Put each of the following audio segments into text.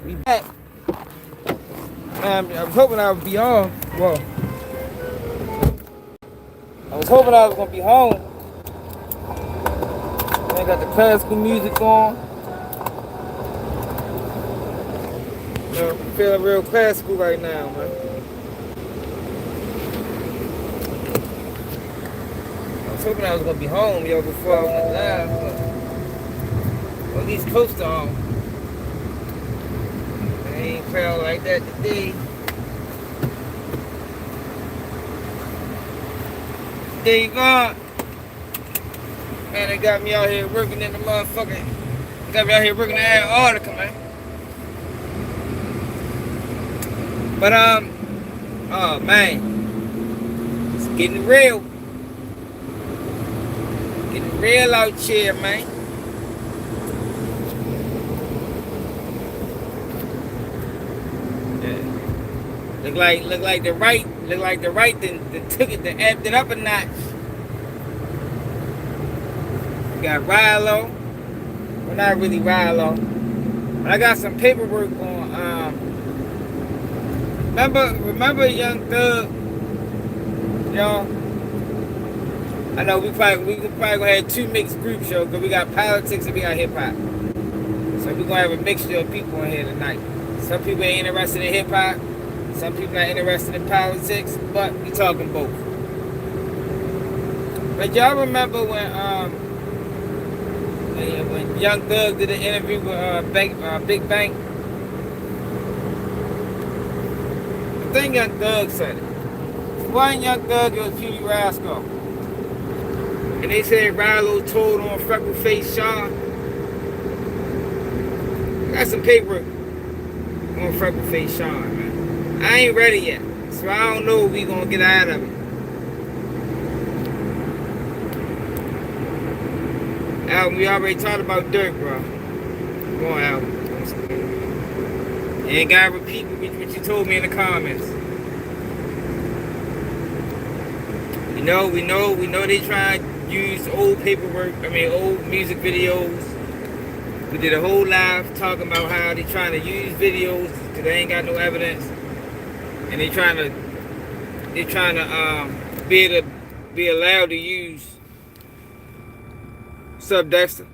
We back. I was hoping I would be on. Well, I was hoping I was gonna be home. I got the classical music on. You know, I'm feeling real classical right now, man. I was hoping I was gonna be home, yo, before I went live, but at least close to home. I ain't felt like that today. There you go. Man, they got me out here working in the motherfucking. They got me out here working in Antarctica, man. But oh man, it's getting real. Getting real out here, man. Yeah. Look like the right then took it, then amped it up a notch. We got Ralo. Well, not really Ralo. But I got some paperwork on remember Young Thug? Y'all? I know we probably gonna have two mixed groups, yo, because we got politics and we got hip hop. So we're gonna have a mixture of people in here tonight. Some people ain't interested in hip hop, some people not interested in politics, but we talking both. But y'all remember when Young Thug did an interview with Big Bank? I think Young Thug said it. Why ain't Young Thug, it was Petey Rascal? And they said Ralo told on Freckle Face Sean. I got some paper on Freckle Face Sean, man. I ain't ready yet, so I don't know if we gonna get out of it. Album, we already talked about Dirk, bro. Come on, Album. You ain't gotta repeat what you told me in the comments. We know they try to use old paperwork, old music videos. We did a whole live talking about how they trying to use videos because they ain't got no evidence. And they trying to be allowed to use Sub Dexter.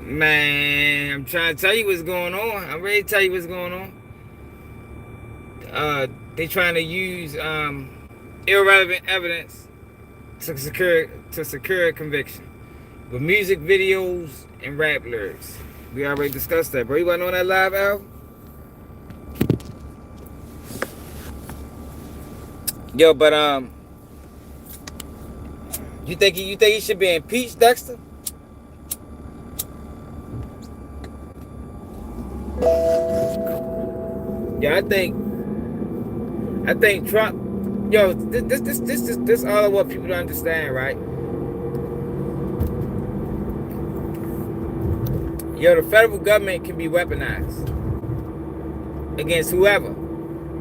Man, I'm trying to tell you what's going on. I'm ready to tell you what's going on. They trying to use irrelevant evidence to secure a conviction with music videos and rap lyrics. We already discussed that, bro. You wasn't on that live album? Yo, but you think he should be impeached, Dexter? Yeah, I think Trump. Yo, this all I want people to understand, right? Yo, the federal government can be weaponized against whoever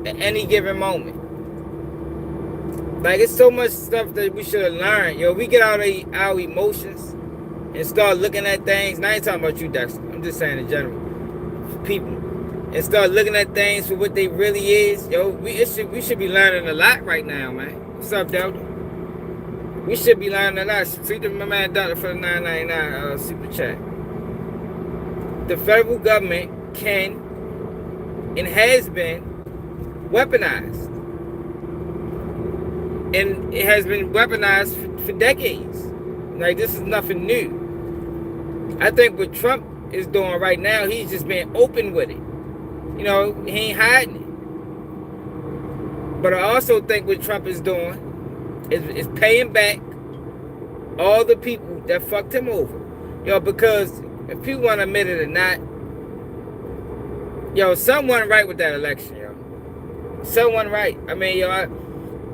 at any given moment. Like, it's so much stuff that we should have learned. Yo, we get out of our emotions and start looking at things. Now I ain't talking about you, Dexter. I'm just saying in general. People. And start looking at things for what they really is. Yo, we should be learning a lot right now, man. What's up, Delta? We should be learning a lot. See my man Delta for the $9.99 super chat. The federal government can and has been weaponized. And it has been weaponized for decades. Like, this is nothing new. I think what Trump is doing right now, he's just being open with it. You know, he ain't hiding it. But I also think what Trump is doing is paying back all the people that fucked him over. Yo, because if people want to admit it or not, yo, someone right with that election, yo. Someone right. I mean, yo,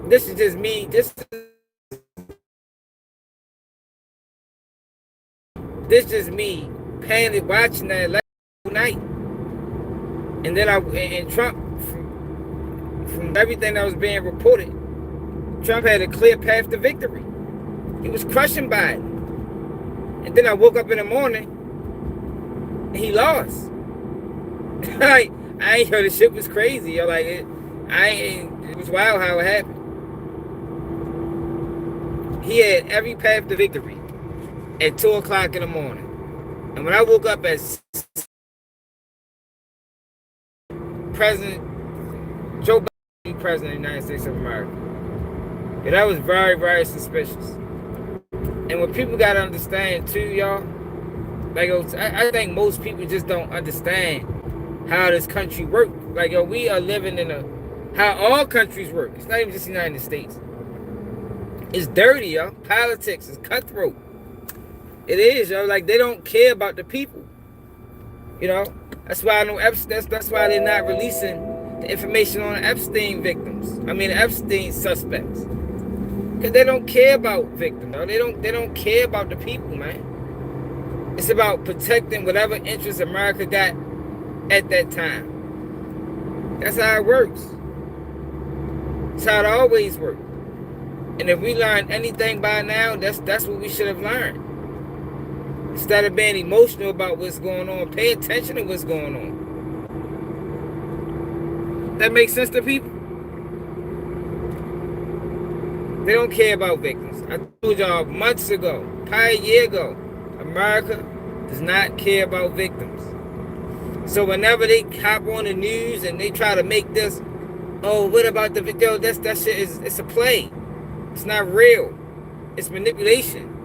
this is just me. This is just me panic watching that election night. And then and Trump, from everything that was being reported, Trump had a clear path to victory. He was crushing Biden. And then I woke up in the morning And he lost. Like, I ain't heard the shit was crazy. Yo, like it was wild how it happened. He had every path to victory at 2 o'clock in the morning. And when I woke up as President Joe Biden, President of the United States of America, and that was very, very suspicious. And what people gotta understand too, y'all, like I think most people just don't understand how this country works. Like, yo, we are living in how all countries work. It's not even just the United States. It's dirty, yo. Politics is cutthroat. It is, yo. Like, they don't care about the people. You know, that's why I know that's why they're not releasing the information on the Epstein victims. I mean, the Epstein suspects, because they don't care about victims. No? They don't care about the people, man. It's about protecting whatever interest America got at that time. That's how it works. It's how it always worked. And if we learned anything by now, that's what we should have learned. Instead of being emotional about what's going on, pay attention to what's going on. That makes sense to people? They don't care about victims. I told y'all months ago, probably a year ago, America does not care about victims. So whenever they hop on the news and they try to make this, oh, what about the video? That shit it's a play. It's not real. It's manipulation.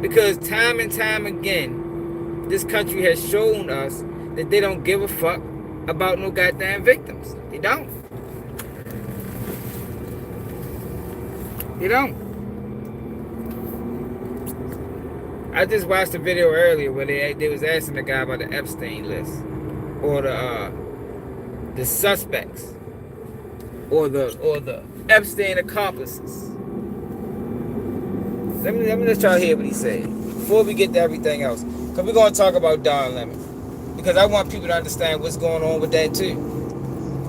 Because time and time again, this country has shown us that they don't give a fuck about no goddamn victims. They don't. They don't. I just watched a video earlier where they was asking the guy about the Epstein list, or the suspects, or the Epstein accomplices. Let me just try to hear what he said before we get to everything else, because we're going to talk about Don Lemon, because I want people to understand what's going on with that too.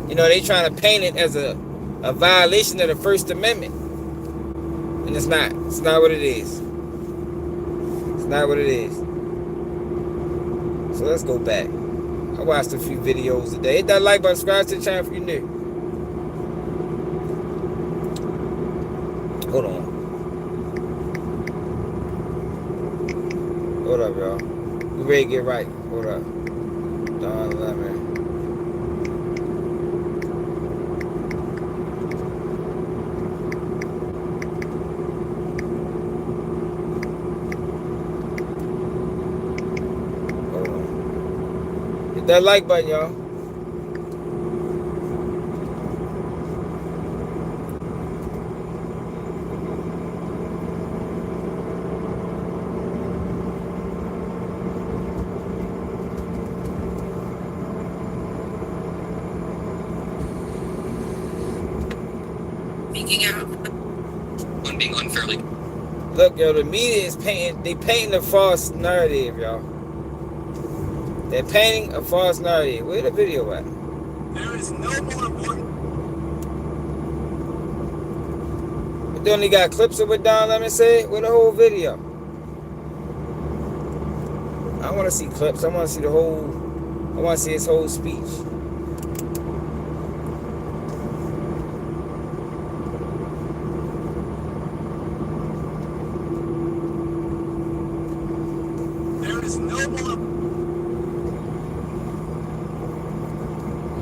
You know, they trying to paint it as a violation of the First Amendment, and it's not. It's not what it is. It's not what it is. So let's go back. I watched a few videos today. Hit that like button, subscribe to the channel if you're new. Hold on. Hold up, y'all. We ready to get right. Hold up. Don Lemon. Hold on. Hit that like button, y'all. Being unfairly. Look, yo, the media is painting a false narrative, y'all. They're painting a false narrative. Where the video at? There is no more important. But they only got clips of what Don Lemon said with the whole video. I want to see clips. I want to see the whole. I want to see his whole speech.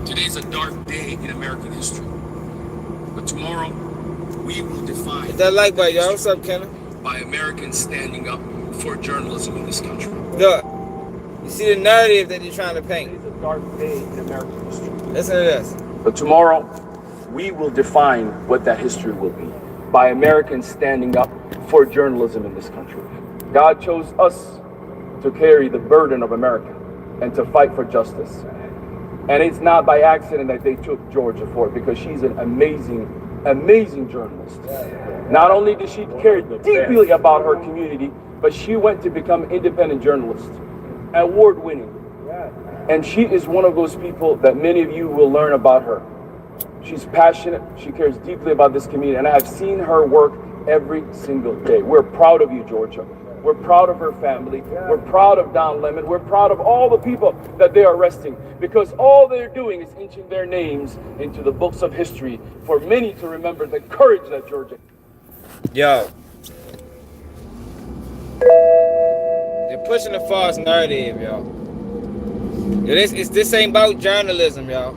Today's a dark day in American history, but tomorrow we will define. Hit that like button, y'all. What's up, Kenna? By Americans standing up for journalism in this country. Look, you see the narrative that they're trying to paint. It's a dark day in American history. Listen to this. But tomorrow we will define what that history will be by Americans standing up for journalism in this country. God chose us to carry the burden of America and to fight for justice. And it's not by accident that they took Georgia for it, because she's an amazing, amazing journalist. Not only did she care deeply about her community, but she went to become an independent journalist, award-winning. And she is one of those people that many of you will learn about her. She's passionate, she cares deeply about this community, and I have seen her work every single day. We're proud of you, Georgia. We're proud of her family. We're proud of Don Lemon. We're proud of all the people that they are arresting, because all they're doing is inching their names into the books of history for many to remember the courage that Georgia. Yo. They're pushing a false narrative, yo. Yo, this ain't about journalism, yo.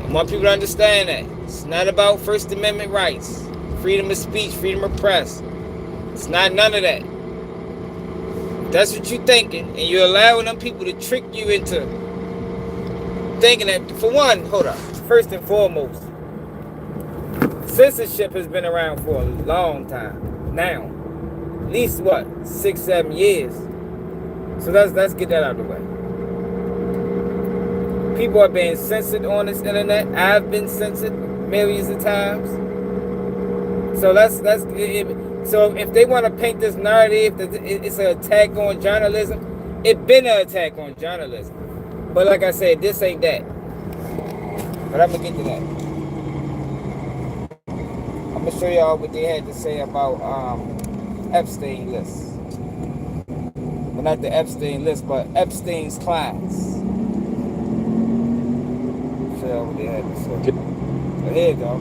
I want people to understand that. It's not about First Amendment rights, freedom of speech, freedom of press. It's not none of that. If that's what you're thinking, and you're allowing them people to trick you into thinking that, for one, hold up. First and foremost, censorship has been around for a long time now. At least, what, 6-7 years. So let's get that out of the way. People are being censored on this internet. I've been censored millions of times. So so if they want to paint this narrative that it's an attack on journalism, it's been an attack on journalism. But like I said, this ain't that. But I'm gonna get to that. I'm gonna show y'all what they had to say about Epstein list. Well, not the Epstein list, but Epstein's clients. Show y'all what they had to say. So here you go.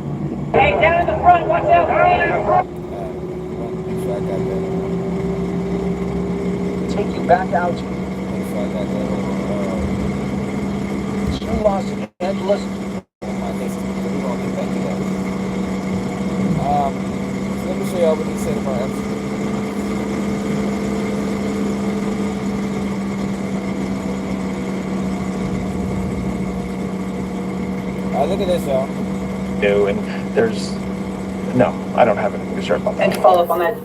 Hey, down in the front, watch out! Down in the front. Make sure I got that. Take you back out Make sure I got that. to Los Angeles. My list. We're gonna get back to that. Let me show y'all what he said about Epstein. Look at this, y'all. New, and there's no, I don't have anything to share about that. And to follow up on that,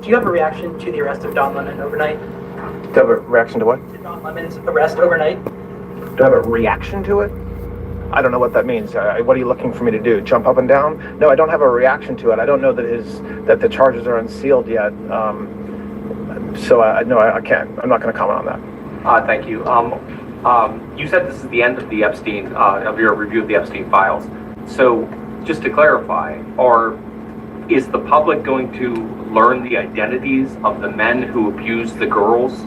do you have a reaction to the arrest of Don Lemon overnight? Do you have a reaction to what? To Don Lemon's arrest overnight? Do I have a reaction to it? I don't know what that means. What are you looking for me to do? Jump up and down? No, I don't have a reaction to it. I don't know that the charges are unsealed yet. So no, I can't. I'm not going to comment on that. Thank you. You said this is the end of the Epstein, of your review of the Epstein files. So, just to clarify, is the public going to learn the identities of the men who abused the girls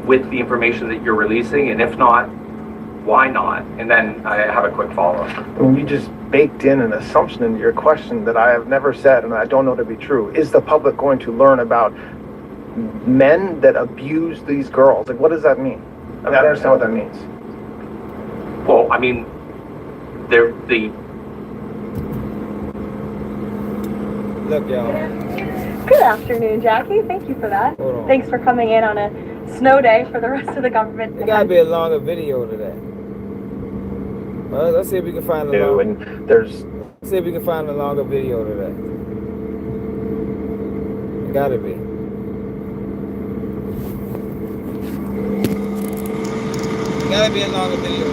with the information that you're releasing? And if not, why not? And then I have a quick follow-up. You just baked in an assumption into your question that I have never said and I don't know to be true. Is the public going to learn about men that abuse these girls? Like, what does that mean? I don't understand what that means. Well, I mean, Look, y'all. Good afternoon, Jackie. Thank you for that. Thanks for coming in on a snow day for the rest of the government. There gotta be a longer video to that. Well, let's see if we can find a longer. And there's. Let's see if we can find a longer video to that. It gotta be. It gotta be a longer video.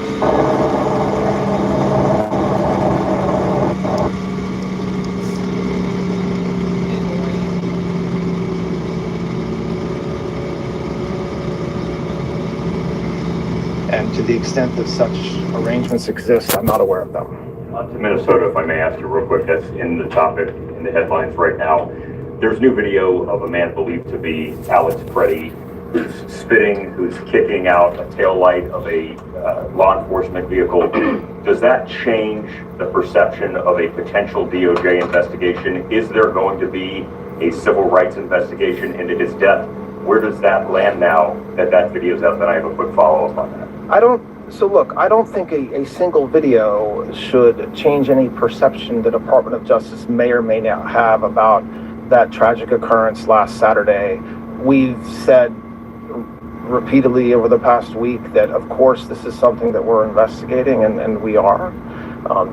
And to the extent that such arrangements exist, I'm not aware of them. To Minnesota, if I may ask you real quick, that's in the topic, in the headlines right now. There's new video of a man believed to be Alex Preddy, who's spitting, who's kicking out a taillight of a law enforcement vehicle. Does that change the perception of a potential DOJ investigation? Is there going to be a civil rights investigation into his death? Where does that land now that video's out? Then I have a quick follow-up on that. I don't think a single video should change any perception the Department of Justice may or may not have about that tragic occurrence last Saturday. We've said repeatedly over the past week that, of course, this is something that we're investigating, and we are.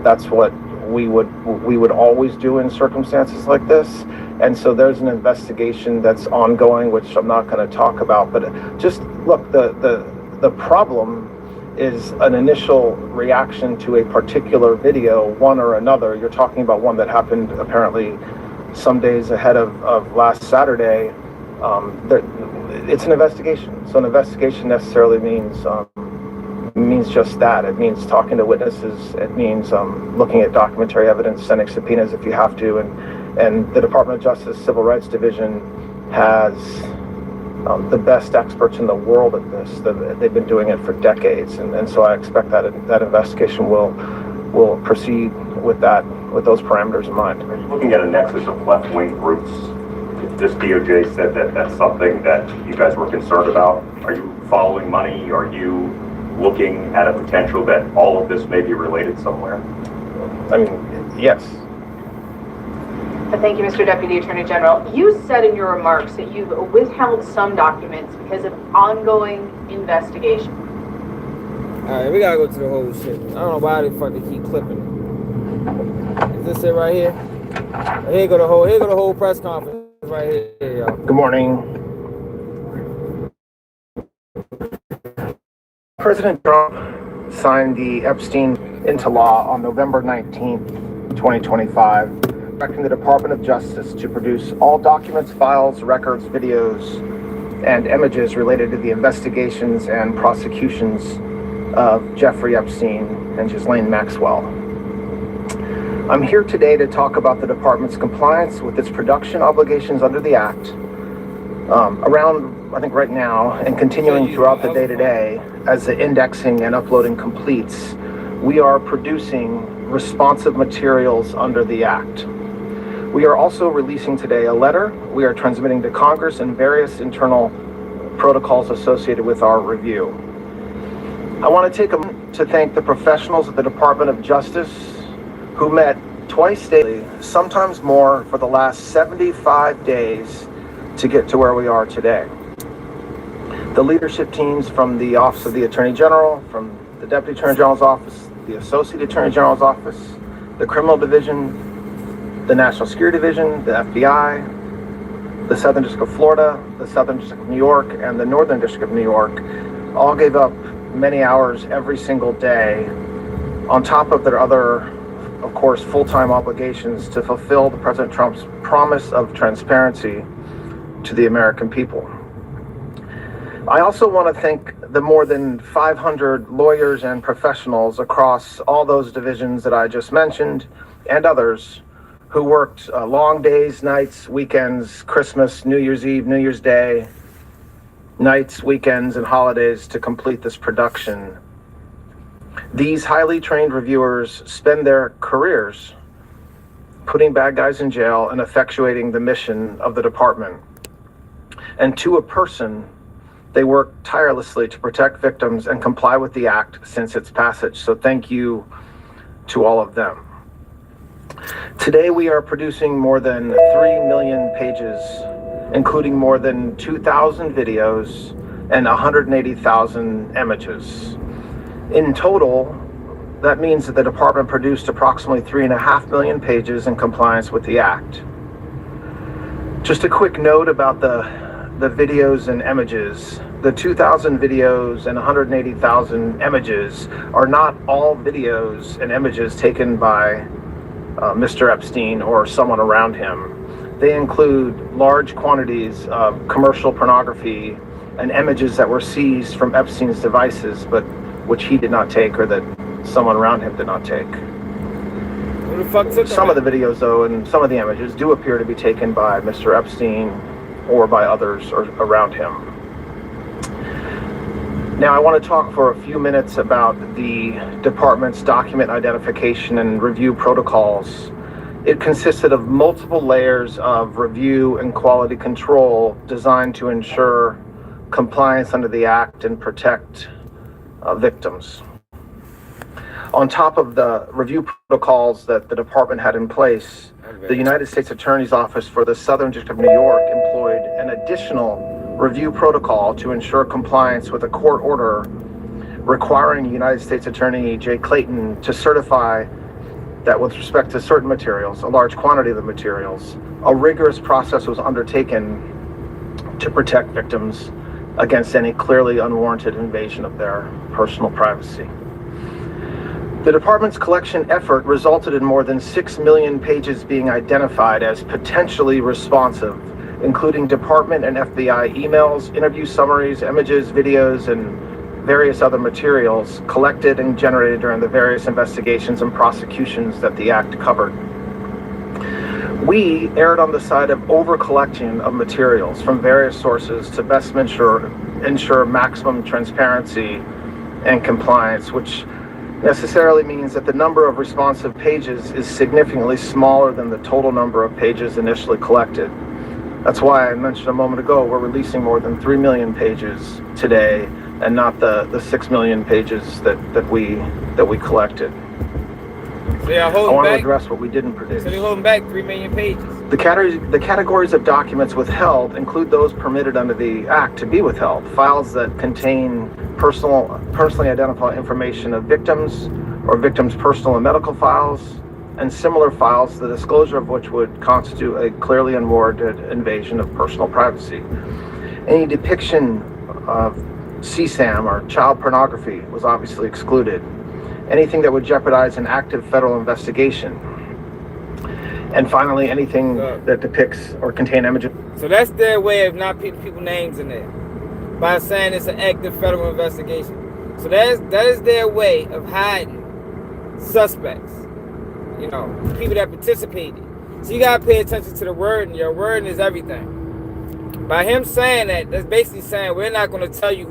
That's what we would always do in circumstances like this. And so there's an investigation that's ongoing, which I'm not going to talk about. But just look, the problem is an initial reaction to a particular video, one or another. You're talking about one that happened apparently some days ahead of last Saturday. It's an investigation. So an investigation necessarily means just that. It means talking to witnesses. It means looking at documentary evidence, sending subpoenas if you have to. And the Department of Justice Civil Rights Division has the best experts in the world at this. They've been doing it for decades, and so I expect that investigation will proceed with those parameters in mind. Are you looking at a nexus of left-wing groups? If this DOJ said that that's something that you guys were concerned about, are you following money? Are you looking at a potential that all of this may be related somewhere? I mean, yes. Thank you, Mr. Deputy Attorney General. You said in your remarks that you've withheld some documents because of ongoing investigation. Alright, we gotta go to the whole shit. I don't know why the fuck they keep clipping it. Is this it right here? Here go the whole press conference right here, y'all. Good morning. President Trump signed the Epstein into law on November 19th, 2025, directing the Department of Justice to produce all documents, files, records, videos, and images related to the investigations and prosecutions of Jeffrey Epstein and Ghislaine Maxwell. I'm here today to talk about the department's compliance with its production obligations under the Act. Around, I think right now, and continuing throughout the day-to-day, as the indexing and uploading completes, we are producing responsive materials under the Act. We are also releasing today a letter we are transmitting to Congress and various internal protocols associated with our review. I want to take a moment to thank the professionals at the Department of Justice who met twice daily, sometimes more, for the last 75 days to get to where we are today. The leadership teams from the Office of the Attorney General, from the Deputy Attorney General's Office, the Associate Attorney General's Office, the Criminal Division, the National Security Division, the FBI, the Southern District of Florida, the Southern District of New York, and the Northern District of New York all gave up many hours every single day on top of their other, of course, full-time obligations to fulfill the President Trump's promise of transparency to the American people. I also want to thank the more than 500 lawyers and professionals across all those divisions that I just mentioned and others who worked long days, nights, weekends, Christmas, New Year's Eve, New Year's Day, nights, weekends, and holidays to complete this production. These highly trained reviewers spend their careers putting bad guys in jail and effectuating the mission of the department. And to a person, they work tirelessly to protect victims and comply with the Act since its passage. So thank you to all of them. Today we are producing more than 3 million pages, including more than 2,000 videos and 180,000 images. In total, that means that the department produced approximately 3.5 million pages in compliance with the Act. Just a quick note about the videos and images. The 2,000 videos and 180,000 images are not all videos and images taken by Mr. Epstein or someone around him. They include large quantities of commercial pornography and images that were seized from Epstein's devices, but which he did not take or that someone around him did not take. Who the fuck took Some of the videos, though, and some of the images do appear to be taken by Mr. Epstein or by others around him. Now, I want to talk for a few minutes about the department's document identification and review protocols. It consisted of multiple layers of review and quality control designed to ensure compliance under the Act and protect victims. On top of the review protocols that the department had in place, the United States Attorney's Office for the Southern District of New York employed an additional review protocol to ensure compliance with a court order requiring United States Attorney Jay Clayton to certify that with respect to certain materials, a large quantity of the materials, a rigorous process was undertaken to protect victims against any clearly unwarranted invasion of their personal privacy. The department's collection effort resulted in more than 6 million pages being identified as potentially responsive, including department and FBI emails, interview summaries, images, videos, and various other materials collected and generated during the various investigations and prosecutions that the Act covered. We erred on the side of over-collection of materials from various sources to best ensure maximum transparency and compliance, which necessarily means that the number of responsive pages is significantly smaller than the total number of pages initially collected. That's why I mentioned a moment ago we're releasing more than 3 million pages today and not the 6 million pages that we collected. So I want to address what we didn't produce. So they're holding back 3 million pages. The categories of documents withheld include those permitted under the Act to be withheld. Files that contain personally identified information of victims or victims' personal and medical files, and similar files, the disclosure of which would constitute a clearly unwarranted invasion of personal privacy. Any depiction of CSAM or child pornography was obviously excluded. Anything that would jeopardize an active federal investigation. And finally, anything that depicts or contain images. So that's their way of not putting people's names in there, by saying it's an active federal investigation. So that is their way of hiding suspects, you know, people that participated. So you gotta pay attention to the wording. Your wording is everything. By him saying that, that's basically saying we're not gonna tell you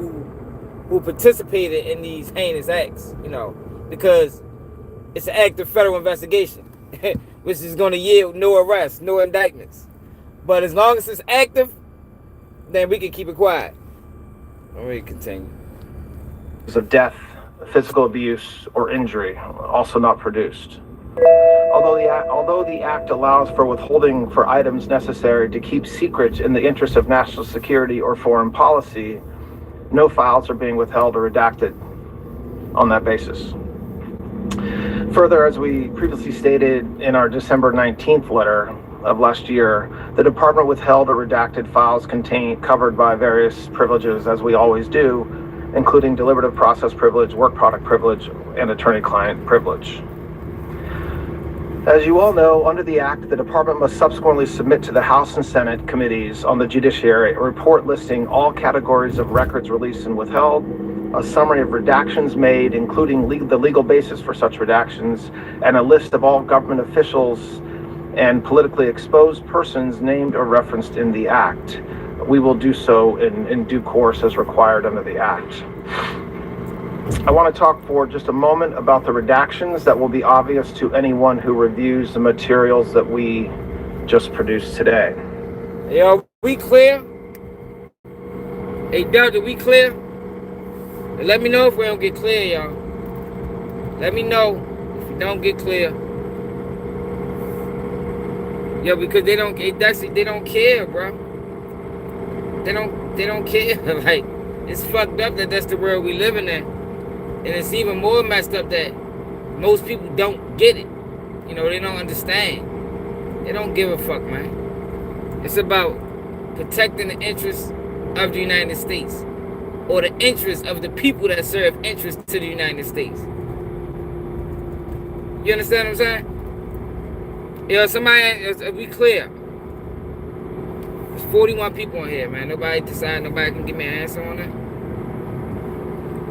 who participated in these heinous acts, you know, because it's an active federal investigation, which is gonna yield no arrests, no indictments. But as long as it's active, then we can keep it quiet. Let me continue. Of death, physical abuse, or injury, also not produced. Although the Act allows for withholding for items necessary to keep secret in the interest of national security or foreign policy, no files are being withheld or redacted on that basis. Further, as we previously stated in our December 19th letter of last year, the department withheld or redacted files covered by various privileges, as we always do, including deliberative process privilege, work product privilege, and attorney-client privilege. As you all know, under the Act, the department must subsequently submit to the House and Senate committees on the judiciary a report listing all categories of records released and withheld, a summary of redactions made, including the legal basis for such redactions, and a list of all government officials and politically exposed persons named or referenced in the Act. We will do so in due course as required under the Act. I want to talk for just a moment about the redactions that will be obvious to anyone who reviews the materials that we just produced today. Yo, we clear? Hey, Delta, we clear? Let me know if we don't get clear, y'all. Let me know if we don't get clear. Yo, because they don't care, bro. They don't care. Like, it's fucked up that that's the world we living in. And it's even more messed up that most people don't get it. You know, they don't understand. They don't give a fuck, man. It's about protecting the interests of the United States, or the interests of the people that serve interest to the United States. You understand what I'm saying? Yo, somebody, we clear. There's 41 people in here, man. Nobody can give me an answer on that.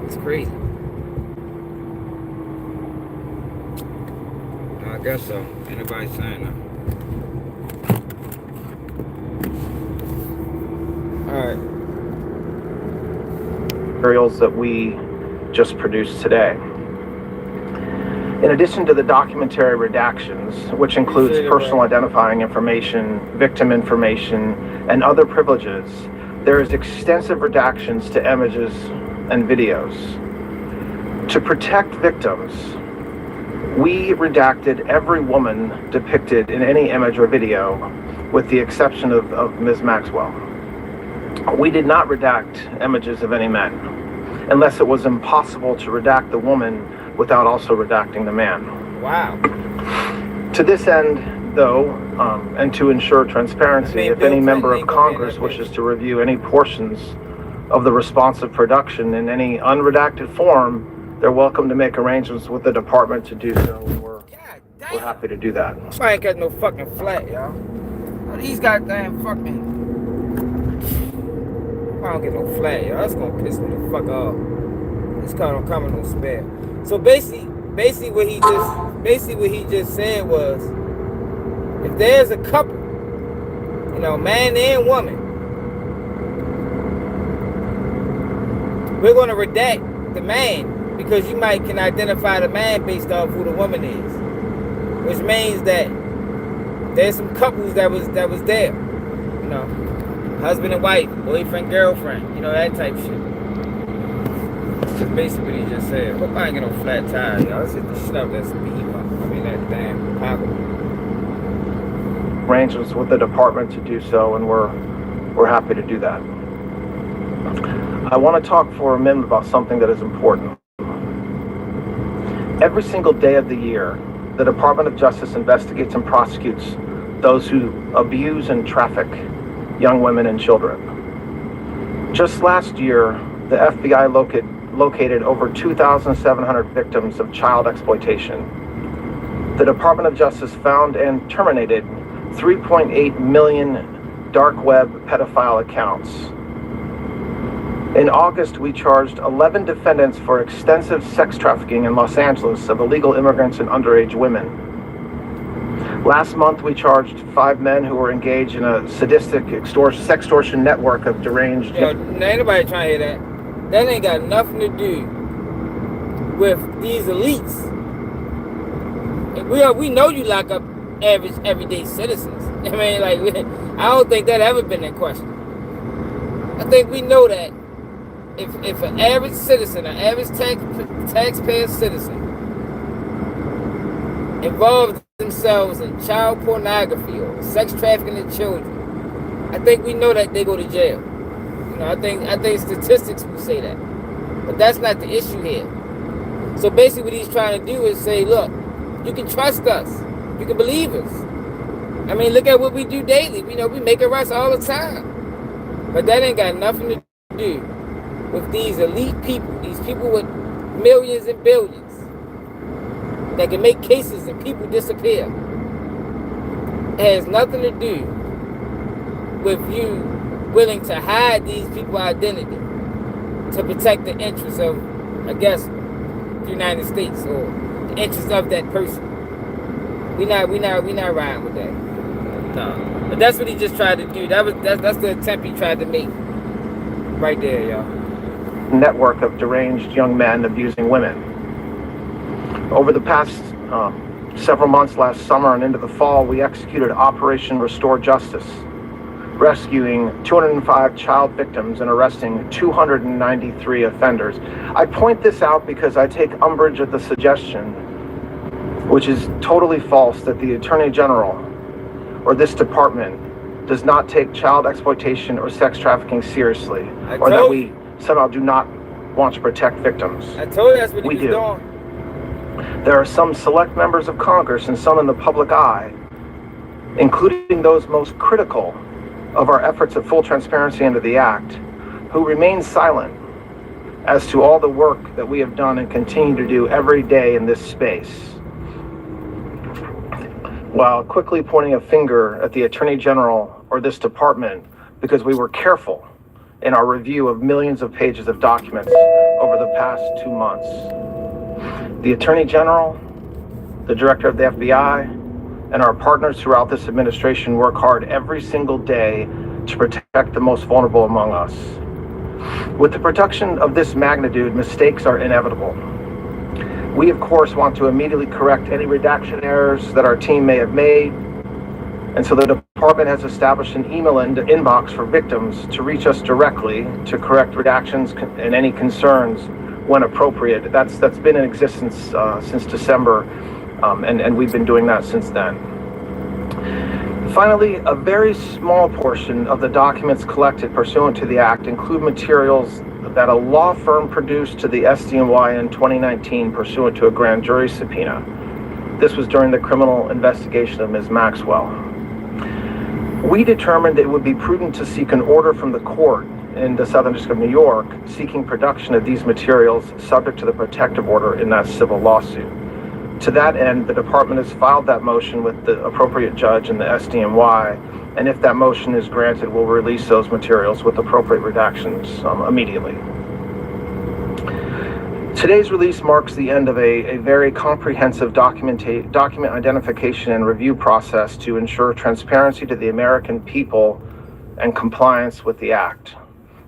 It's crazy. I guess so. Ain't nobody saying that. Alright. Materials that we just produced today. In addition to the documentary redactions, which includes personal identifying information, victim information, and other privileges, there is extensive redactions to images and videos. To protect victims, we redacted every woman depicted in any image or video, with the exception of Ms. Maxwell. We did not redact images of any men, unless it was impossible to redact the woman without also redacting the man. Wow. To this end, though, and to ensure transparency, if any member of Congress wishes to review any portions of the responsive production in any unredacted form, they're welcome to make arrangements with the department to do so, and we're happy to do that. I ain't got no fucking flat, y'all. These goddamn fucking... I don't get no flat, y'all. That's gonna piss me the fuck off. This car don't come with no spare. So basically what he just said was, if there's a couple, you know, man and woman, we're going to redact the man because you might can identify the man based off who the woman is, which means that there's some couples that was there, you know, husband and wife, boyfriend, girlfriend, you know, that type shit. That's basically what he just said. Hope I ain't get no flat tire, y'all. Let's hit the shit up that speed bump. I mean, that damn pocket. Arrangements with the department to do so, and we're happy to do that. I want to talk for a minute about something that is important. Every single day of the year, the Department of Justice investigates and prosecutes those who abuse and traffic young women and children. Just last year, the FBI located over 2,700 victims of child exploitation. The Department of Justice found and terminated 3.8 million dark web pedophile accounts. In August, we charged 11 defendants for extensive sex trafficking in Los Angeles of illegal immigrants and underage women. Last month, we charged 5 men who were engaged in a sadistic sextortion network of deranged... Yo, ain't nobody trying to hear that. That ain't got nothing to do with these elites. We know you lock up average, everyday citizens. I mean, like, I don't think that ever been in question. I think we know that if an average citizen, an average taxpayer citizen involved themselves in child pornography or sex trafficking of children, I think we know that they go to jail. You know, I think statistics will say that. But that's not the issue here. So basically what he's trying to do is say, look, you can trust us. You can believe us. I mean, look at what we do daily. We know we make arrests all the time. But that ain't got nothing to do with these elite people, these people with millions and billions that can make cases and people disappear. It has nothing to do with you willing to hide these people's identity to protect the interests of, I guess, the United States or the interests of that person. We not riding with that. No. But that's what he just tried to do. That's the attempt he tried to make. Right there, y'all. Network of deranged young men abusing women. Over the past several months, last summer and into the fall, we executed Operation Restore Justice, rescuing 205 child victims and arresting 293 offenders. I point this out because I take umbrage at the suggestion, which is totally false, that the Attorney General or this department does not take child exploitation or sex trafficking seriously, or that we somehow do not want to protect victims. I told you that's what we he was do. doing. There are some select members of Congress and some in the public eye, including those most critical of our efforts at full transparency under the Act, who remain silent as to all the work that we have done and continue to do every day in this space, while quickly pointing a finger at the Attorney General or this department because we were careful in our review of millions of pages of documents over the past 2 months. The Attorney General, the Director of the FBI, and our partners throughout this administration work hard every single day to protect the most vulnerable among us. With the production of this magnitude, mistakes are inevitable. We, of course, want to immediately correct any redaction errors that our team may have made, and so the department has established an email inbox for victims to reach us directly to correct redactions and any concerns when appropriate. That's been in existence since December, and we've been doing that since then. Finally, a very small portion of the documents collected pursuant to the Act include materials that a law firm produced to the SDNY in 2019 pursuant to a grand jury subpoena. This was during the criminal investigation of Ms. Maxwell. We determined it would be prudent to seek an order from the court in the Southern District of New York seeking production of these materials subject to the protective order in that civil lawsuit. To that end, the department has filed that motion with the appropriate judge in the SDNY, and if that motion is granted, we'll release those materials with appropriate redactions immediately. Today's release marks the end of a very comprehensive document identification and review process to ensure transparency to the American people and compliance with the Act.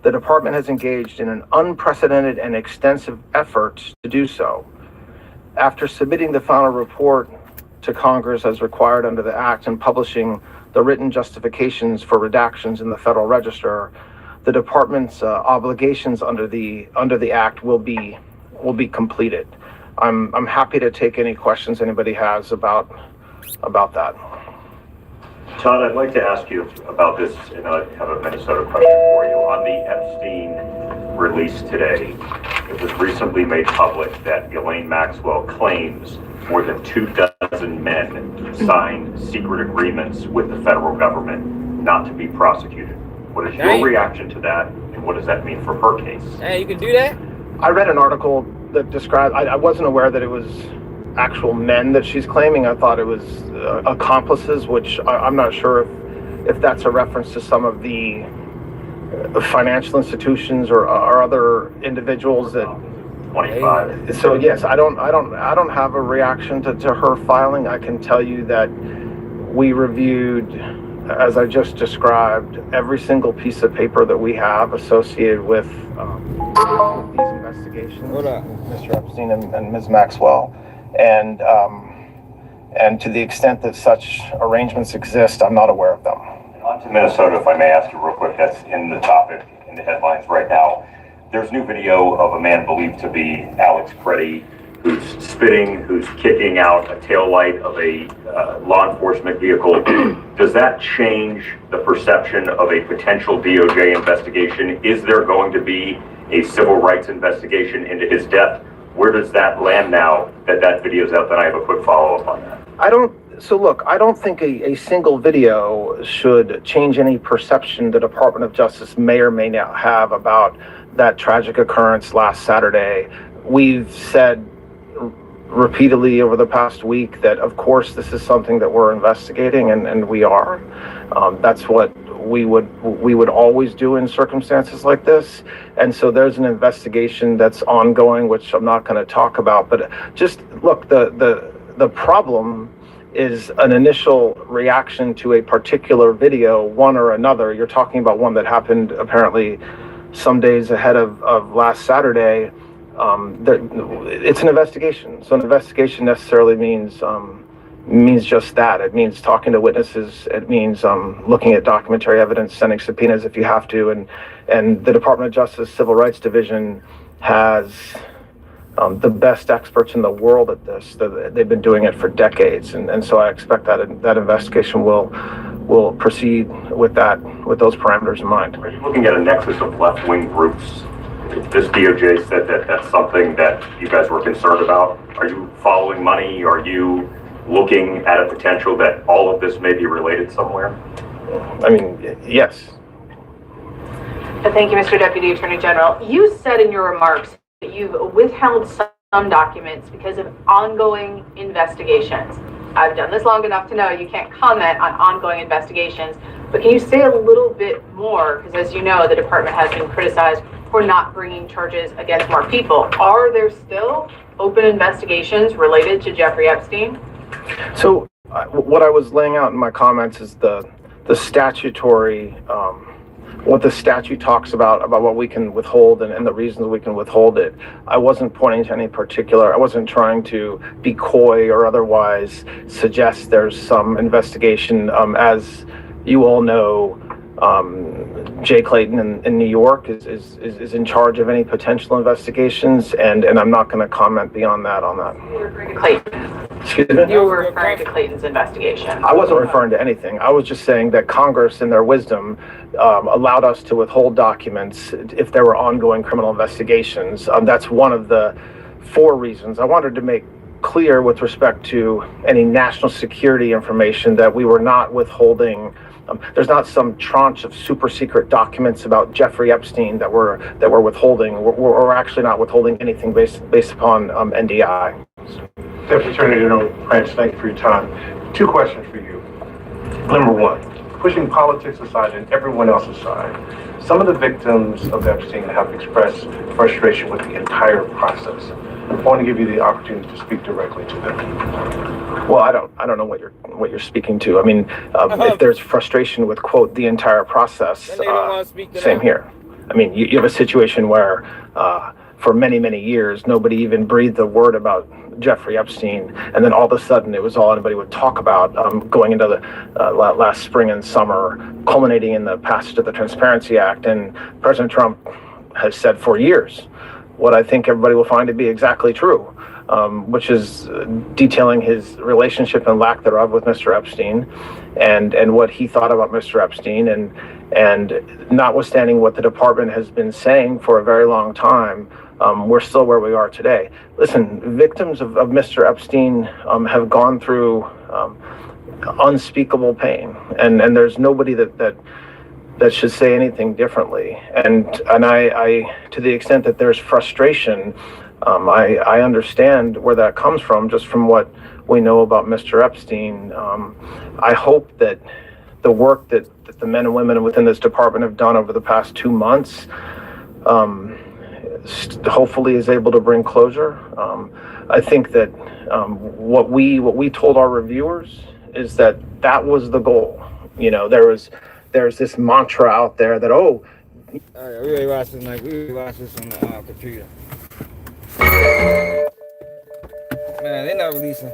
The department has engaged in an unprecedented and extensive effort to do so. After submitting the final report to Congress as required under the Act and publishing the written justifications for redactions in the Federal Register, the department's obligations under the Act will be completed. I'm happy to take any questions anybody has about that. Todd, I'd like to ask you about this, and I have a Minnesota question for you. On the Epstein release today, it was recently made public that Ghislaine Maxwell claims more than 24 men signed secret agreements with the federal government not to be prosecuted. What is your reaction to that, and what does that mean for her case? Hey, you can do that? I read an article that described, I wasn't aware that it was actual men that she's claiming. I thought it was accomplices, which I'm not sure if that's a reference to some of the financial institutions or other individuals that 25. So yes, I don't have a reaction to her filing. I can tell you that we reviewed, as I just described, every single piece of paper that we have associated with these investigations, Mr. Epstein and Ms. Maxwell, and to the extent that such arrangements exist, I'm not aware of them. On to Minnesota, if I may ask you real quick, that's in the topic, in the headlines right now. There's new video of a man believed to be Alex Preddy, who's spitting, who's kicking out a taillight of a law enforcement vehicle. Does that change the perception of a potential DOJ investigation? Is there going to be a civil rights investigation into his death? Where does that land now that video's out? Then I have a quick follow-up on that. I don't think a single video should change any perception the Department of Justice may or may not have about that tragic occurrence last Saturday. We've said repeatedly over the past week that, of course, this is something that we're investigating, and we are. That's what we would always do in circumstances like this. And so there's an investigation that's ongoing, which I'm not going to talk about. But just look, the problem is an initial reaction to a particular video, one or another. You're talking about one that happened apparently some days ahead of last Saturday. It's an investigation. So an investigation necessarily means just that. It means talking to witnesses. It means looking at documentary evidence, sending subpoenas if you have to. And the Department of Justice Civil Rights Division has the best experts in the world at this. They've been doing it for decades, and so I expect that investigation will proceed with those parameters in mind. Are you looking at a nexus of left-wing groups? This DOJ said that that's something that you guys were concerned about. Are you following money? Are you looking at a potential that all of this may be related somewhere? I mean, yes. Thank you, Mr. Deputy Attorney General. You said in your remarks that you've withheld some documents because of ongoing investigations. I've done this long enough to know you can't comment on ongoing investigations, but can you say a little bit more? Because as you know, the department has been criticized for not bringing charges against more people. Are there still open investigations related to Jeffrey Epstein? So what I was laying out in my comments is the statutory, what the statute talks about what we can withhold and the reasons we can withhold it. I wasn't pointing to any particular, I wasn't trying to be coy or otherwise suggest there's some investigation. As you all know, Jay Clayton in New York is in charge of any potential investigations, and I'm not going to comment beyond that on that. You were referring to Clayton. Excuse me? You were referring to Clayton's investigation. I wasn't referring to anything. I was just saying that Congress, in their wisdom, allowed us to withhold documents if there were ongoing criminal investigations. That's one of the 4 reasons. I wanted to make clear with respect to any national security information that we were not withholding. There's not some tranche of super secret documents about Jeffrey Epstein that we're withholding. We're actually not withholding anything based upon NDI. Deputy Attorney General Prince, thank you for your time. 2 questions for you. Number 1, pushing politics aside and everyone else aside, some of the victims of Epstein have expressed frustration with the entire process. I want to give you the opportunity to speak directly to them. Well, I don't know what you're speaking to. I mean, if there's frustration with, quote, the entire process, same here. I mean, you have a situation where for many, many years, nobody even breathed a word about Jeffrey Epstein, and then all of a sudden it was all anybody would talk about going into the last spring and summer, culminating in the passage of the Transparency Act. And President Trump has said for years what I think everybody will find to be exactly true, which is detailing his relationship and lack thereof with Mr. Epstein, and what he thought about Mr. Epstein, and notwithstanding what the department has been saying for a very long time, we're still where we are today. Listen, victims of Mr. Epstein have gone through unspeakable pain, and there's nobody that should say anything differently. And I to the extent that there's frustration, I understand where that comes from, just from what we know about Mr. Epstein. I hope that the work that the men and women within this department have done over the past 2 months hopefully is able to bring closure. I think that what we told our reviewers is that was the goal. You know, there's this mantra out there that, oh, all right, we already watched this, like, we already watched this on the computer. Man, they're not releasing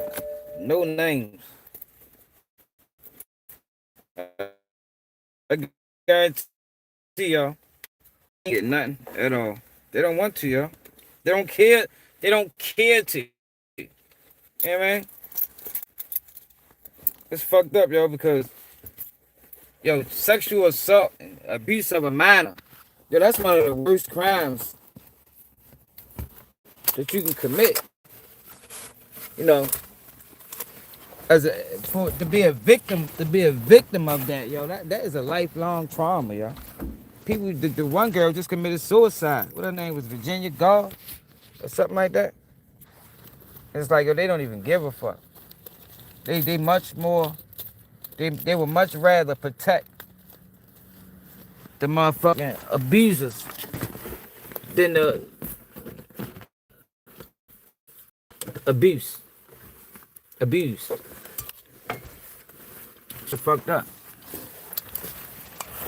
no names. I guarantee y'all, get nothing at all. They don't want to, y'all. They don't care. They don't care to. You know what I mean? It's fucked up, yo, because sexual assault and abuse of a minor, that's one of the worst crimes that you can commit. You know, to be a victim of that, that is a lifelong trauma, yo. People, the one girl just committed suicide. What her name was, Virginia Gall, or something like that. It's like, yo, they don't even give a fuck. They much more. They would much rather protect the motherfucking abusers than the abuse. It's fucked up.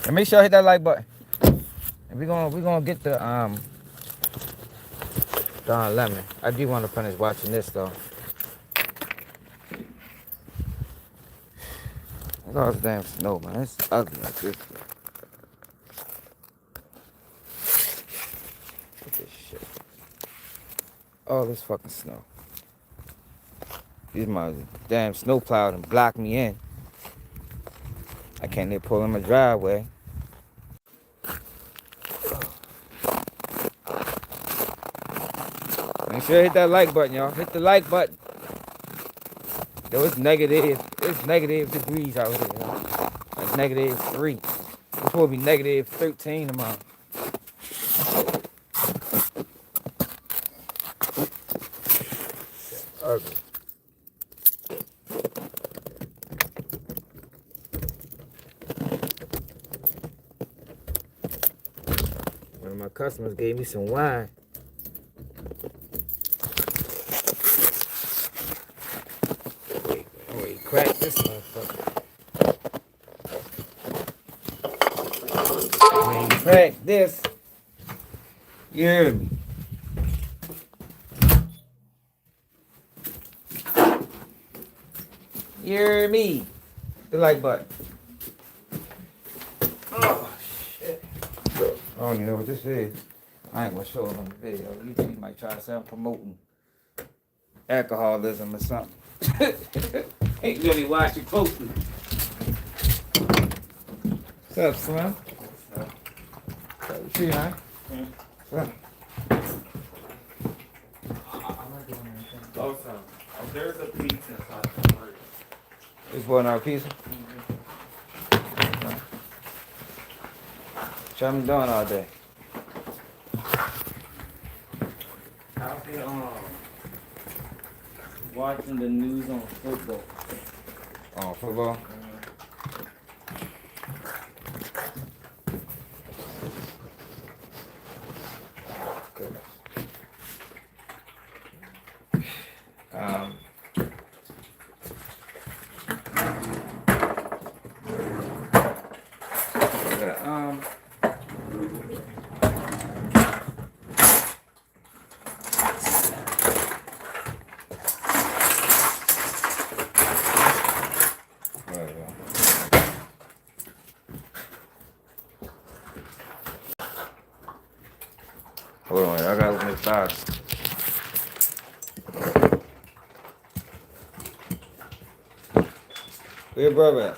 And make sure I hit that like button. And we're gonna get the Don Lemon. I do want to finish watching this though. Look at all this damn snow, man. It's ugly like this. Look at this shit. All this fucking snow. These my damn snowplow and block me in. I can't even pull in my driveway. Make sure you hit that like button, y'all. Hit the like button. Yo, it's negative degrees out here, y'all. It's -3. It's supposed to be -13 tomorrow. Ugly. One of my customers gave me some wine. Wait, crack this motherfucker. Wait, crack this. You hear me? You hear me? The like button. Oh, shit. I don't even know what this is. I ain't gonna show it on the video. YouTube might try to say I'm promoting alcoholism or something. Ain't really watching closely. What's up, Slim? What's up with you, huh? What's up? Also, there's a pizza inside. This boy our pizza? What y'all been doing all day? I've been watching the news on football. Oh, football? Um, hold on, I gotta open this box. Where your brother at?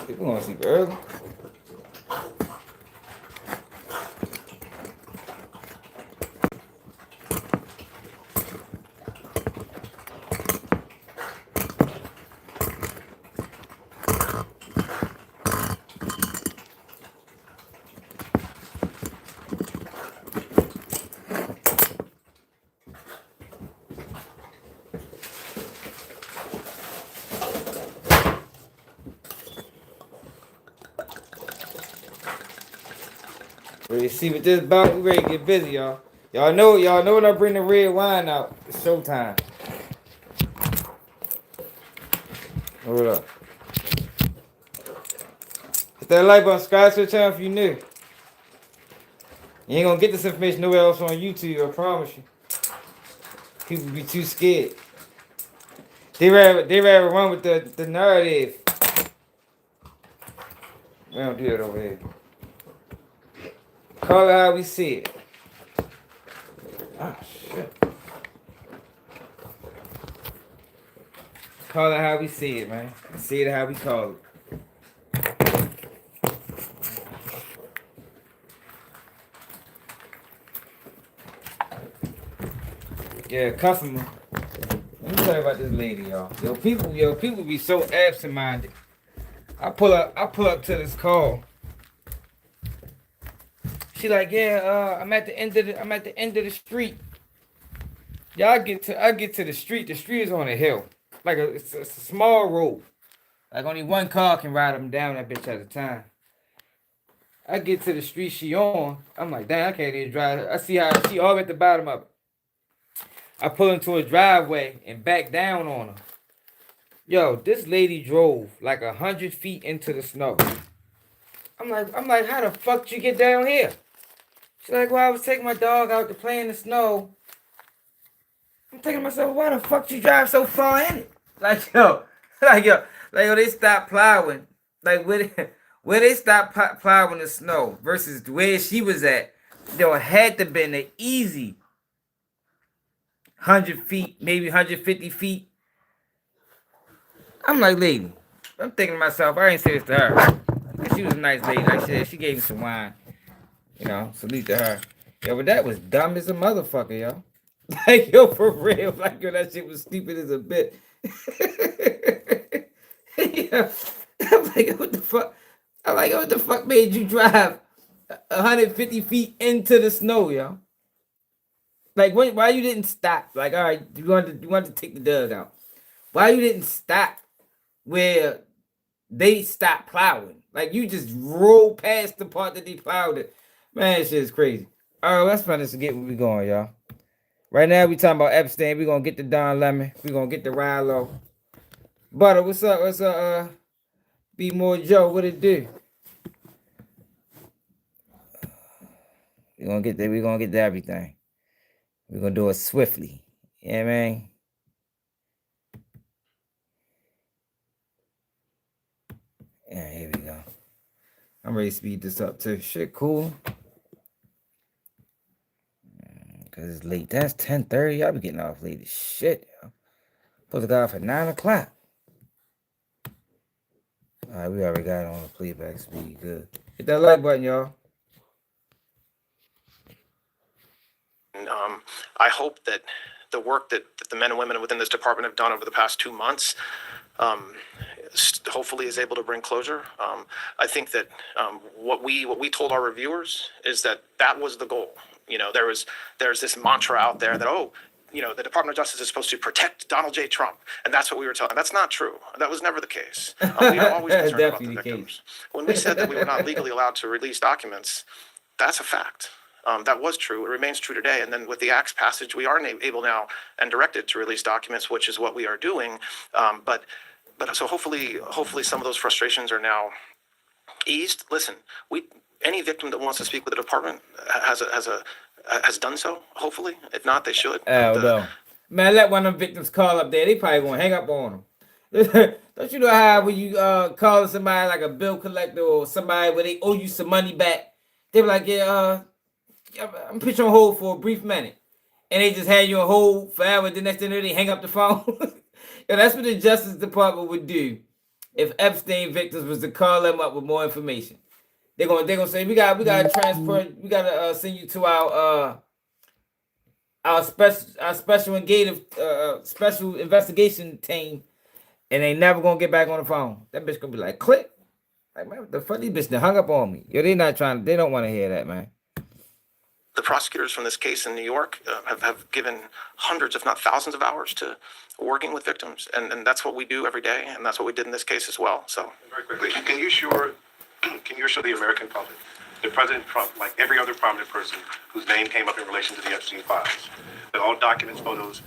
People gonna sleep early. Ready to see what this about? We ready to get busy, y'all. Y'all know when I bring the red wine out, it's showtime. Hold up. Hit that like button, subscribe to the channel if you new. You ain't gonna get this information nowhere else on YouTube, I promise you. People be too scared. They rather run with the narrative. We don't do it over here. Call it how we see it. Ah, shit. Call it how we see it, man. See it how we call it. Yeah, customer. Let me tell you about this lady, y'all. Yo, people be so absent-minded. I pull up to this call. She like, yeah, I'm at the end of the street. Yeah, I get to the street. The street is on a hill. Like it's a small road. Like only one car can ride them down that bitch at a time. I get to the street she on. I'm like, damn, I can't even drive. I see how she all at the bottom of it. I pull into a driveway and back down on her. Yo, this lady drove like 100 feet into the snow. I'm like, how the fuck did you get down here? She's like, well, I was taking my dog out to play in the snow. I'm thinking to myself, why the fuck you drive so far in it? Like yo, they stopped plowing. Like where they stopped plowing the snow versus where she was at. Yo, it had to been an easy 100 feet, maybe 150 feet. I'm like, lady, I'm thinking to myself, I ain't say this to her. She was a nice lady. Like she gave me some wine. You know, salute to her. Yo, but that was dumb as a motherfucker, yo. Like, yo, for real. Like, yo, that shit was stupid as a bit. Yeah. I'm like, what the fuck? I'm like, what the fuck made you drive 150 feet into the snow, yo? Like, why you didn't stop? Like, all right, you wanted to take the dug out. Why you didn't stop where they stopped plowing? Like, you just rolled past the part that they plowed it. Man, this shit is crazy. All right, let's find this to get where we going, y'all. Right now, we talking about Epstein. We gonna get the Don Lemon. We gonna get the Ralo. Butter, what's up? What's up? Be More Joe, what it do? We gonna get there. We gonna get to everything. We're gonna do it swiftly. Yeah, man. Yeah, here we go. I'm ready to speed this up too. Shit, cool. Cause it's late. That's 10:30. Y'all be getting off late as shit, yo. Supposed to go out for 9 o'clock. All right, we already got it on the playback speed. Good. Hit that like button, y'all. And, I hope that the work that the men and women within this department have done over the past 2 months hopefully is able to bring closure. I think that what we told our reviewers is that was the goal. You know, there's this mantra out there that, the Department of Justice is supposed to protect Donald J. Trump, and that's what we were telling. That's not true. That was never the case. We were always concerned about the victims. When we said that we were not legally allowed to release documents, that's a fact. That was true. It remains true today. And then with the Act's passage, we are able now and directed to release documents, which is what we are doing. But so hopefully some of those frustrations are now eased. Listen, any victim that wants to speak with the department has done so. Hopefully, if not, they should. No. Man, let one of them victims call up there. They probably gonna hang up on them. Don't you know how when you call somebody like a bill collector or somebody where they owe you some money back, they be like, yeah, I'm put you on hold for a brief minute, and they just had you on hold forever. The next thing they hang up the phone. And that's what the Justice Department would do if Epstein victims was to call them up with more information. They're gonna say we gotta transfer, we gotta send you to our special investigation team, and they never gonna get back on the phone. That bitch gonna be like, click. Like, man, what the fuck, these bitch done hung up on me. Yo, they don't want to hear that, man. The prosecutors from this case in New York have given hundreds, if not thousands of hours to working with victims. And that's what we do every day. And that's what we did in this case as well. So very quickly, can you assure the American public that President Trump, like every other prominent person whose name came up in relation to the Epstein files, that all documents, photos,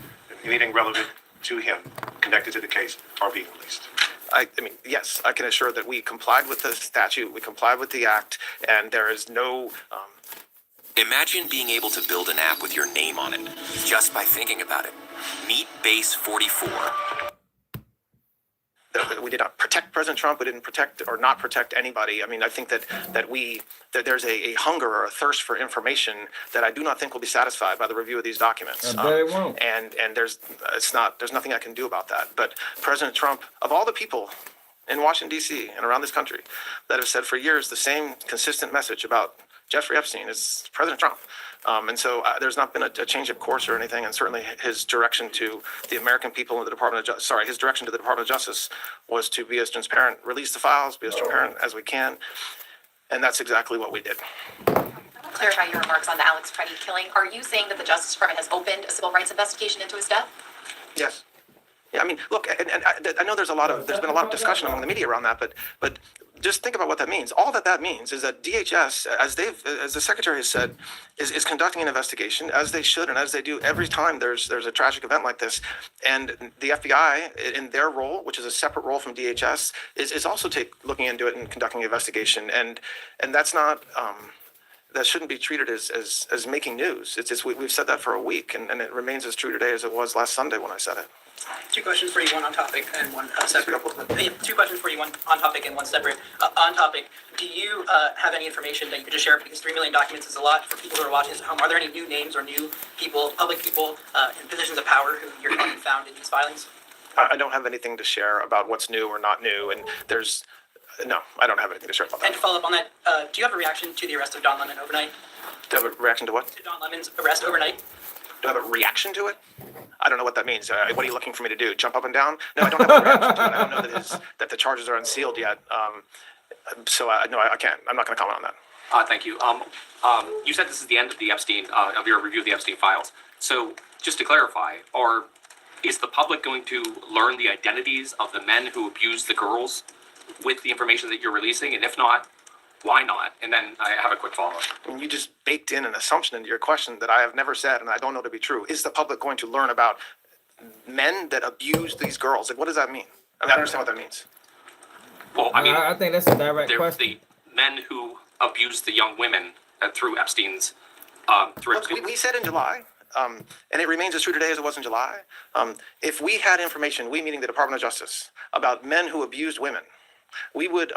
anything relevant to him connected to the case are being released? I mean, yes, I can assure that we complied with the statute, we complied with the act, and there is no... Imagine being able to build an app with your name on it, just by thinking about it. Meet Base 44. We did not protect President Trump. We didn't protect or not protect anybody. I mean, I think that there's a hunger or a thirst for information that I do not think will be satisfied by the review of these documents. I bet it won't. And there's nothing I can do about that. But President Trump, of all the people in Washington, D.C. and around this country that have said for years the same consistent message about Jeffrey Epstein is President Trump. And so there's not been a change of course or anything, and certainly his direction to the American people in the his direction to the Department of Justice was to be as transparent, release the files, be as transparent as we can, and that's exactly what we did. Clarify your remarks on the Alex Preddy killing. Are you saying that the Justice Department has opened a civil rights investigation into his death? Yes. Yeah, I mean, look, and I know there's been a lot of discussion among the media around that, but just think about what that means. All that means is that DHS, as the Secretary has said, is conducting an investigation, as they should and as they do every time there's a tragic event like this. And the FBI, in their role, which is a separate role from DHS, is also looking into it and conducting an investigation. And that's not. That shouldn't be treated as making news. We've said that for a week, and it remains as true today as it was last Sunday when I said it. Two questions for you, one on topic and one separate. Two questions for you, one on topic and one separate. On topic, do you have any information that you could just share? Because 3 million documents is a lot for people who are watching this at home. Are there any new names or new people, public people in positions of power who you're finding found in these filings? I don't have anything to share about what's new or not new, and no, I don't have anything to share about that. And to follow up on that, do you have a reaction to the arrest of Don Lemon overnight? Do you have a reaction to what? To Don Lemon's arrest overnight? Do I have a reaction to it? I don't know what that means. What are you looking for me to do? Jump up and down? No, I don't have a reaction to it. I don't know that the charges are unsealed yet. So no, I can't. I'm not going to comment on that. Thank you. You said this is the end of the Epstein, of your review of the Epstein files. So just to clarify, is the public going to learn the identities of the men who abused the girls with the information that you're releasing? And if not, why not? And then I have a quick follow-up. And you just baked in an assumption into your question that I have never said and I don't know to be true. Is the public going to learn about men that abused these girls? Like, what does that mean? I mean, I don't understand what that means. Well, I mean, I think that's a direct question. The men who abused the young women through Epstein's... We said in July, and it remains as true today as it was in July. If we had information, we meaning the Department of Justice, about men who abused women, we would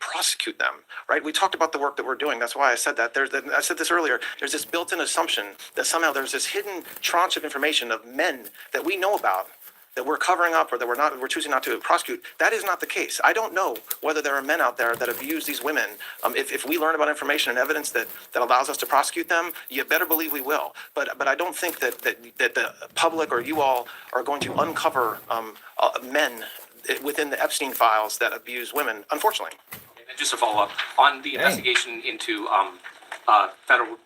prosecute them, right? We talked about the work that we're doing. That's why I said that. I said this earlier. There's this built-in assumption that somehow there's this hidden tranche of information of men that we know about that we're covering up or that we're choosing not to prosecute. That is not the case. I don't know whether there are men out there that abuse these women. If we learn about information and evidence that allows us to prosecute them, you better believe we will. But I don't think that the public or you all are going to uncover men within the Epstein files that abuse women, unfortunately. And just to follow up, on the investigation into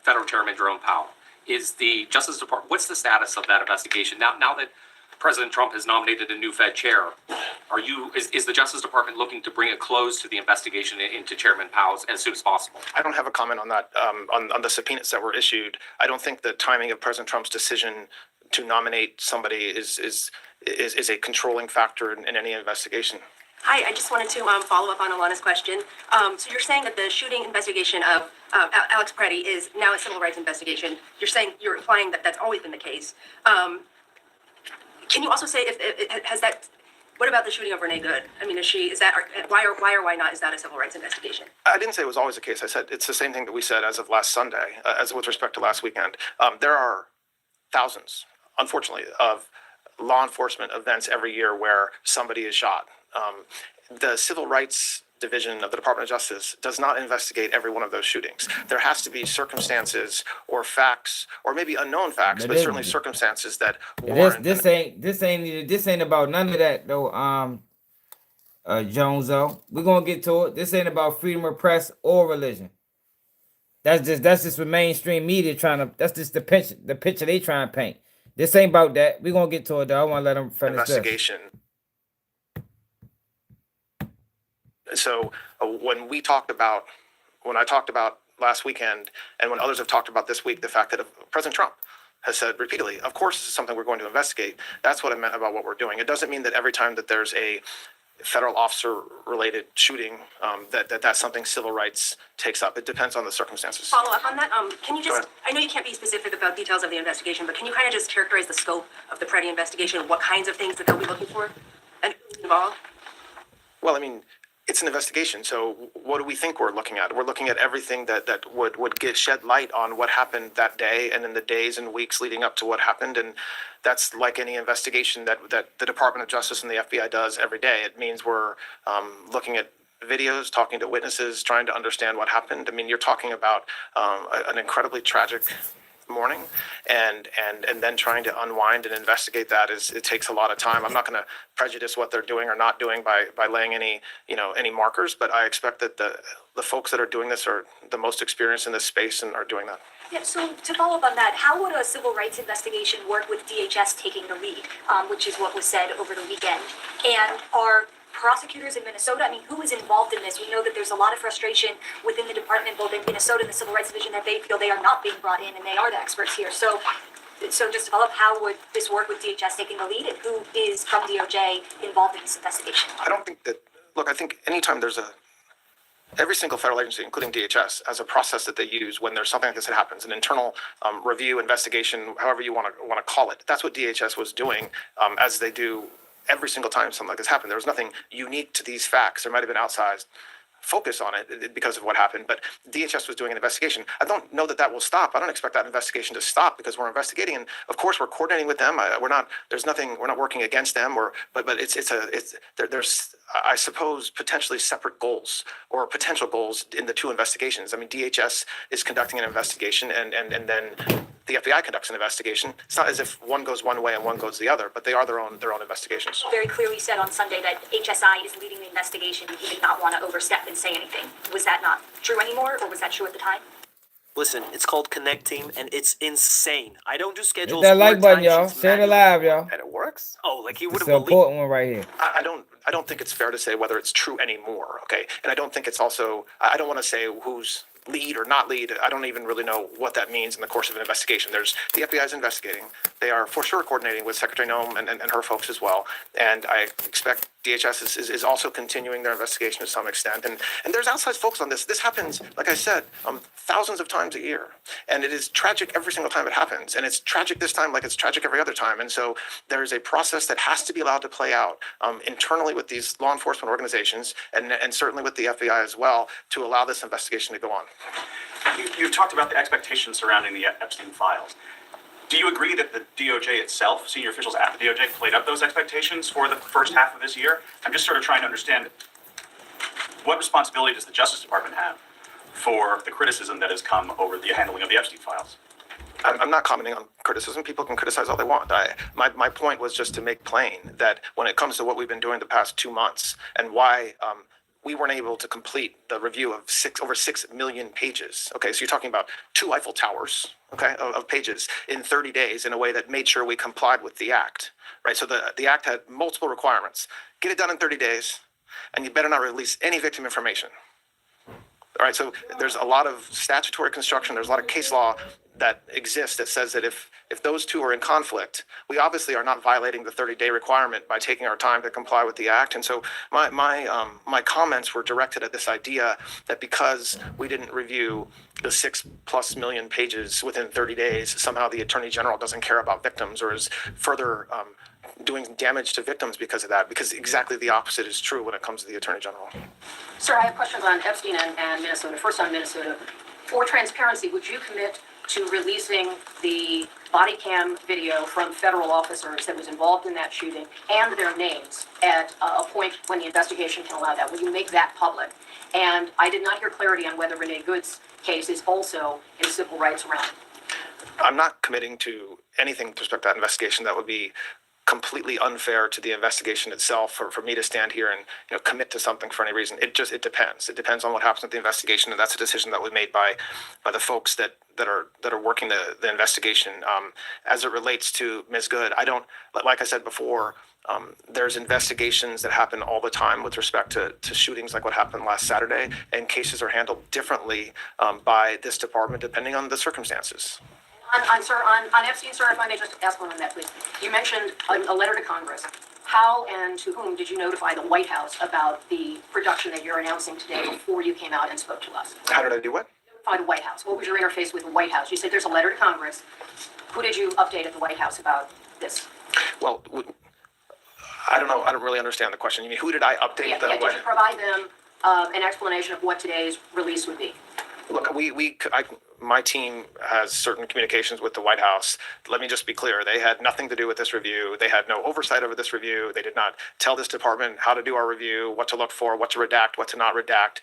federal chairman Jerome Powell, is the Justice Department, what's the status of that investigation? Now that President Trump has nominated a new Fed chair, Is the Justice Department looking to bring a close to the investigation into Chairman Powell's as soon as possible? I don't have a comment on that, on the subpoenas that were issued. I don't think the timing of President Trump's decision to nominate somebody is a controlling factor in any investigation. Hi, I just wanted to follow up on Alana's question. So you're saying that the shooting investigation of Alex Preddy is now a civil rights investigation. You're implying that that's always been the case. Can you also say what about the shooting of Renee Good? I mean, why not is that a civil rights investigation? I didn't say it was always the case. I said it's the same thing that we said as of last Sunday, as with respect to last weekend. There are thousands, unfortunately, of law enforcement events every year where somebody is shot. The Civil Rights Division of the Department of Justice does not investigate every one of those shootings. There has to be circumstances or facts, or maybe unknown facts, but certainly circumstances that warrant. This ain't about none of that though. Joneso, we're gonna get to it. This ain't about freedom of press or religion. That's just what mainstream media trying to. That's just the picture they trying to paint. This ain't about that. We're gonna get to it though. I want to let them finish Investigation. So when I talked about last weekend, and when others have talked about this week, the fact that President Trump has said repeatedly, of course, this is something we're going to investigate. That's what I meant about what we're doing. It doesn't mean that every time that there's a federal officer-related shooting, that's something civil rights takes up. It depends on the circumstances. Follow up on that. Can you just? I know you can't be specific about details of the investigation, but can you kind of just characterize the scope of the Preddy investigation? What kinds of things that they'll be looking for and who's involved? Well, I mean, it's an investigation. So what do we think we're looking at? We're looking at everything that would shed light on what happened that day and in the days and weeks leading up to what happened. And that's like any investigation that the Department of Justice and the FBI does every day. It means we're looking at videos, talking to witnesses, trying to understand what happened. I mean, you're talking about an incredibly tragic morning, and then trying to unwind and investigate that it takes a lot of time. I'm not going to prejudice what they're doing or not doing by laying any markers, but I expect that the folks that are doing this are the most experienced in this space and are doing that. Yeah, so to follow up on that, how would a civil rights investigation work with DHS taking the lead, which is what was said over the weekend? And are prosecutors in Minnesota, I mean, who is involved in this? We know that there's a lot of frustration within the department, both in Minnesota and the Civil Rights Division, that they feel they are not being brought in and they are the experts here. So just to follow up, how would this work with DHS taking the lead, and who is from DOJ involved in this investigation? I don't think that, look, I think anytime every single federal agency, including DHS, has a process that they use when there's something like this that happens, an internal review, investigation, however you want to call it. That's what DHS was doing, as they do every single time something like this happened. There was nothing unique to these facts. There might have been outsized focus on it because of what happened, but DHS was doing an investigation. I don't know that will stop. I don't expect that investigation to stop because we're investigating, and of course we're coordinating with them. We're not working against them, but there's I suppose potentially separate goals or potential goals in the two investigations. I mean, DHS is conducting an investigation, and then the FBI conducts an investigation. It's not as if one goes one way and one goes the other, but they are their own investigations. Very clearly said on Sunday that HSI is leading the investigation. He did not want to overstep and say anything. Was that not true anymore, or was that true at the time? Listen, it's called Connect Team, and it's insane. I don't do schedules. Hit that like button, y'all. Share it live, y'all. And it works? Oh, like he would have believed. It's an important one right here. I don't think it's fair to say whether it's true anymore, okay? And I don't think it's also, I don't want to say who's lead or not lead. I don't even really know what that means in the course of an investigation. The FBI is investigating. They are for sure coordinating with Secretary Noem and her folks as well. And I expect DHS is also continuing their investigation to some extent. And there's outside folks on this. This happens, like I said, thousands of times a year. And it is tragic every single time it happens. And it's tragic this time like it's tragic every other time. And so there is a process that has to be allowed to play out internally with these law enforcement organizations and certainly with the FBI as well to allow this investigation to go on. You've talked about the expectations surrounding the Epstein files. Do you agree that the DOJ itself, senior officials at the DOJ, played up those expectations for the first half of this year? I'm just sort of trying to understand what responsibility does the Justice Department have for the criticism that has come over the handling of the Epstein files? I'm not commenting on criticism. People can criticize all they want. My point was just to make plain that when it comes to what we've been doing the past 2 months and why we weren't able to complete the review of over 6 million pages. Okay, so you're talking about 2 Eiffel Towers, okay, of pages in 30 days in a way that made sure we complied with the act, right? So the act had multiple requirements. get it done in 30 days, and you better not release any victim information. All right, so there's a lot of statutory construction, there's a lot of case law that exists that says that if those two are in conflict, we obviously are not violating the 30-day requirement by taking our time to comply with the act. And so my comments were directed at this idea that because we didn't review the 6+ million pages within 30 days, somehow the Attorney General doesn't care about victims or is further doing damage to victims because of that, because exactly the opposite is true when it comes to the Attorney General. Sir, I have questions on Epstein and Minnesota. First on Minnesota. For transparency, would you commit to releasing the body cam video from federal officers that was involved in that shooting and their names at a point when the investigation can allow that? Will you make that public? And I did not hear clarity on whether Renee Good's case is also in civil rights realm. I'm not committing to anything with respect to that investigation. That would be completely unfair to the investigation itself for me to stand here and commit to something for any reason. It depends. It depends on what happens with the investigation, and that's a decision that was made by the folks that are working the investigation. As it relates to Ms. Good, I don't, like I said before, there's investigations that happen all the time with respect to shootings like what happened last Saturday, and cases are handled differently by this department depending on the circumstances. On Epstein, sir, if I may just ask one on that, please. You mentioned a letter to Congress. How and to whom did you notify the White House about the production that you're announcing today before you came out and spoke to us? How did I do what? Notify the White House. What was your interface with the White House? You said there's a letter to Congress. Who did you update at the White House about this? Well, I don't know. I don't really understand the question. You mean who did I update? Did you provide them an explanation of what today's release would be? Look, my team has certain communications with the White House. Let me just be clear. They had nothing to do with this review. They had no oversight over this review. They did not tell this department how to do our review, what to look for, what to redact, what to not redact.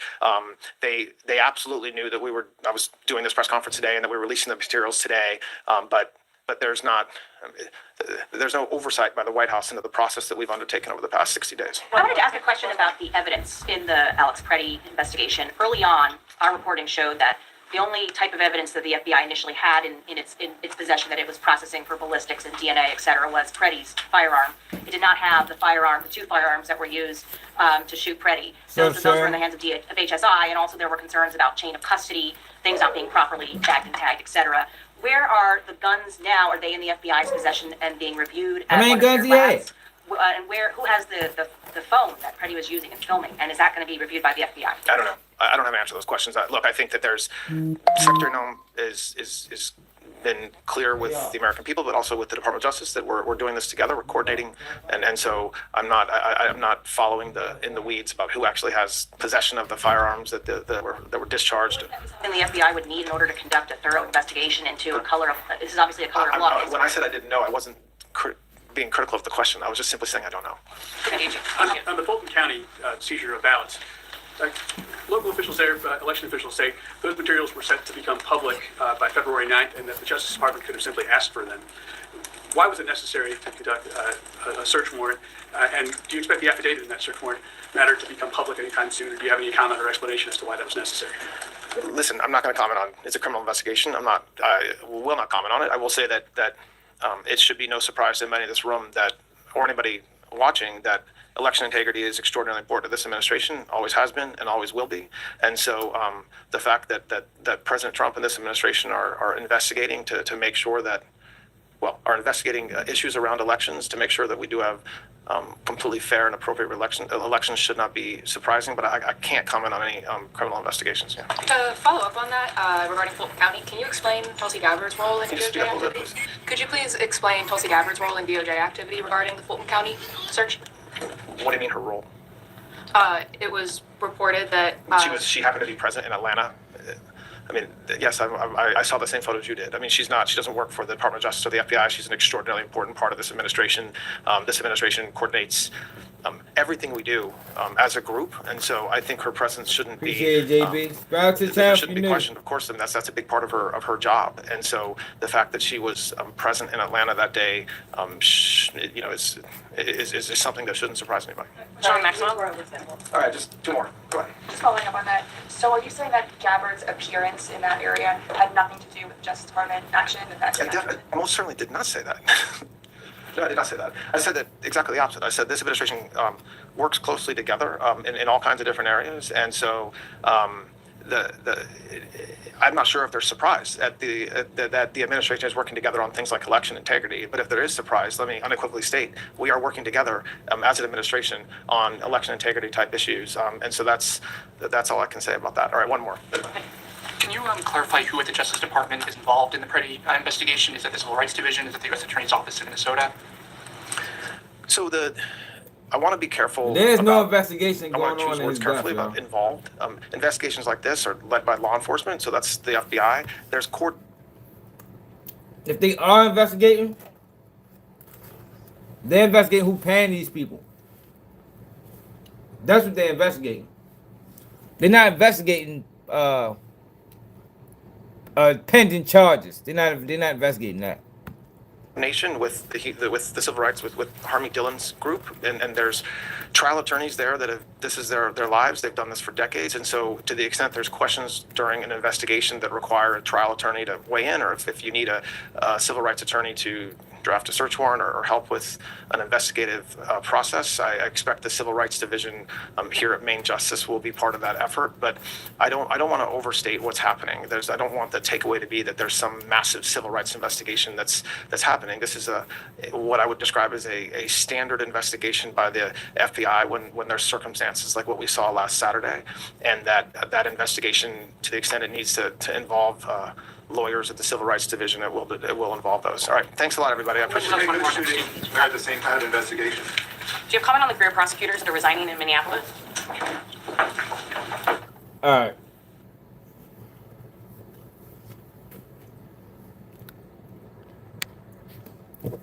They absolutely knew that I was doing this press conference today and that we were releasing the materials today. But there's no oversight by the White House into the process that we've undertaken over the past 60 days. I wanted to ask a question about the evidence in the Alex Preddy investigation. Early on, our reporting showed that the only type of evidence that the FBI initially had in its possession that it was processing for ballistics and DNA, et cetera, was Preddy's firearm. It did not have the two firearms that were used to shoot Preddy. Those were in the hands of HSI, and also there were concerns about chain of custody, things not being properly bagged and tagged, et cetera. Where are the guns now? Are they in the FBI's possession and being reviewed? How many guns he had? And who has the phone that Preddy was using and filming? And is that going to be reviewed by the FBI? I don't know. I don't have an answer to those questions. Look, I think that there's Secretary Noem is been clear with the American people, but also with the Department of Justice that we're doing this together. We're coordinating, and so I'm not following in the weeds about who actually has possession of the firearms that were discharged. And the FBI would need in order to conduct a thorough investigation into this is obviously a color of law. When I said I didn't know, I wasn't being critical of the question. I was just simply saying I don't know. On the Fulton County seizure of ballots, local officials there, election officials say those materials were set to become public by February 9th and that the Justice Department could have simply asked for them. Why was it necessary to conduct a search warrant? And do you expect the affidavit in that search warrant matter to become public anytime soon? Or do you have any comment or explanation as to why that was necessary? Listen, I'm not going to comment on it's a criminal investigation. I will not comment on it. I will say that it should be no surprise to many in this room or anybody watching that election integrity is extraordinarily important to this administration, always has been and always will be. And so the fact that President Trump and this administration are investigating to make sure that, are investigating issues around elections to make sure that we do have completely fair and appropriate elections should not be surprising, but I can't comment on any criminal investigations. Yeah. Follow up on that regarding Fulton County, can you explain Tulsi Gabbard's role in DOJ activity? Could you please explain Tulsi Gabbard's role in DOJ activity regarding the Fulton County search? What do you mean her role? It was reported that she happened to be present in Atlanta. I mean, yes, I saw the same photos you did. I mean, she doesn't work for the Department of Justice or the FBI. She's an extraordinarily important part of this administration. This administration coordinates everything we do as a group, and so I think her presence shouldn't be. Appreciate it, JB. There shouldn't be questioned. Of course, that's a big part of her job, and so the fact that she was present in Atlanta that day, is something that shouldn't surprise anybody. John Maxwell. All right, just two more. Go ahead. Just following up on that. So are you saying that Gabbard's appearance in that area had nothing to do with Justice Department action? I most certainly did not say that. No, I did not say that. I said that exactly the opposite. I said this administration works closely together in all kinds of different areas, and so I'm not sure if they're surprised at that the administration is working together on things like election integrity. But if there is surprise, let me unequivocally state we are working together as an administration on election integrity type issues, and so that's all I can say about that. All right, one more. Can you clarify who at the Justice Department is involved in the Preddy investigation? Is it the Civil Rights Division? Is it the U.S. Attorney's Office in Minnesota? So I want to be careful. There's no investigation I want going to on choose in words his carefully death, about involved. Investigations like this are led by law enforcement, so that's the FBI. There's court. If they are investigating, they're investigating who paying these people. That's what they're investigating. They're not investigating pending charges. They're not investigating that. Nation with the civil rights with Harmy Dillon's group, and there's trial attorneys there that this is their lives. They've done this for decades, and so to the extent there's questions during an investigation that require a trial attorney to weigh in, or if you need a civil rights attorney to draft a search warrant or help with an investigative process, I expect the Civil Rights Division here at Maine Justice will be part of that effort. But I don't want to overstate what's happening. I don't want the takeaway to be that there's some massive civil rights investigation that's happening. This is what I would describe as a standard investigation by the FBI when there's circumstances like what we saw last Saturday, and that investigation, to the extent it needs to involve lawyers at the Civil Rights Division, it will involve those. All right, thanks a lot, everybody. I appreciate it. The shooting had the same kind of investigation. Do you have comment on the career prosecutors that are resigning in Minneapolis? All right.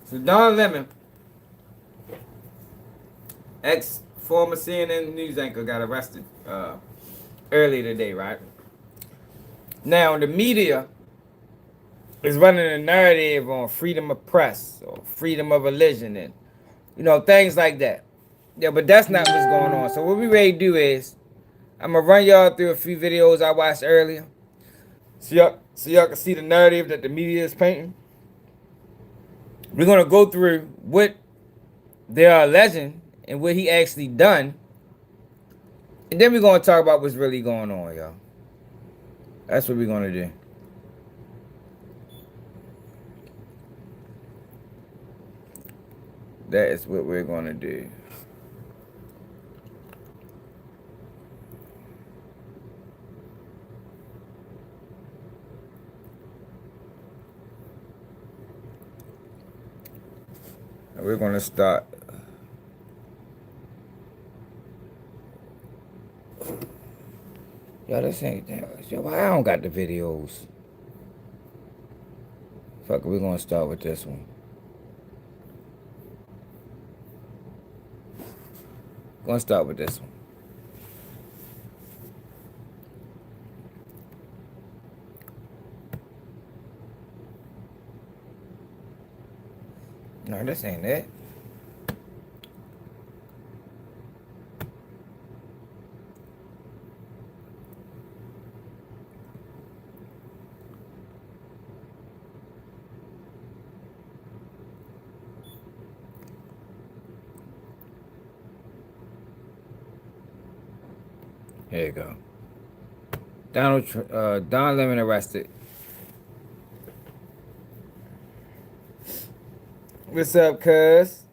So Don Lemon, ex-former CNN news anchor, got arrested earlier today, right? Now, the media is running a narrative on freedom of press or freedom of religion and, things like that. Yeah, but that's not what's going on. So what we ready to do is, I'm going to run y'all through a few videos I watched earlier. So y'all can see the narrative that the media is painting. We're going to go through what they are alleging and what he actually done. And then we're going to talk about what's really going on, y'all. That's what we're going to do. That is what we're going to do. We're going to start. Yo, this ain't that. Yo, I don't got the videos. Fuck it, we're going to start with this one. Gonna start with this one. No, this ain't it. Here you go. Don Lemon arrested. What's up, cuz?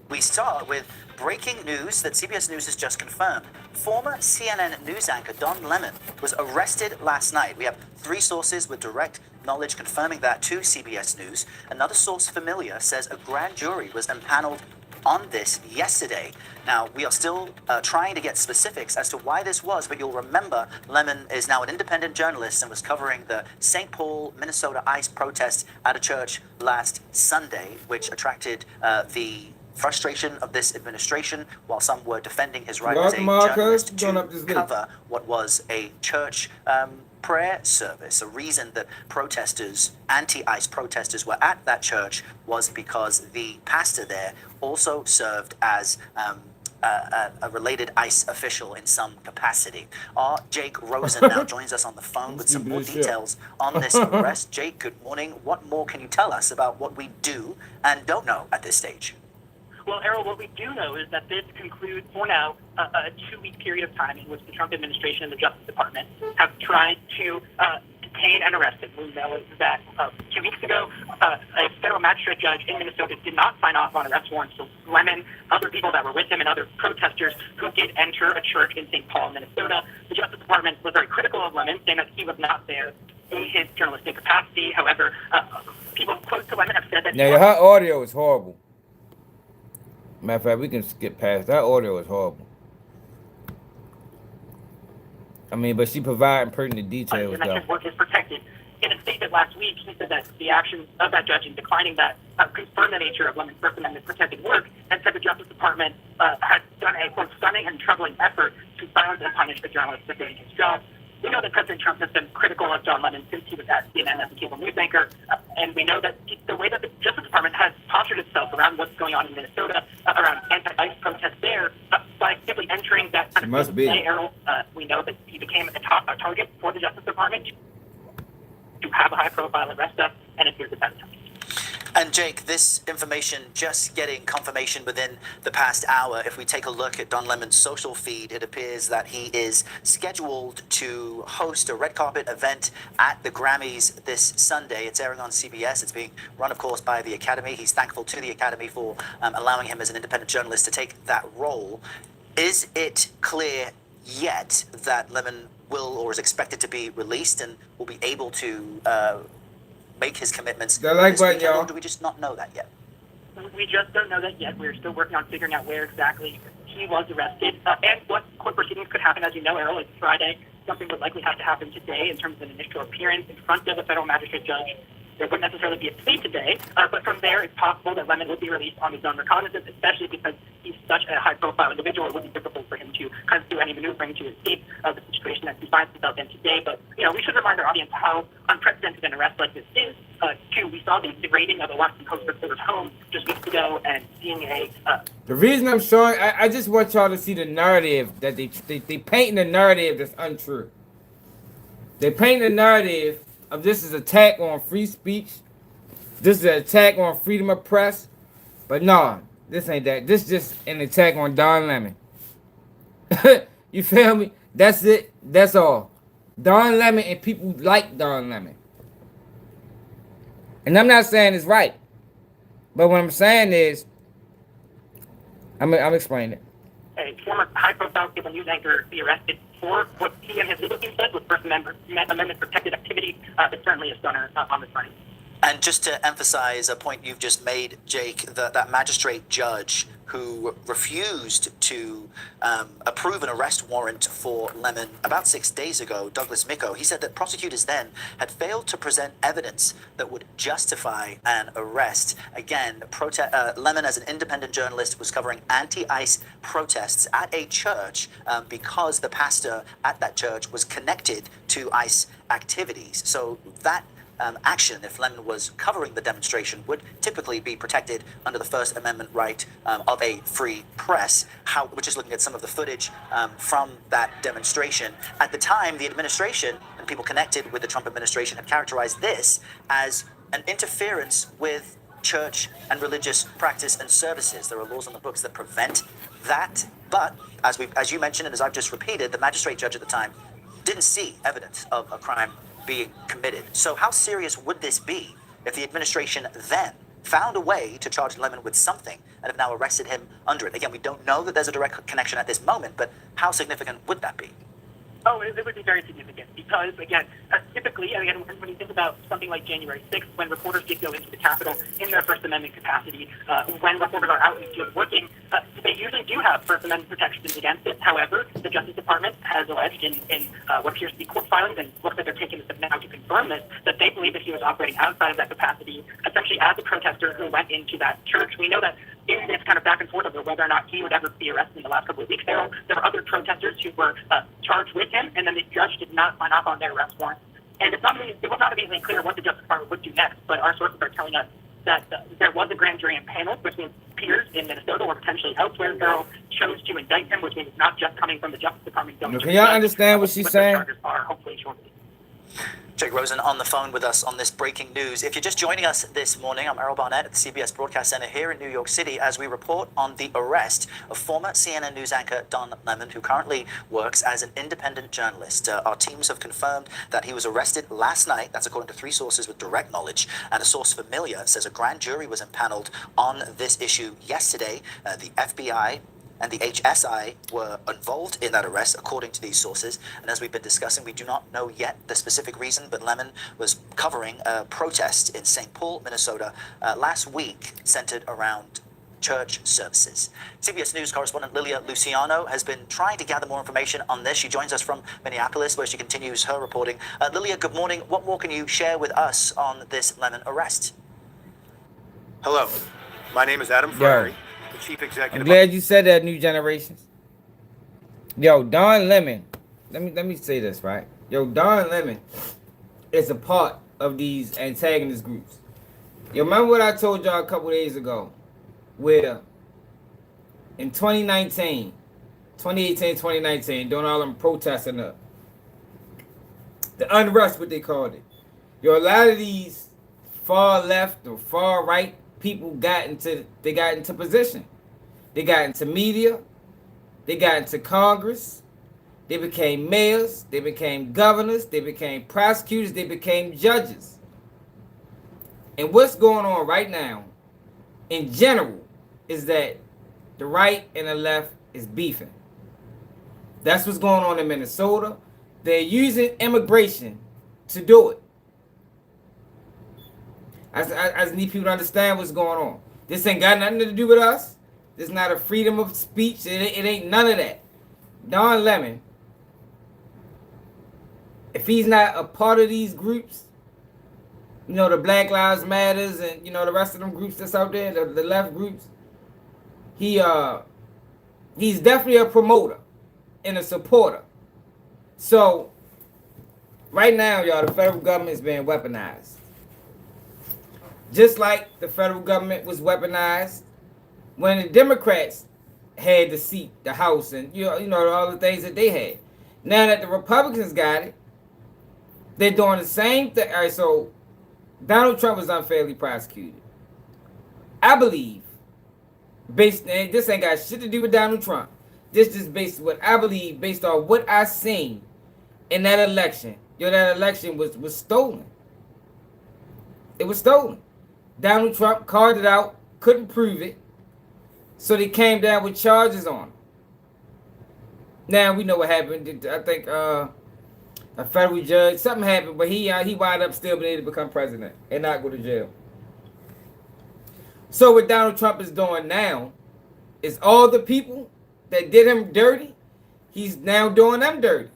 We start with breaking news that CBS News has just confirmed. Former CNN news anchor Don Lemon was arrested last night. We have 3 sources with direct knowledge confirming that to CBS News. Another source familiar says a grand jury was impaneled on this yesterday. Now, we are still trying to get specifics as to why this was, but you'll remember Lemon is now an independent journalist and was covering the St. Paul, Minnesota ICE protest at a church last Sunday, which attracted the frustration of this administration, while some were defending his right as a journalist to cover what was a church prayer service. A reason that protesters, anti-ICE protesters, were at that church was because the pastor there also served as a related ICE official in some capacity. Our Jake Rosen now joins us on the phone with some more details on this arrest. Jake, good morning. What more can you tell us about what we do and don't know at this stage? Well, Errol, what we do know is that this concludes, for now, a 2-week period of time in which the Trump administration and the Justice Department have tried to detain and arrest him. We know that 2 weeks ago, a federal magistrate judge in Minnesota did not sign off on arrest warrants for Lemon, other people that were with him, and other protesters who did enter a church in St. Paul, Minnesota. The Justice Department was very critical of Lemon, saying that he was not there in his journalistic capacity. However, people close to Lemon have said that... Now, her audio is horrible. Matter of fact, we can skip past. That audio is horrible. I mean, but she providing pertinent details, though. His work is protected. In a statement last week, he said that the actions of that judge in declining that confirmed the nature of Lemon's First Amendment protected work, and said the Justice Department had done a, quote, stunning and troubling effort to silence and punish the journalist for doing his job. We know that President Trump has been critical of John Lemon since he was at CNN as a cable news anchor, and we know that the way that the Justice Department has postured itself around what's going on in Minnesota, around anti-ICE protests there, by simply entering that kind of Errol, we know that he became a target for the Justice Department to have a high-profile arrest us, and it appears that that's happening. And Jake, this information just getting confirmation within the past hour. If we take a look at Don Lemon's social feed, it appears that he is scheduled to host a red carpet event at the Grammys this Sunday. It's airing on CBS. It's being run, of course, by the Academy. He's thankful to the Academy for allowing him as an independent journalist to take that role. Is it clear yet that Lemon will or is expected to be released and will be able to make his commitments this weekend, or do we just not know that yet? We just don't know that yet. We're still working on figuring out where exactly he was arrested and what court proceedings could happen. As you know, Errol, it's Friday. Something would likely have to happen today in terms of an initial appearance in front of a federal magistrate judge. There wouldn't necessarily be a plea today, but from there, it's possible that Lemon would be released on his own recognizance, especially because he's such a high-profile individual. It would be difficult for him to kind of do any maneuvering to escape the situation that he finds himself in today. But, you know, we should remind our audience how unprecedented an arrest like this is. Too, we saw the raiding of a Washington Post reporter's home just weeks ago, and seeing a... The reason I'm showing, I just want y'all to see the narrative that they painting a narrative that's untrue. They paint a narrative of this is an attack on free speech. This is an attack on freedom of press. But no, this ain't that. This is just an attack on Don Lemon. You feel me? That's it. That's all. Don Lemon and people like Don Lemon. And I'm not saying it's right. But what I'm saying is, I'm explaining it. A former high-profile cable news anchor be arrested for what he and his legal team said was First Amendment protected activity. It's certainly a stunner on this front. And just to emphasize a point you've just made, Jake, that magistrate judge who refused to approve an arrest warrant for Lemon about 6 days ago, Douglas Micco, he said that prosecutors then had failed to present evidence that would justify an arrest. Again, Lemon, as an independent journalist, was covering anti-ICE protests at a church because the pastor at that church was connected to ICE activities. So that action, if Lemon was covering the demonstration, would typically be protected under the First Amendment right of a free press. We're just looking at some of the footage from that demonstration. At the time, the administration and people connected with the Trump administration had characterized this as an interference with church and religious practice and services. There are laws on the books that prevent that, but as you mentioned and as I've just repeated, the magistrate judge at the time didn't see evidence of a crime being committed. So how serious would this be if the administration then found a way to charge Lemon with something and have now arrested him under it? Again, we don't know that there's a direct connection at this moment, but how significant would that be? Oh, it would be very significant because, again, typically, again, when you think about something like January 6th, when reporters did go into the Capitol in their First Amendment capacity, when reporters are out in the field working, they usually do have First Amendment protections against it. However, the Justice Department has alleged in what appears to be court filings, and looks like they're taking this now to confirm this, that they believe that he was operating outside of that capacity, essentially as a protester who went into that church. We know that in this kind of back and forth over whether or not he would ever be arrested in the last couple of weeks, there were other protesters who were charged with him, and then the judge did not sign off on their arrest warrant. And it was not immediately clear what the Justice Department would do next, but our sources are telling us that there was a grand jury impaneled, which means peers in Minnesota or potentially elsewhere in the federal chose to indict him, which means it's not just coming from the Justice Department. Can y'all understand what she's saying? Charges are hopefully shortly. Jake Rosen on the phone with us on this breaking news. If you're just joining us this morning, I'm Errol Barnett at the CBS Broadcast Center here in New York City as we report on the arrest of former CNN news anchor Don Lemon, who currently works as an independent journalist. Our teams have confirmed that he was arrested last night. That's according to 3 sources with direct knowledge. And a source familiar says a grand jury was impaneled on this issue yesterday. The FBI and the HSI were involved in that arrest, according to these sources. And as we've been discussing, we do not know yet the specific reason, but Lemon was covering a protest in St. Paul, Minnesota, last week, centered around church services. CBS News correspondent Lilia Luciano has been trying to gather more information on this. She joins us from Minneapolis, where she continues her reporting. Lilia, good morning. What more can you share with us on this Lemon arrest? Hello, my name is Adam Ferrari. Chief Executive. I'm glad you said that, New Generations. Yo, Don Lemon. Let me say this, right? Yo, Don Lemon is a part of these antagonist groups. You remember what I told y'all a couple days ago? Where in 2018, 2019, doing all them protesting the unrest, what they called it. Yo, a lot of these far left or far right people got into position. They got into media. They got into Congress. They became mayors. They became governors. They became prosecutors. They became judges. And what's going on right now, in general, is that the right and the left is beefing. That's what's going on in Minnesota. They're using immigration to do it. I need people to understand what's going on. This ain't got nothing to do with us. This is not a freedom of speech. It ain't none of that. Don Lemon, if he's not a part of these groups, you know, the Black Lives Matters and, you know, the rest of them groups that's out there, the left groups, he's definitely a promoter and a supporter. So, right now, y'all, the federal government is being weaponized. Just like the federal government was weaponized when the Democrats had the seat, the House, and you know all the things that they had. Now that the Republicans got it, they're doing the same thing. All right, so Donald Trump was unfairly prosecuted. I believe, this ain't got shit to do with Donald Trump. This is based what I believe, based on what I seen in that election. That election was stolen. It was stolen. Donald Trump called it out, couldn't prove it, so they came down with charges on him. Now we know what happened. I think a federal judge, something happened, but he wound up still being able to become president and not go to jail. So what Donald Trump is doing now is all the people that did him dirty, he's now doing them dirty.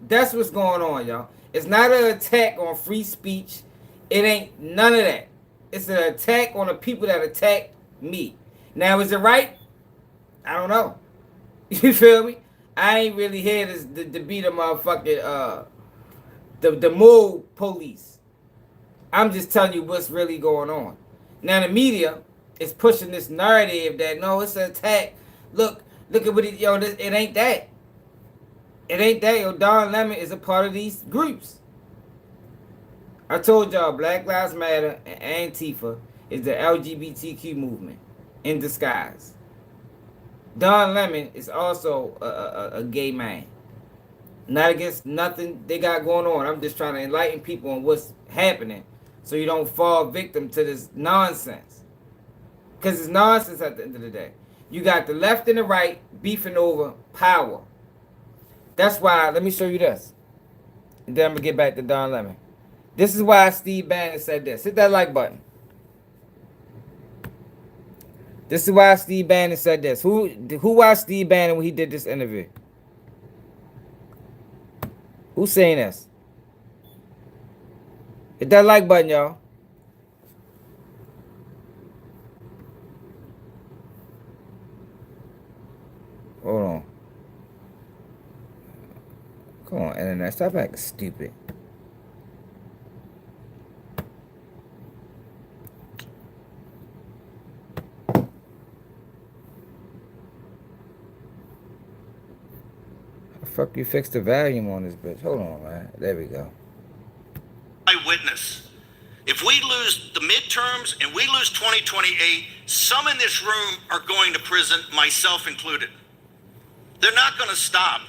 That's what's going on, y'all. It's not an attack on free speech. It ain't none of that. It's an attack on the people that attacked me. Now, is it right? I don't know. You feel me? I ain't really here to be the motherfucking the moral police. I'm just telling you what's really going on. Now the media is pushing this narrative that no, it's an attack. Look at what it ain't that. It ain't that. Yo, Don Lemon is a part of these groups. I told y'all, Black Lives Matter and Antifa is the LGBTQ movement in disguise. Don Lemon is also a gay man. Not against nothing they got going on. I'm just trying to enlighten people on what's happening so you don't fall victim to this nonsense. Because it's nonsense at the end of the day. You got the left and the right beefing over power. That's why, let me show you this. And then I'm going to get back to Don Lemon. This is why Steve Bannon said this. Hit that like button. This is why Steve Bannon said this. Who watched Steve Bannon when he did this interview? Who's saying this? Hit that like button, y'all. Hold on. Come on, internet. Stop acting stupid. Fuck you fix the volume on this bitch. Hold on, man. There we go. Eyewitness. If we lose the midterms and we lose 2028, some in this room are going to prison, myself included. They're not going to stop.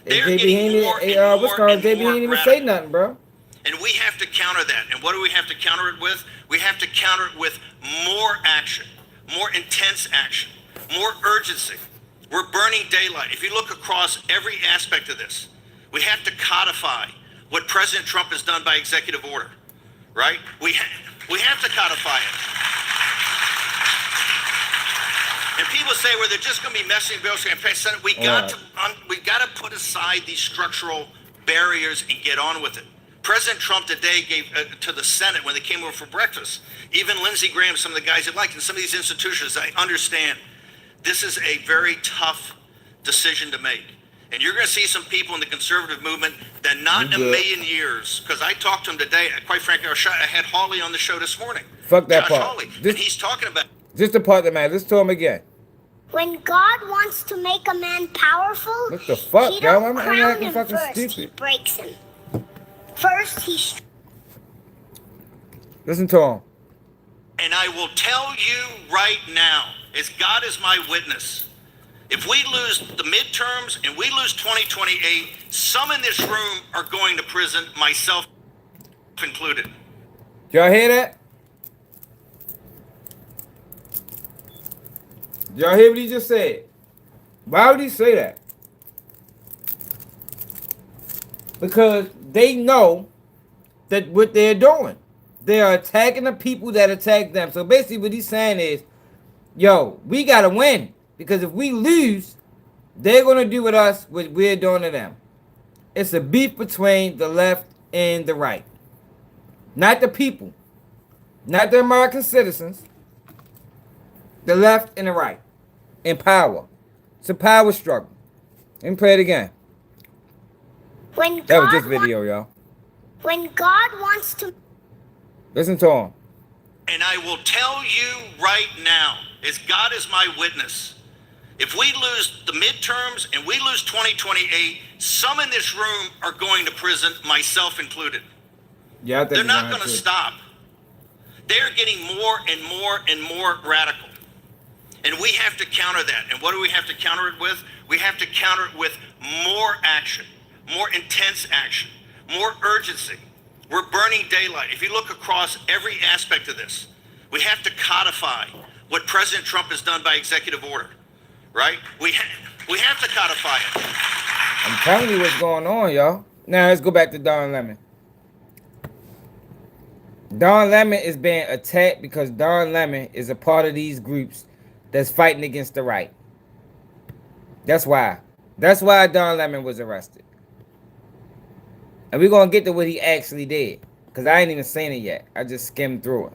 They're JB getting ain't more even, and what's more called and JB more ain't even radical. say nothing, bro. And we have to counter that. And what do we have to counter it with? We have to counter it with more action, more intense action, more urgency. We're burning daylight. If you look across every aspect of this, we have to codify what President Trump has done by executive order, right? We have to codify it. And people say, well, they're just going to be messing bills campaign. Senate. We got to put aside these structural barriers and get on with it. President Trump today gave to the Senate when they came over for breakfast. Even Lindsey Graham, some of the guys that like, and some of these institutions, I understand this is a very tough decision to make. And you're going to see some people in the conservative movement that not in a million years, because I talked to him today, quite frankly, I had Hawley on the show this morning. Fuck that Josh part. Hawley, and he's talking about Just the part that matters. Let's tell him again. When God wants to make a man powerful, What the fuck, he yo? don't I'm crown acting him fucking first, he stupid. breaks him. First, he Listen to him. And I will tell you right now, as God is my witness, if we lose the midterms and we lose 2028, some in this room are going to prison, myself included. Y'all hear that? Y'all hear what he just said? Why would he say that? Because they know that what they're doing. They are attacking the people that attack them. So basically what he's saying is, yo, we got to win. Because if we lose, they're going to do with us what we're doing to them. It's a beef between the left and the right. Not the people. Not the American citizens. The left and the right. In power. It's a power struggle. Let me play it again. That was this video, y'all. When God wants to... Listen to him. And I will tell you right now, as God is my witness, if we lose the midterms and we lose 2028, some in this room are going to prison, myself included. Yeah, I think they're not going to stop. They're getting more and more and more radical. And we have to counter that. And what do we have to counter it with? We have to counter it with more action, more intense action, more urgency. We're burning daylight. If you look across every aspect of this, we have to codify what President Trump has done by executive order, right? We have to codify it. I'm telling you what's going on, y'all. Now let's go back to Don Lemon. Don Lemon is being attacked because Don Lemon is a part of these groups that's fighting against the right. That's why. That's why Don Lemon was arrested. And we're going to get to what he actually did. Because I ain't even seen it yet. I just skimmed through it.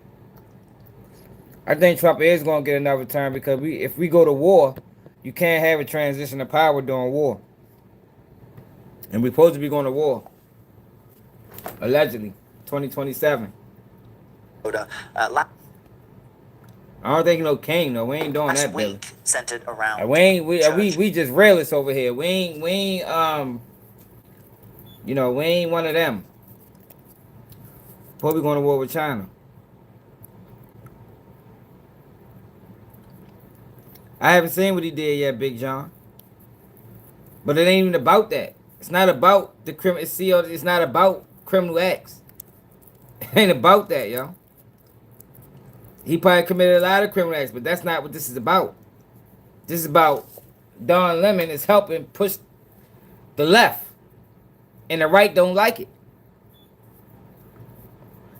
I think Trump is going to get another term because if we go to war, you can't have a transition of power during war. And we're supposed to be going to war. Allegedly. 2027. I don't think no king though. We ain't doing that, Billy. Centered around we just realists over here. We ain't we ain't one of them. Probably going to war with China. I haven't seen what he did yet, Big John. But it ain't even about that. It's not about the criminal. It's not about criminal acts. It ain't about that, yo. He probably committed a lot of criminal acts, but that's not what this is about. This is about Don Lemon is helping push the left. And the right don't like it.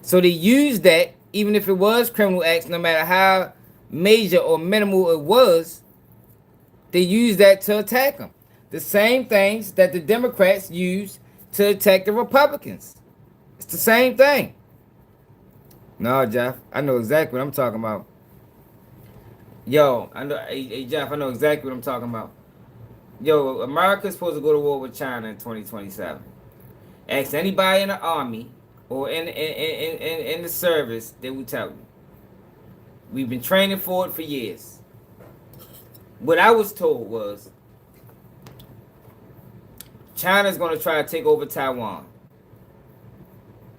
So they use that, even if it was criminal acts, no matter how major or minimal it was, they use that to attack them. The same things that the Democrats use to attack the Republicans. It's the same thing. No, Jeff, I know exactly what I'm talking about. Yo, I know, hey, Jeff, I know exactly what I'm talking about. Yo, America's supposed to go to war with China in 2027. Ask anybody in the army or in the service, they will tell you. We've been training for it for years. What I was told was, China's going to try to take over Taiwan.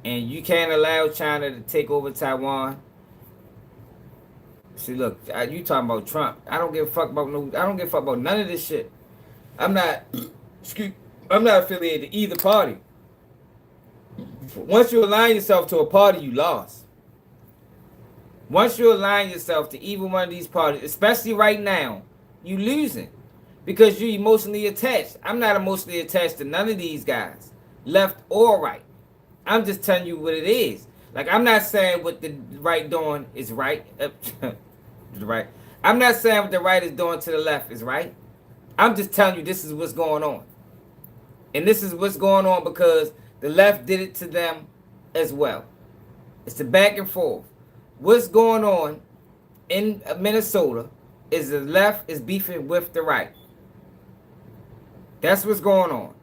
And you can't allow China to take over Taiwan. See, look, you talking about Trump. I don't give a fuck about none of this shit. I'm not affiliated to either party. Once you align yourself to a party, you lost. Once you align yourself to either one of these parties, especially right now, you losing. Because you're emotionally attached. I'm not emotionally attached to none of these guys. Left or right. I'm just telling you what it is. Like, I'm not saying what the right doing is right. Right. I'm not saying what the right is doing to the left is right. I'm just telling you this is what's going on. And this is what's going on because the left did it to them as well. It's the back and forth. What's going on in Minnesota is the left is beefing with the right. That's what's going on.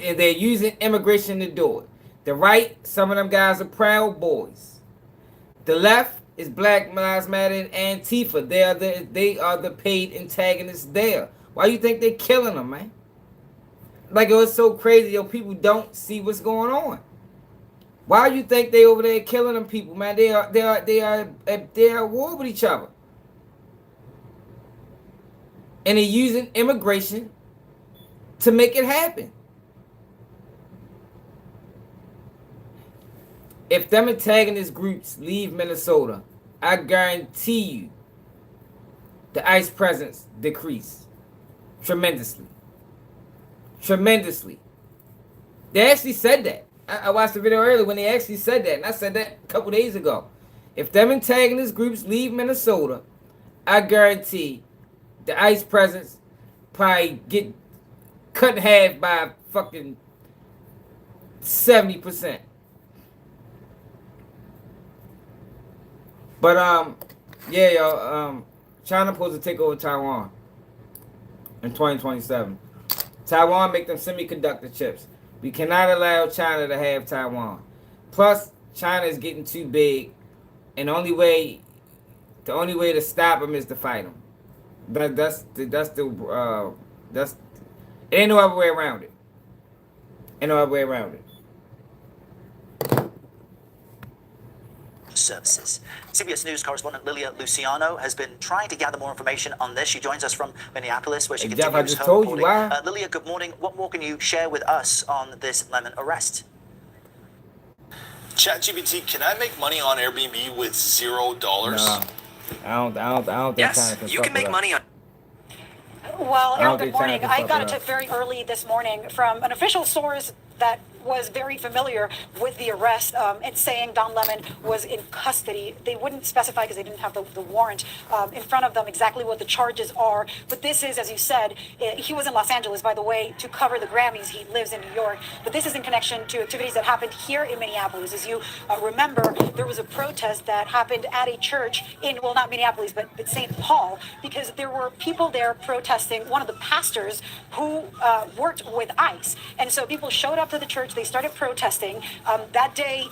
And they're using immigration to do it. The right, some of them guys are Proud Boys. The left is Black Lives Matter and Antifa. They are the paid antagonists there. Why you think they're killing them, man? Like, it was so crazy, yo. People don't see what's going on. Why you think they over there killing them people, man? They are at war with each other. And they're using immigration to make it happen. If them antagonist groups leave Minnesota, I guarantee you the ICE presence decrease tremendously. Tremendously. They actually said that. I watched the video earlier when they actually said that, and I said that a couple days ago. If them antagonist groups leave Minnesota, I guarantee the ICE presence probably get cut in half by fucking 70%. But yeah, yo, China supposed to take over Taiwan in 2027. Taiwan make them semiconductor chips. We cannot allow China to have Taiwan. Plus, China is getting too big, and the only way to stop them is to fight them. Ain't no other way around it. Ain't no other way around it. Services. CBS News correspondent Lilia Luciano has been trying to gather more information on this. She joins us from Minneapolis, where she continues I just her told you reporting. why. Lilia, good morning. What more can you share with us on this Lemon arrest? ChatGPT, can I make money on Airbnb with $0? No, I don't think yes, China you can make money on. Well, Errol, good morning. I got a tip very early this morning from an official source that was very familiar with the arrest. It's saying Don Lemon was in custody. They wouldn't specify because they didn't have the warrant in front of them exactly what the charges are. But this is, as you said, he was in Los Angeles, by the way, to cover the Grammys. He lives in New York. But this is in connection to activities that happened here in Minneapolis. As you remember, there was a protest that happened at a church in, well, not Minneapolis, but St. Paul, because there were people there protesting one of the pastors who worked with ICE. And so people showed up to the church. They started protesting. That day,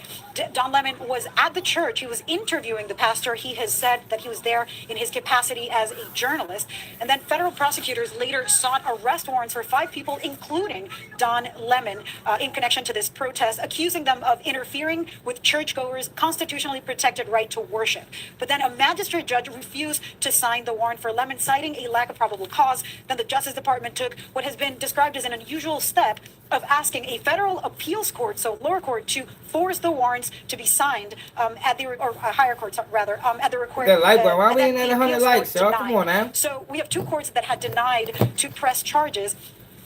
Don Lemon was at the church. He was interviewing the pastor. He has said that he was there in his capacity as a journalist. And then federal prosecutors later sought arrest warrants for 5 people, including Don Lemon, in connection to this protest, accusing them of interfering with churchgoers' constitutionally protected right to worship. But then a magistrate judge refused to sign the warrant for Lemon, citing a lack of probable cause. Then the Justice Department took what has been described as an unusual step of asking a federal appeals court, so lower court, to force the warrants to be signed at the, or higher courts rather, at the request. That light, why we ain't at 100 likes, y'all? Come on now. So we have 2 courts that had denied to press charges.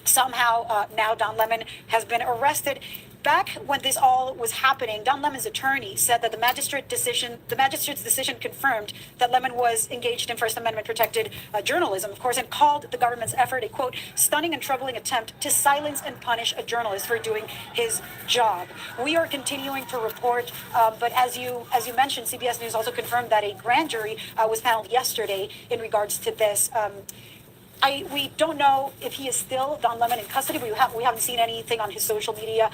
Somehow now Don Lemon has been arrested. Back when this all was happening, Don Lemon's attorney said that the magistrate's decision confirmed that Lemon was engaged in First Amendment protected journalism, of course, and called the government's effort a, quote, stunning and troubling attempt to silence and punish a journalist for doing his job. We are continuing to report, but as you mentioned, CBS News also confirmed that a grand jury was paneled yesterday in regards to this. We don't know if he is still, Don Lemon, in custody. We haven't seen anything on his social media.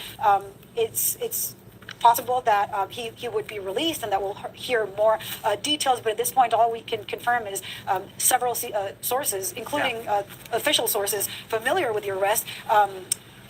It's possible that he would be released and that we'll hear more details. But at this point, all we can confirm is several sources, including official sources familiar with the arrest,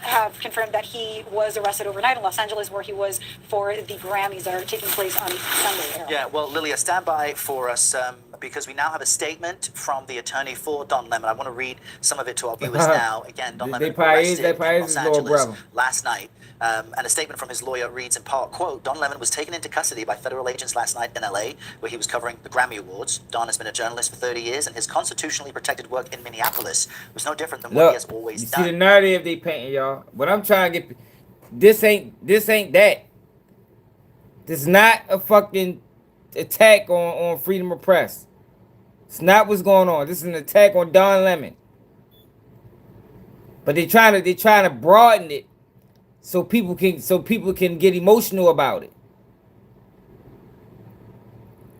have confirmed that he was arrested overnight in Los Angeles, where he was for the Grammys that are taking place on Sunday. Yeah, well, Lilia, stand by for us because we now have a statement from the attorney for Don Lemon. I want to read some of it to our viewers now. Again, Don Lemon arrested in Los Angeles last night. And a statement from his lawyer reads in part, quote, Don Lemon was taken into custody by federal agents last night in LA, where he was covering the Grammy Awards. Don has been a journalist for 30 years, and his constitutionally protected work in Minneapolis was no different than what he has always done. See the narrative they painting, y'all. What I'm trying to get, this ain't that. This is not a fucking attack on freedom of press. It's not what's going on. This is an attack on Don Lemon. But they're trying to broaden it so people can get emotional about it.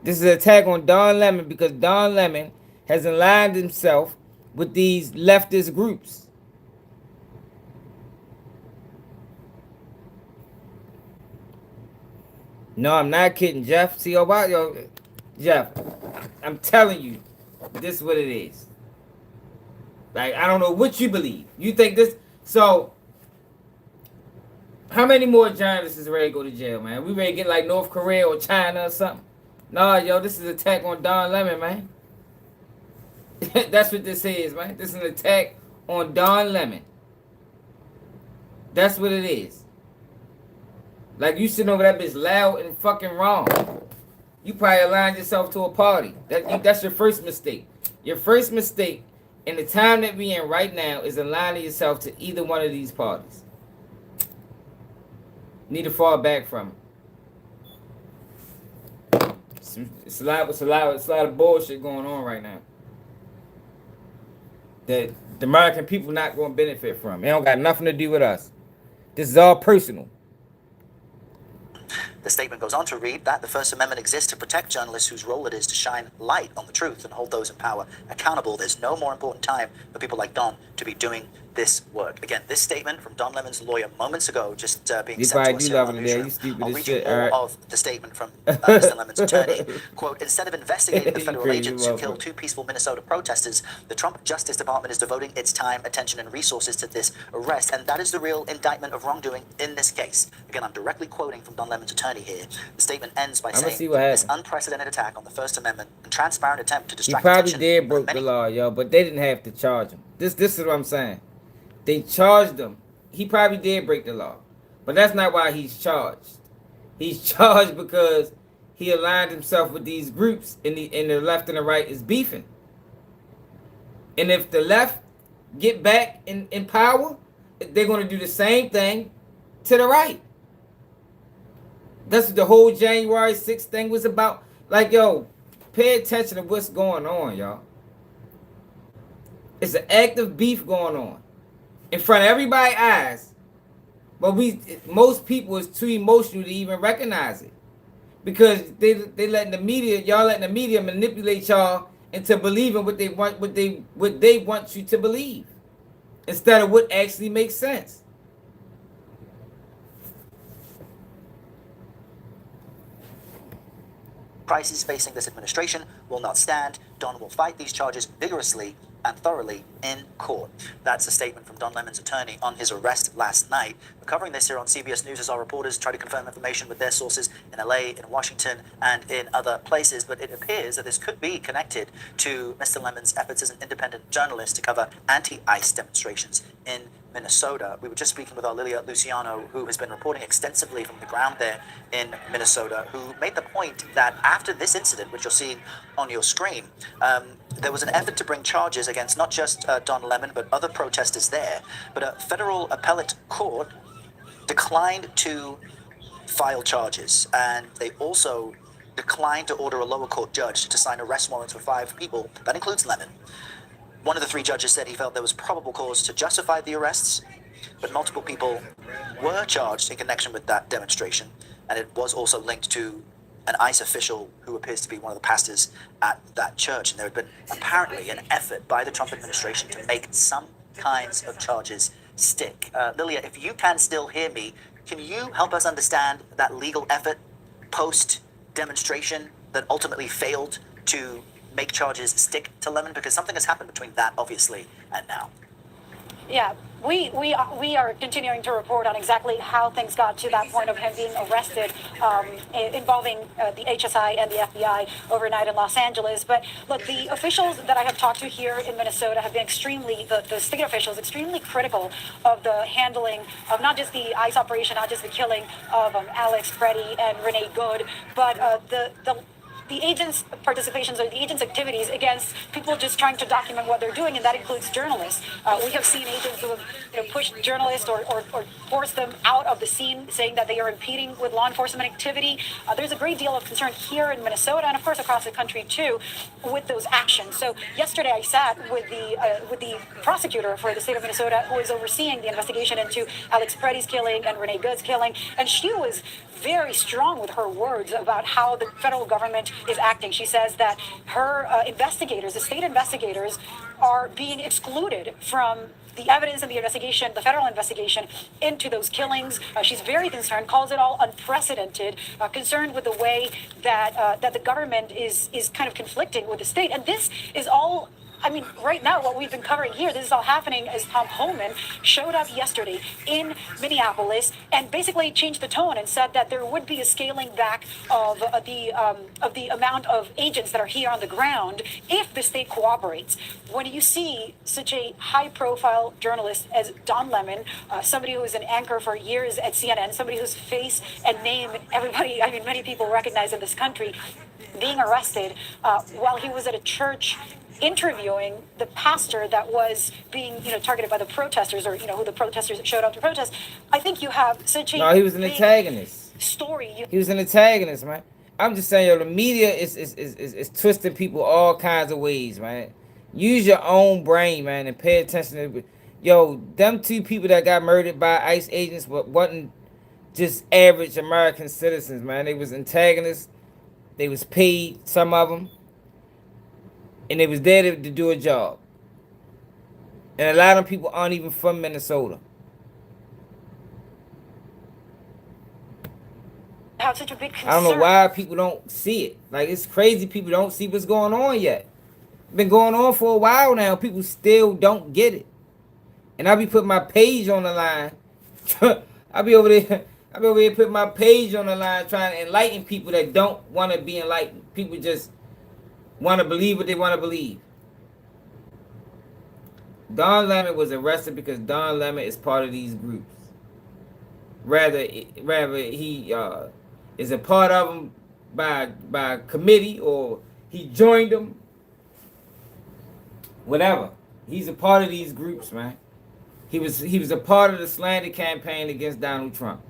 This is an attack on Don Lemon because Don Lemon has aligned himself with these leftist groups. No, I'm not kidding, Jeff. See, Jeff, I'm telling you, this is what it is. Like, I don't know what you believe. You think this... So, how many more journalists is ready to go to jail, man? We ready to get like North Korea or China or something? No, yo, this is an attack on Don Lemon, man. That's what this is, man. This is an attack on Don Lemon. That's what it is. Like, you sitting over that bitch loud and fucking wrong. You probably aligned yourself to a party. That's your first mistake. Your first mistake in the time that we in right now is aligning yourself to either one of these parties. Need to fall back from it. It's a lot of bullshit going on right now that the American people not going to benefit from. It don't got nothing to do with us. This is all personal. The statement goes on to read that the First Amendment exists to protect journalists whose role it is to shine light on the truth and hold those in power accountable. There's no more important time for people like Don to be doing this work. Again, this statement from Don Lemon's lawyer moments ago, just being sent to us here on the newsroom. I'll read you more of the statement from Mr. Lemon's attorney. Quote, instead of investigating the federal agents who killed 2 peaceful Minnesota protesters, the Trump Justice Department is devoting its time, attention, and resources to this arrest. And that is the real indictment of wrongdoing in this case. Again, I'm directly quoting from Don Lemon's attorney here. The statement ends by saying this unprecedented attack on the First Amendment and transparent attempt to distract attention. He probably did broke the law, yo, but they didn't have to charge him. This is what I'm saying. They charged him. He probably did break the law. But that's not why he's charged. He's charged because he aligned himself with these groups and the left and the right is beefing. And if the left get back in power, they're going to do the same thing to the right. That's what the whole January 6th thing was about. Like, yo, pay attention to what's going on, y'all. It's an active beef going on in front of everybody's eyes. But most people is too emotional to even recognize it. Because they letting the media, y'all letting the media manipulate y'all into believing what they want you to believe. Instead of what actually makes sense. Prices facing this administration will not stand. Don will fight these charges vigorously and thoroughly in court. That's a statement from Don Lemon's attorney on his arrest last night. We're covering this here on CBS News as our reporters try to confirm information with their sources in LA, in Washington, and in other places. But it appears that this could be connected to Mr. Lemon's efforts as an independent journalist to cover anti-ICE demonstrations in Minnesota. We were just speaking with our Lilia Luciano, who has been reporting extensively from the ground there in Minnesota, who made the point that after this incident, which you're seeing on your screen, there was an effort to bring charges against not just Don Lemon, but other protesters there. But a federal appellate court declined to file charges, and they also declined to order a lower court judge to sign arrest warrants for 5 people. That includes Lemon. One of the 3 judges said he felt there was probable cause to justify the arrests, but multiple people were charged in connection with that demonstration, and it was also linked to an ICE official who appears to be one of the pastors at that church. And there had been apparently an effort by the Trump administration to make some kinds of charges stick. Lilia, if you can still hear me, can you help us understand that legal effort post-demonstration that ultimately failed to make charges stick to Lemon? Because something has happened between that, obviously, and now. Yeah, We are continuing to report on exactly how things got to that point of him being arrested, involving the HSI and the FBI overnight in Los Angeles. But look, the officials that I have talked to here in Minnesota have been the state officials, extremely critical of the handling of not just the ICE operation, not just the killing of Alex Preddy and Renee Good, but the agents' participations or the agents' activities against people just trying to document what they're doing, and that includes journalists. We have seen agents who have pushed journalists or forced them out of the scene, saying that they are impeding with law enforcement activity. There's a great deal of concern here in Minnesota, and of course across the country too, with those actions. So yesterday I sat with the prosecutor for the state of Minnesota, who is overseeing the investigation into Alex Preddy's killing and Renee Good's killing, and she was very strong with her words about how the federal government is acting. She says that her investigators, the state investigators, are being excluded from the evidence and the investigation, the federal investigation into those killings. She's very concerned, calls it all unprecedented, concerned with the way that that the government is kind of conflicting with the state. And this is all, I mean, right now, what we've been covering here, this is all happening as Tom Homan showed up yesterday in Minneapolis and basically changed the tone and said that there would be a scaling back of the amount of agents that are here on the ground if the state cooperates. When you see such a high-profile journalist as Don Lemon, somebody who was an anchor for years at CNN, somebody whose face and name everybody, I mean, many people recognize in this country, being arrested while he was at a church interviewing the pastor that was being, targeted by the protesters, or who the protesters that showed up to protest. I think you have such a he was an antagonist. Story. He was an antagonist, man. I'm just saying, the media is twisting people all kinds of ways, man. Use your own brain, man, and pay attention to them two people that got murdered by ICE agents wasn't just average American citizens, man. They was antagonists. They was paid, some of them. And they was there to do a job. And a lot of people aren't even from Minnesota. Have such a big concern. I don't know why people don't see it. Like, it's crazy people don't see what's going on yet. It's been going on for a while now. People still don't get it. And I'll be putting my page on the line. I'll be over there putting my page on the line trying to enlighten people that don't want to be enlightened. People just want to believe what they want to believe. Don Lemon was arrested because Don Lemon is part of these groups. Rather he is a part of them by committee, or he joined them. Whatever. He's a part of these groups, man. He was a part of the slander campaign against Donald Trump.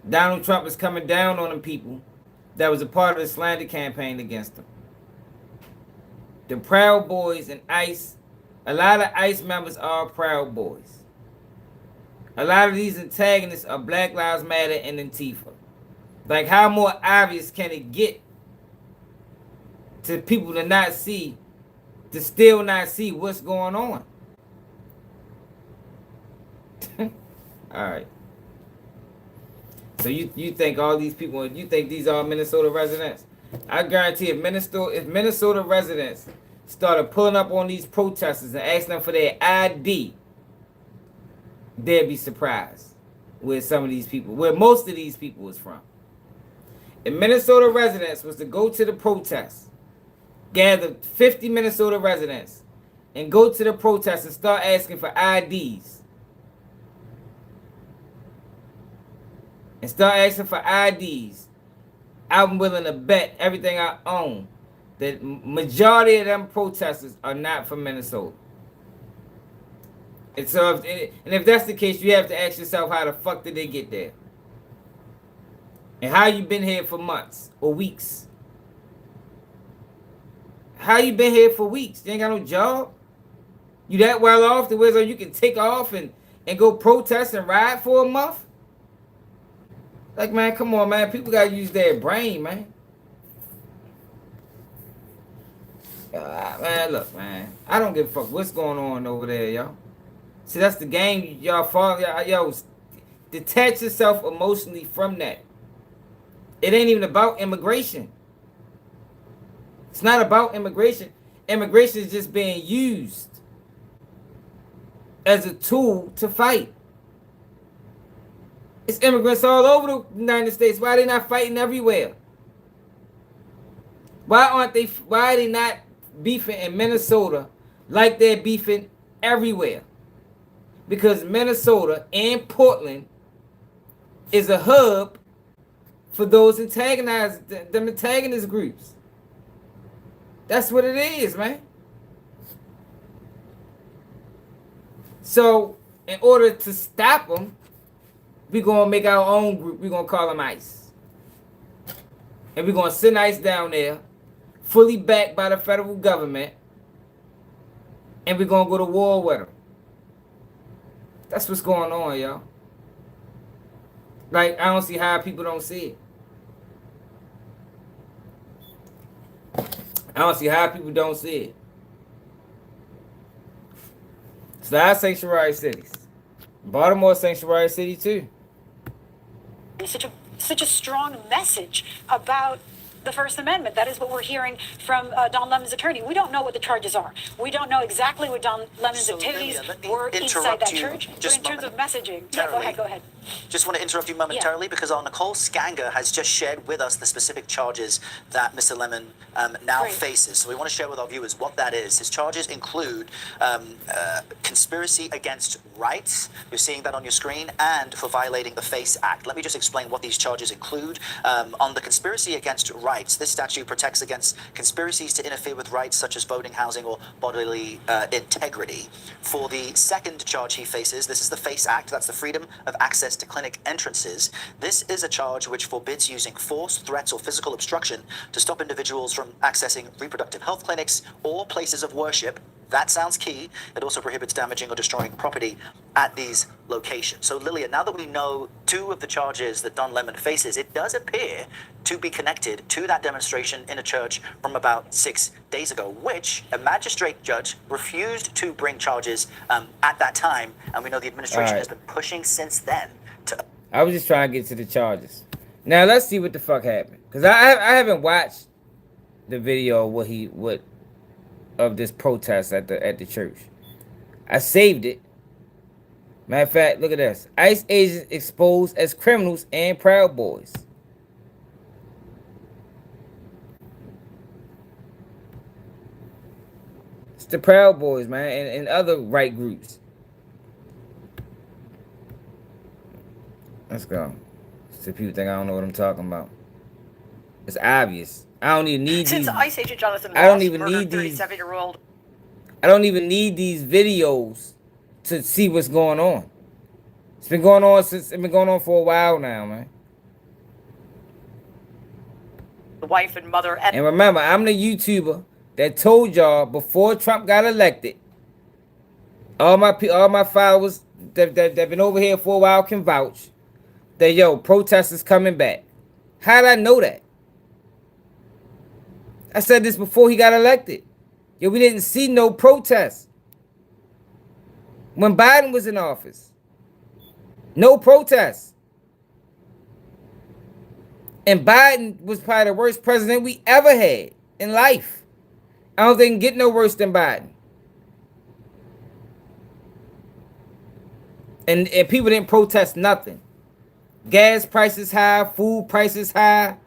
Donald Trump is coming down on them people that was a part of the slander campaign against him. The Proud Boys and ICE, a lot of ICE members are Proud Boys. A lot of these antagonists are Black Lives Matter and Antifa. Like, how more obvious can it get to people to still not see what's going on? All right. So you think all these people, you think these are Minnesota residents? I guarantee if Minnesota residents started pulling up on these protesters and asking them for their ID, they'd be surprised where some of these people, where most of these people is from. If Minnesota residents was to go to the protest, gather 50 Minnesota residents, and go to the protest and start asking for IDs, I'm willing to bet everything I own that majority of them protesters are not from Minnesota. And so, if that's the case, you have to ask yourself, how the fuck did they get there? And how you been here for months or weeks? How you been here for weeks? You ain't got no job? You that well off to where you can take off and go protest and ride for a month? Like, man, come on, man. People got to use their brain, man. Man, look, man. I don't give a fuck what's going on over there, y'all. See, that's the game y'all fall. Yo, detach yourself emotionally from that. It ain't even about immigration. It's not about immigration. Immigration is just being used. as a tool to fight. It's immigrants all over the United States. Why are they not fighting everywhere? Why are they not beefing in Minnesota like they're beefing everywhere? Because Minnesota and Portland is a hub for those them antagonist groups. That's what it is, man. So, in order to stop them, we're going to make our own group. We're going to call them ICE. And we're going to send ICE down there, fully backed by the federal government, and we're going to go to war with them. That's what's going on, y'all. Like, I don't see how people don't see it. I don't see how people don't see it. So that's sanctuary cities. Baltimore sanctuary city too. Such a strong message about the First Amendment. That is what we're hearing from Don Lemon's attorney. We don't know what the charges are. We don't know exactly what Don Lemon's activities were inside that church. But in terms of messaging, go ahead. Just want to interrupt you momentarily because our Nicole Skanger has just shared with us the specific charges that Mr. Lemon now faces. So we want to share with our viewers what that is. His charges include conspiracy against rights. You're seeing that on your screen, and for violating the FACE Act. Let me just explain what these charges include. On the conspiracy against rights, this statute protects against conspiracies to interfere with rights such as voting, housing, or bodily integrity. For the second charge he faces, this is the FACE Act. That's the Freedom of Access to Clinic Entrances. This is a charge which forbids using force, threats, or physical obstruction to stop individuals from accessing reproductive health clinics or places of worship. That sounds key. It also prohibits damaging or destroying property at these locations. So, Lilia, now that we know two of the charges that Don Lemon faces, it does appear to be connected to that demonstration in a church from about 6 days ago, which a magistrate judge refused to bring charges at that time. And we know the administration has been pushing since then to... I was just trying to get to the charges. Now, let's see what the fuck happened. Because I haven't watched the video of this protest at the church. I saved it. Matter of fact, look at this. ICE agents exposed as criminals and Proud Boys. It's the Proud Boys, man, and other right groups. Let's go. So people think I don't know what I'm talking about. It's obvious. I don't even need Since these. ICE agent Jonathan I don't Ross even murdered need these. 37-year-old. I don't even need these videos to see what's going on. It's been going on for a while now, man. The wife and mother. And remember, I'm the YouTuber that told y'all before Trump got elected. All my followers that been over here for a while can vouch that protesters coming back. How did I know that? I said this before he got elected. We didn't see no protests when Biden was in office. No protests. And Biden was probably the worst president we ever had in life. I don't think it can get no worse than Biden. And people didn't protest nothing. Gas prices high, food prices high.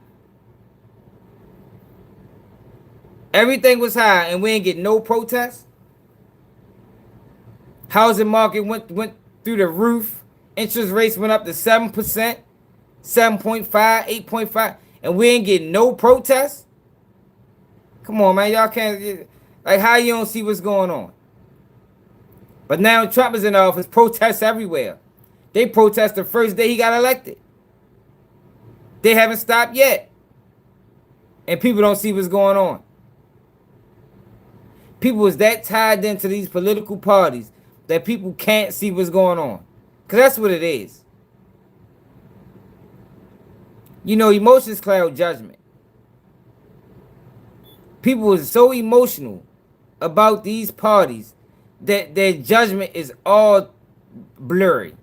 Everything was high, and we ain't get no protests. Housing market went through the roof. Interest rates went up to 7%, 7.5, 8.5, and we ain't getting no protests. Come on, man, y'all can't how you don't see what's going on? But now Trump is in office, protests everywhere. They protest the first day he got elected. They haven't stopped yet, and people don't see what's going on. People is that tied into these political parties that people can't see what's going on. Because that's what it is. Emotions cloud judgment. People is so emotional about these parties that their judgment is all blurry.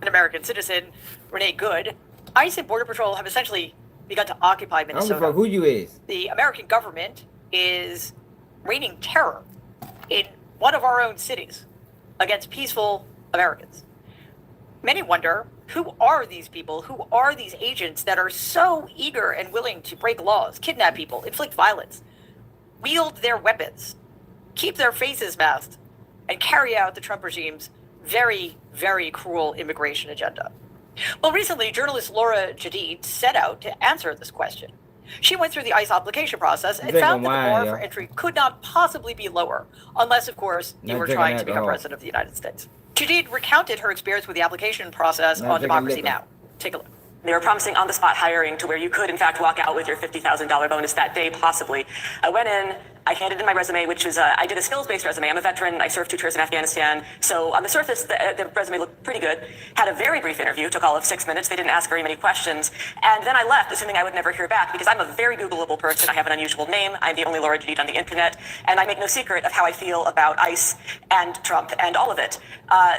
An American citizen, Renee Good. ICE and Border Patrol have essentially begun to occupy I don't Minnesota. give a fuck who you is. The American government is raining terror in one of our own cities against peaceful Americans. Many wonder, who are these people? Who are these agents that are so eager and willing to break laws, kidnap people, inflict violence, wield their weapons, keep their faces masked, and carry out the Trump regime's very, very cruel immigration agenda? Well, recently, journalist Laura Jadid set out to answer this question. She went through the ICE application process and found that the bar for entry could not possibly be lower, unless, of course, you were trying to become president of the United States. Jadid recounted her experience with the application process on Democracy Now! Take a look. They were promising on-the-spot hiring to where you could, in fact, walk out with your $50,000 bonus that day, possibly. I went in, I handed in my resume, which was, I did a skills-based resume. I'm a veteran. I served 2 tours in Afghanistan. So on the surface, the resume looked pretty good. Had a very brief interview, took all of 6 minutes. They didn't ask very many questions. And then I left, assuming I would never hear back, because I'm a very Googleable person. I have an unusual name. I'm the only Laura Jadid on the internet. And I make no secret of how I feel about ICE and Trump and all of it.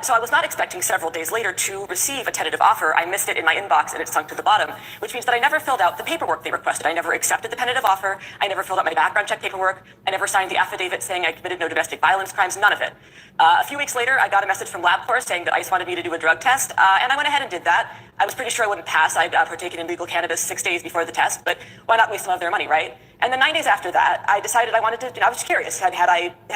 So I was not expecting several days later to receive a tentative offer. I missed it in my inbox, and it sunk to the bottom, which means that I never filled out the paperwork they requested. I never accepted the tentative offer. I never filled out my background check paperwork. I never signed the affidavit saying I committed no domestic violence crimes, none of it. A few weeks later, I got a message from LabCorp saying that ICE wanted me to do a drug test, and I went ahead and did that. I was pretty sure I wouldn't pass. I'd partaken in legal cannabis 6 days before the test, but why not waste some of their money, right? And then 9 days after that, I decided I wanted to, I was just curious, had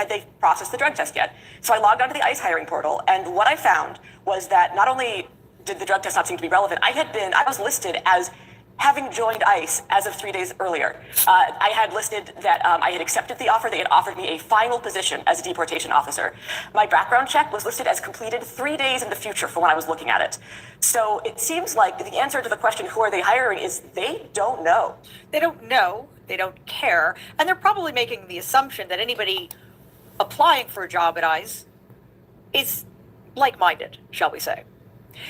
they processed the drug test yet? So I logged onto the ICE hiring portal, and what I found was that not only did the drug test not seem to be relevant, I was listed as having joined ICE as of 3 days earlier. I had listed that I had accepted the offer. They had offered me a final position as a deportation officer. My background check was listed as completed 3 days in the future from when I was looking at it. So it seems like the answer to the question, who are they hiring, is they don't know. They don't know, they don't care, and they're probably making the assumption that anybody applying for a job at ICE is like-minded, shall we say.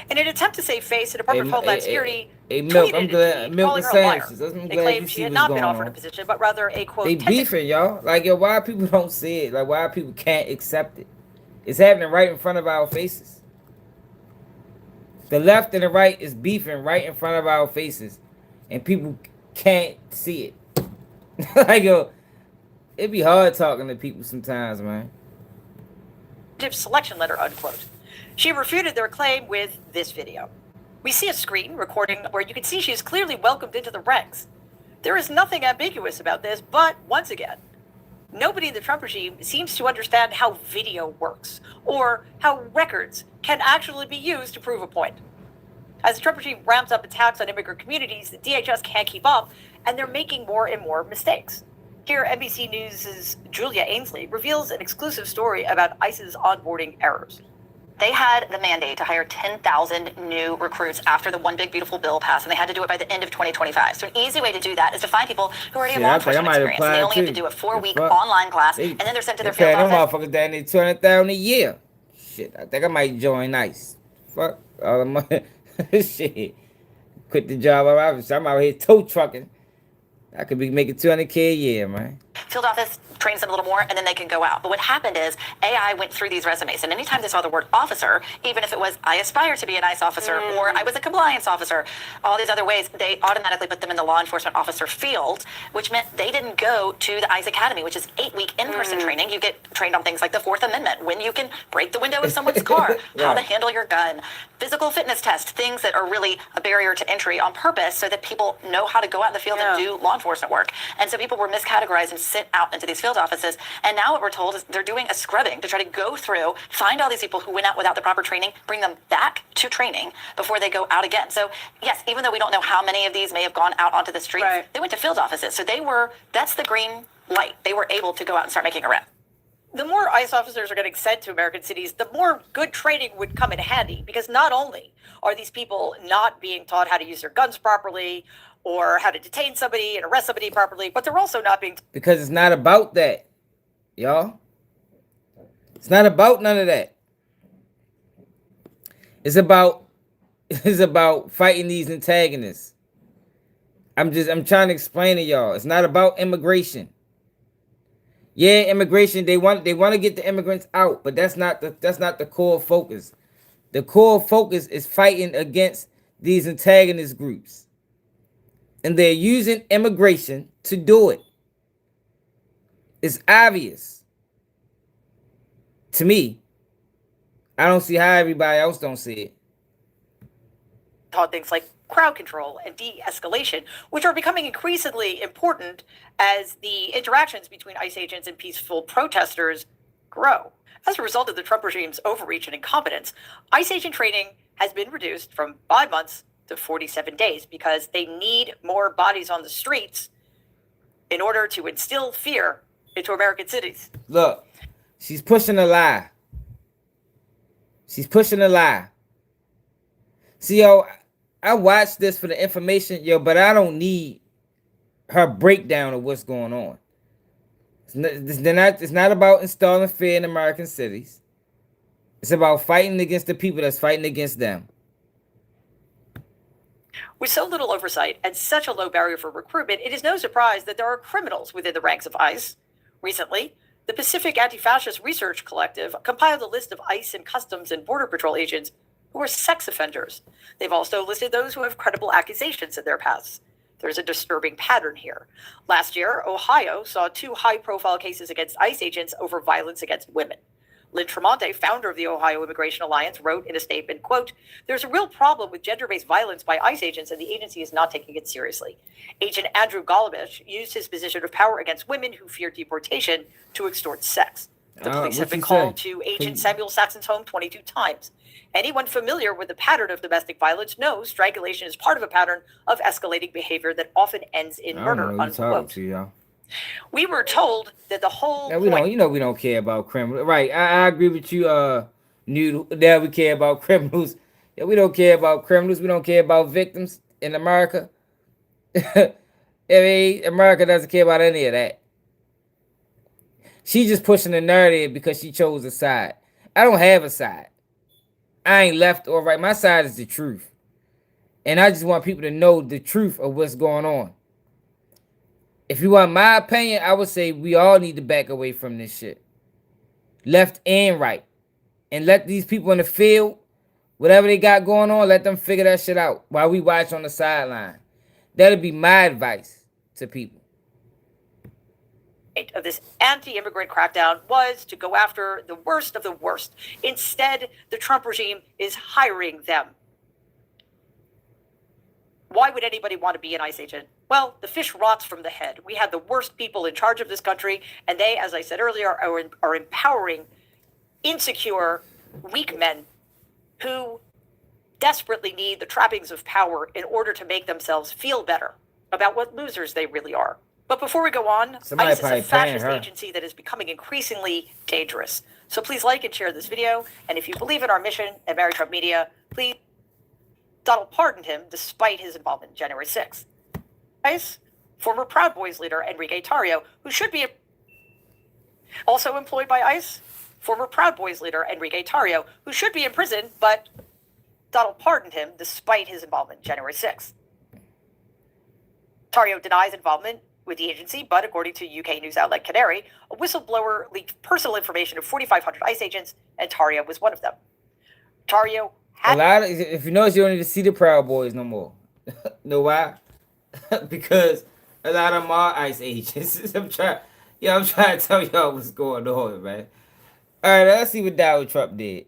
In an attempt to save face, the Department of Homeland Security Milk, I'm glad. Milk calling the her a liar. sandwiches. I'm They glad claimed you she see had what's not going been offered a on. position, but rather a quote. They beefing, y'all. Like, yo, why people don't see it? Like, why people can't accept it? It's happening right in front of our faces. The left and the right is beefing right in front of our faces, and people can't see it. Like, yo, it be hard talking to people sometimes, man. Selection letter, unquote. She refuted their claim with this video. We see a screen recording where you can see she is clearly welcomed into the ranks. There is nothing ambiguous about this, but once again, nobody in the Trump regime seems to understand how video works or how records can actually be used to prove a point. As the Trump regime ramps up attacks on immigrant communities, the DHS can't keep up, and they're making more and more mistakes. Here, NBC News' Julia Ainsley reveals an exclusive story about ICE's onboarding errors. They had the mandate to hire 10,000 new recruits after the One Big Beautiful Bill passed, and they had to do it by the end of 2025. So an easy way to do that is to find people who already have law enforcement experience. And they only have to do a 4-week online class, and then they're sent to their field office. Them motherfuckers down there $200,000 a year. Shit, I think I might join ICE. Fuck all the money. Shit, quit the job. I'm out here tow trucking. I could be making $200K a year, man. Field office trains them a little more, and then they can go out. But what happened is AI went through these resumes, and anytime they saw the word officer, even if it was I aspire to be an ICE officer or I was a compliance officer, all these other ways, they automatically put them in the law enforcement officer field, which meant they didn't go to the ICE Academy, which is 8-week in-person training. You get trained on things like the Fourth Amendment, when you can break the window of someone's car, how to handle your gun, physical fitness test, things that are really a barrier to entry on purpose so that people know how to go out in the field and do law enforcement work. And so people were miscategorized and sent out into these field offices. And now what we're told is they're doing a scrubbing to try to go through, find all these people who went out without the proper training, bring them back to training before they go out again. So yes, even though we don't know how many of these may have gone out onto the streets, they went to field offices. So that's the green light. They were able to go out and start making arrests. The more ICE officers are getting sent to American cities, the more good training would come in handy, because not only are these people not being taught how to use their guns properly or how to detain somebody and arrest somebody properly, but they're also not being... Because it's not about that, y'all. It's not about none of that. It's about fighting these antagonists. I'm trying to explain to y'all. It's not about immigration. Yeah, immigration, they want to get the immigrants out, but that's not the core focus. The core focus is fighting against these antagonist groups. And they're using immigration to do it. It's obvious. To me. I don't see how everybody else don't see it. Taught things like crowd control and de-escalation, which are becoming increasingly important as the interactions between ICE agents and peaceful protesters grow. As a result of the Trump regime's overreach and incompetence, ICE agent training has been reduced from 5 months to 47 days because they need more bodies on the streets in order to instill fear into American cities. Look, she's pushing a lie. She's pushing a lie. See, yo, I watched this for the information, yo, but I don't need her breakdown of what's going on. It's not about installing fear in American cities. It's about fighting against the people that's fighting against them. With so little oversight and such a low barrier for recruitment, it is no surprise that there are criminals within the ranks of ICE. Recently, the Pacific Anti-Fascist Research Collective compiled a list of ICE and Customs and Border Patrol agents who are sex offenders. They've also listed those who have credible accusations in their pasts. There's a disturbing pattern here. Last year, Ohio saw 2 high-profile cases against ICE agents over violence against women. Lynn Tremonte, founder of the Ohio Immigration Alliance, wrote in a statement, quote, "There's a real problem with gender-based violence by ICE agents, and the agency is not taking it seriously. Agent Andrew Golubish used his position of power against women who feared deportation to extort sex. The police have been called to Agent Samuel Saxon's home 22 times. Anyone familiar with the pattern of domestic violence knows strangulation is part of a pattern of escalating behavior that often ends in murder," unquote. We were told that the whole we don't care about criminals. Right. I agree with you, that we care about criminals. Yeah, we don't care about criminals. We don't care about victims in America. I mean, America doesn't care about any of that. She's just pushing the narrative because she chose a side. I don't have a side. I ain't left or right. My side is the truth. And I just want people to know the truth of what's going on. If you want my opinion, I would say we all need to back away from this shit. Left and right. And let these people in the field, whatever they got going on, let them figure that shit out while we watch on the sideline. That'll be my advice to people. Of this anti-immigrant crackdown was to go after the worst of the worst. Instead, the Trump regime is hiring them. Why would anybody want to be an ICE agent? Well, the fish rots from the head. We have the worst people in charge of this country, and they, as I said earlier, are empowering insecure, weak men who desperately need the trappings of power in order to make themselves feel better about what losers they really are. But before we go on, ICE is a fascist agency that is becoming increasingly dangerous. So please like and share this video. And if you believe in our mission at Mary Trump Media, please. Donald pardoned him despite his involvement in January 6th. ICE, former Proud Boys leader Enrique Tarrio, who should be also employed by ICE, former Proud Boys leader Enrique Tarrio, who should be in prison, but Donald pardoned him despite his involvement in January 6th. Tarrio denies involvement with the agency, but according to UK news outlet Canary, a whistleblower leaked personal information of 4,500 ICE agents, and Tarrio was one of them. Tarrio had... if you notice, you don't need to see the Proud Boys no more. Know why? Because a lot of them are ICE agents. I'm trying to tell y'all what's going on, man. All right, let's see what Donald Trump did.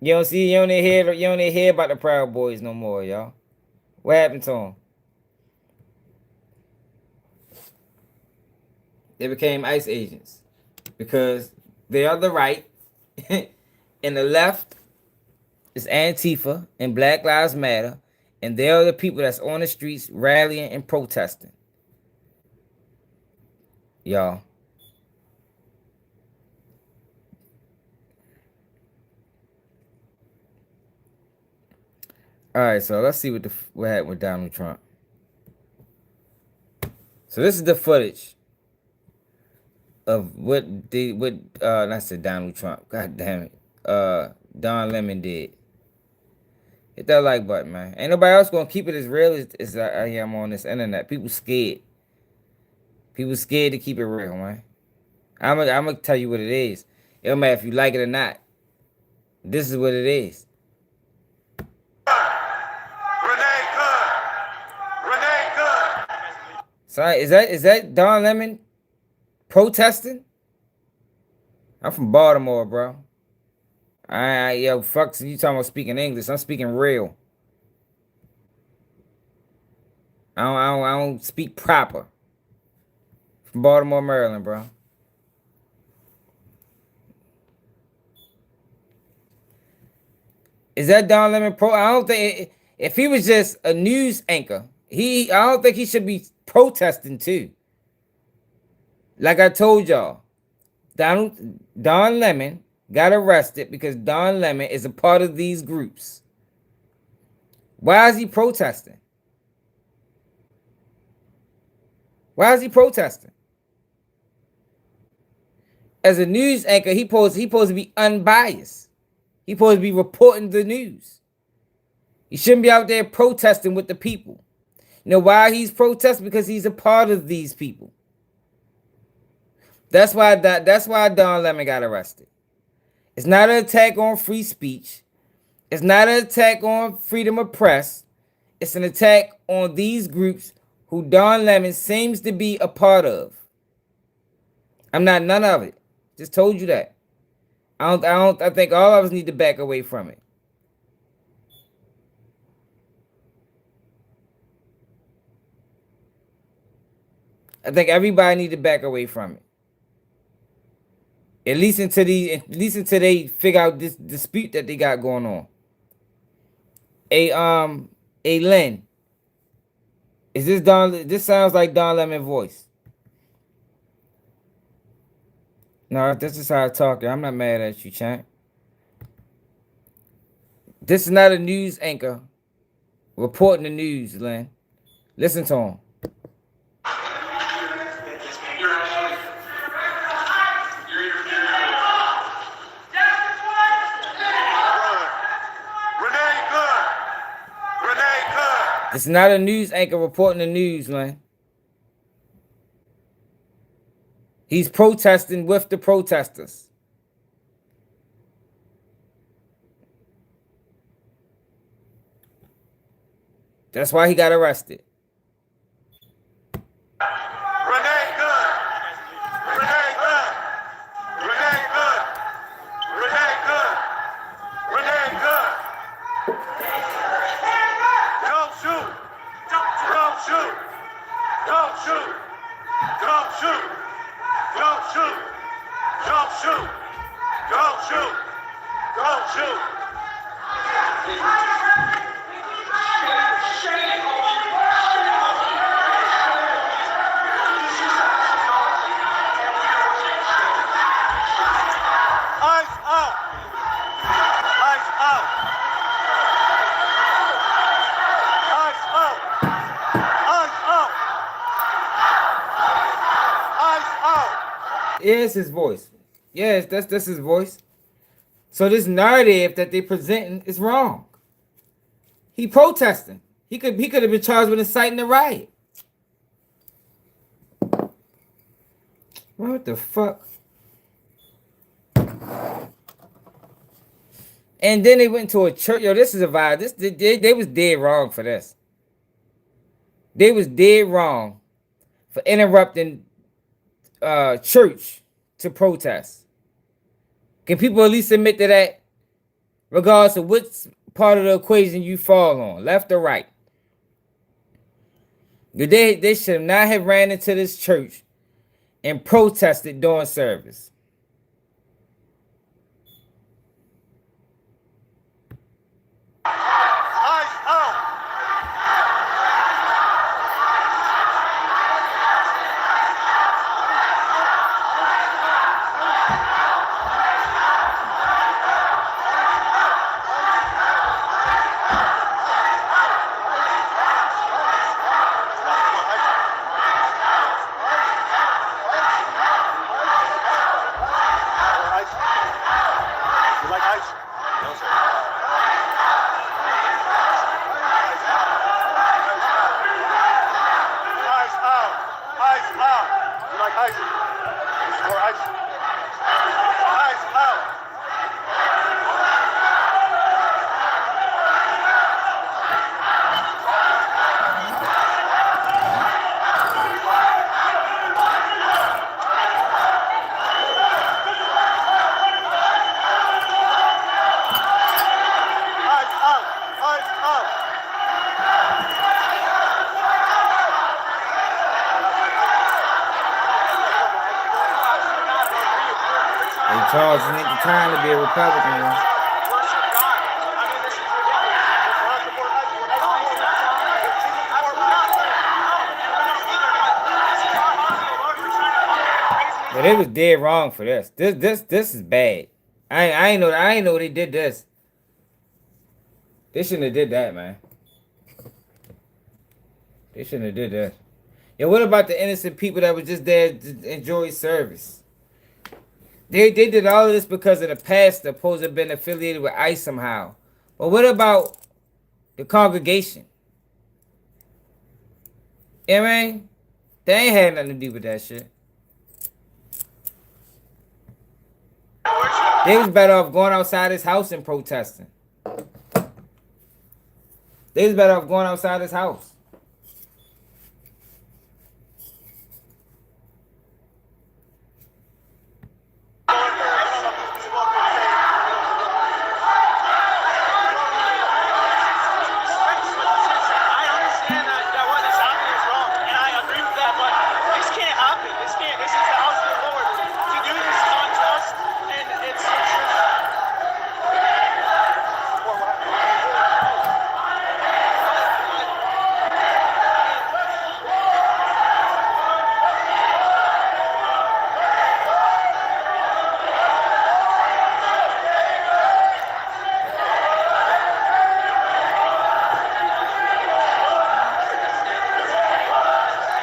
You don't hear about the Proud Boys no more, y'all. What happened to them? They became ICE agents because they are the right and the left is Antifa and Black Lives Matter, and they are the people that's on the streets rallying and protesting. Y'all. All right, so let's see what happened with Donald Trump. So this is the footage of what I said Donald Trump. God damn it. Don Lemon did. Hit that like button, man. Ain't nobody else gonna keep it as real as I am on this internet. People scared. People scared to keep it real, man. I'm gonna tell you what it is. It don't matter if you like it or not. This is what it is. Sorry, is that Don Lemon Protesting? I'm from Baltimore, bro. Yo, fuck, you talking about speaking English. I'm speaking real. I don't speak proper. From Baltimore, Maryland, bro. Is that Don Lemon pro? I don't think if he was just a news anchor, I don't think he should be protesting too. Like I told y'all, Don Lemon got arrested because Don Lemon is a part of these groups. Why is he protesting? Why is he protesting? As a news anchor, he supposed to be unbiased. He supposed to be reporting the news. He shouldn't be out there protesting with the people. You know why he's protesting? Because he's a part of these people. That's why Don Lemon got arrested. It's not an attack on free speech. It's not an attack on freedom of press. It's an attack on these groups who Don Lemon seems to be a part of. I'm not none of it. Just told you that. I think all of us need to back away from it. I think everybody need to back away from it. At least until they figure out this dispute that they got going on. Hey Lynn. Is this Don? This sounds like Don Lemon voice. No, this is how I talk. I'm not mad at you, champ. This is not a news anchor reporting the news, Lynn. Listen to him. It's not a news anchor reporting the news, man. He's protesting with the protesters. That's why he got arrested. Yes, his voice. Yes, that's his voice. So this narrative that they presenting is wrong. He protesting. He could have been charged with inciting a riot. What the fuck? And then they went to a church. Yo, this is a vibe. They was dead wrong for this. They was dead wrong for interrupting church to protest. Can people at least admit to that? Regardless of which part of the equation you fall on, left or right. They should not have ran into this church and protested during service. Charles, it ain't the time to be a Republican, man. But they was dead wrong for this. This is bad. I ain't know they did this. They shouldn't have did that, man. They shouldn't have did that. Yeah, what about the innocent people that was just there to enjoy service? They did all of this because of the pastor supposed to have been affiliated with ICE somehow. But what about the congregation? You know what I mean? They ain't had nothing to do with that shit. They was better off going outside his house and protesting. They was better off going outside his house.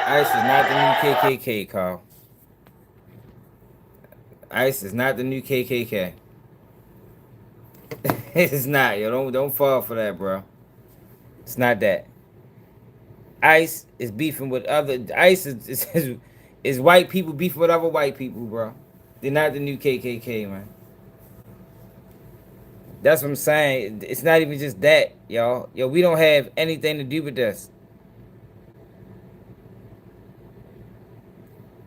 ICE is not the new KKK, Carl. ICE is not the new KKK. It's not, yo. Don't fall for that, bro. It's not that. ICE is beefing with other. ICE is white people beefing with other white people, bro. They're not the new KKK, man. That's what I'm saying. It's not even just that, y'all. Yo, we don't have anything to do with this.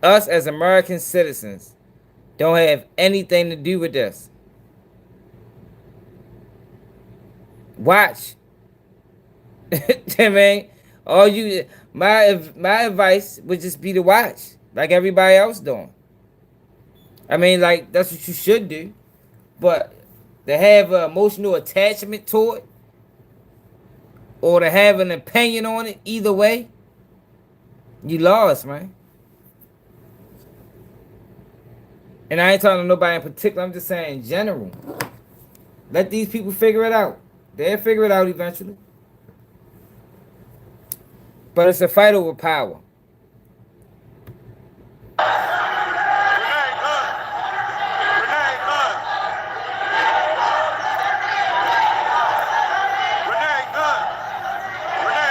Us as American citizens don't have anything to do with this. Watch. I mean, my advice would just be to watch, like everybody else doing. I mean, like, that's what you should do. But to have an emotional attachment to it, or to have an opinion on it, either way, you lost, man. And I ain't talking to nobody in particular, I'm just saying in general. Let these people figure it out. They'll figure it out eventually. But it's a fight over power.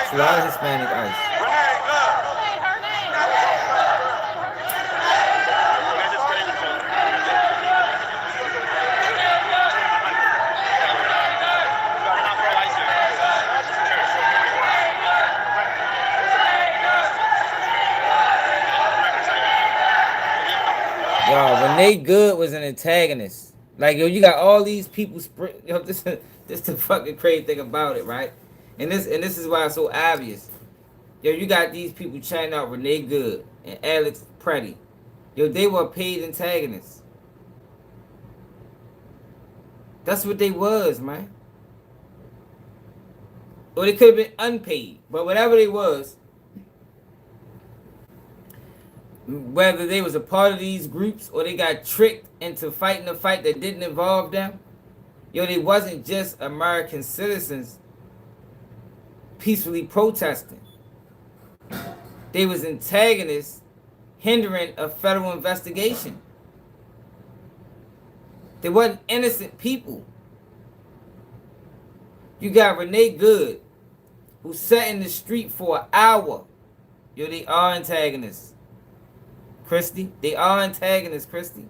It's a lot of Hispanic ICE. Yo, Renee Good was an antagonist. Like, yo, you got all these people. Yo, this the fucking crazy thing about it, right? And this is why it's so obvious. Yo, you got these people chanting out Renee Good and Alex Pretty. Yo, they were paid antagonists. That's what they was, man. Or they could have been unpaid, but whatever they was, whether they was a part of these groups or they got tricked into fighting a fight that didn't involve them, yo, they wasn't just American citizens peacefully protesting. They was antagonists hindering a federal investigation. They wasn't innocent people. You got Renee Good, who sat in the street for an hour. Yo, they are antagonists. Christy, they are antagonists, Christy.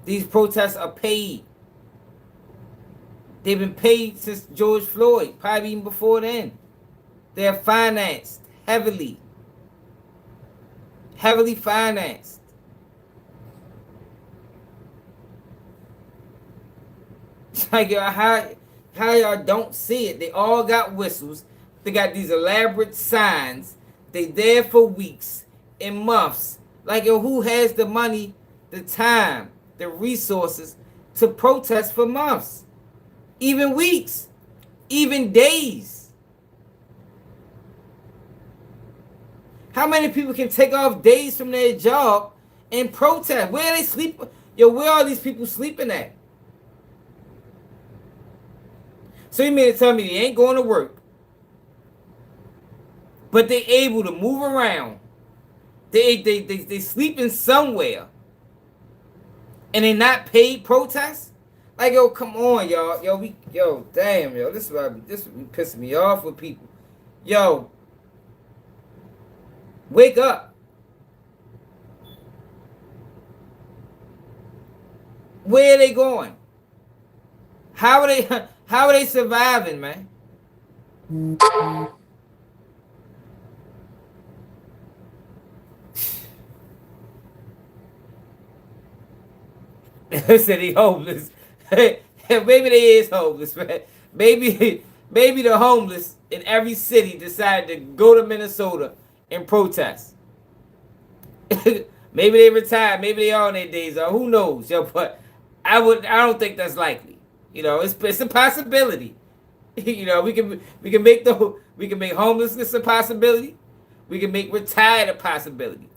These protests are paid. They've been paid since George Floyd, probably even before then. They're financed heavily. Heavily financed. It's like, yo, how y'all don't see it? They all got whistles. They got these elaborate signs. They there for weeks and months. Like, yo, who has the money, the time the resources to protest for months, even weeks, even days. How many people can take off days from their job and protest? Where are they sleep? Yo, where are these people sleeping at? So you mean to tell me they ain't going to work, but they able to move around? They sleeping somewhere, and they not paid protest? Like, yo, come on, y'all. Damn, yo, this is be pissing me off with people. Yo, wake up. Where are they going? How are they surviving, man? They said he homeless. Maybe they is homeless, man. Maybe the homeless in every city decided to go to Minnesota and protest. Maybe they retired. Maybe they are on their days off. Who knows? Yo, but I don't think that's likely. You know, it's a possibility. You know, we can make homelessness a possibility. We can make retired a possibility.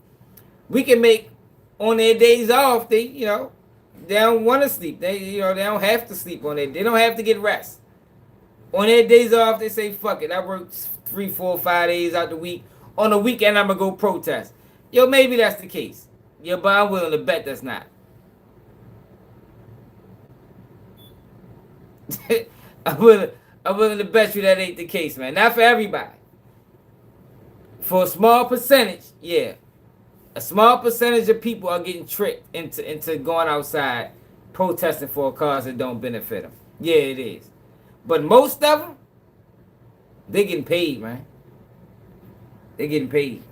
We can make on their days off, they don't want to sleep. They don't have to sleep on they don't have to get rest. On their days off, they say, fuck it, I work 3, 4, 5 days out the week. On the weekend, I'm gonna go protest. Yo, maybe that's the case. Yo, but I'm willing to bet that's not. I'm willing to bet you that ain't the case, man. Not for everybody. For a small percentage, yeah. A small percentage of people are getting tricked into going outside protesting for a cause that don't benefit them. Yeah, it is. But most of them, they getting paid, man. They getting paid.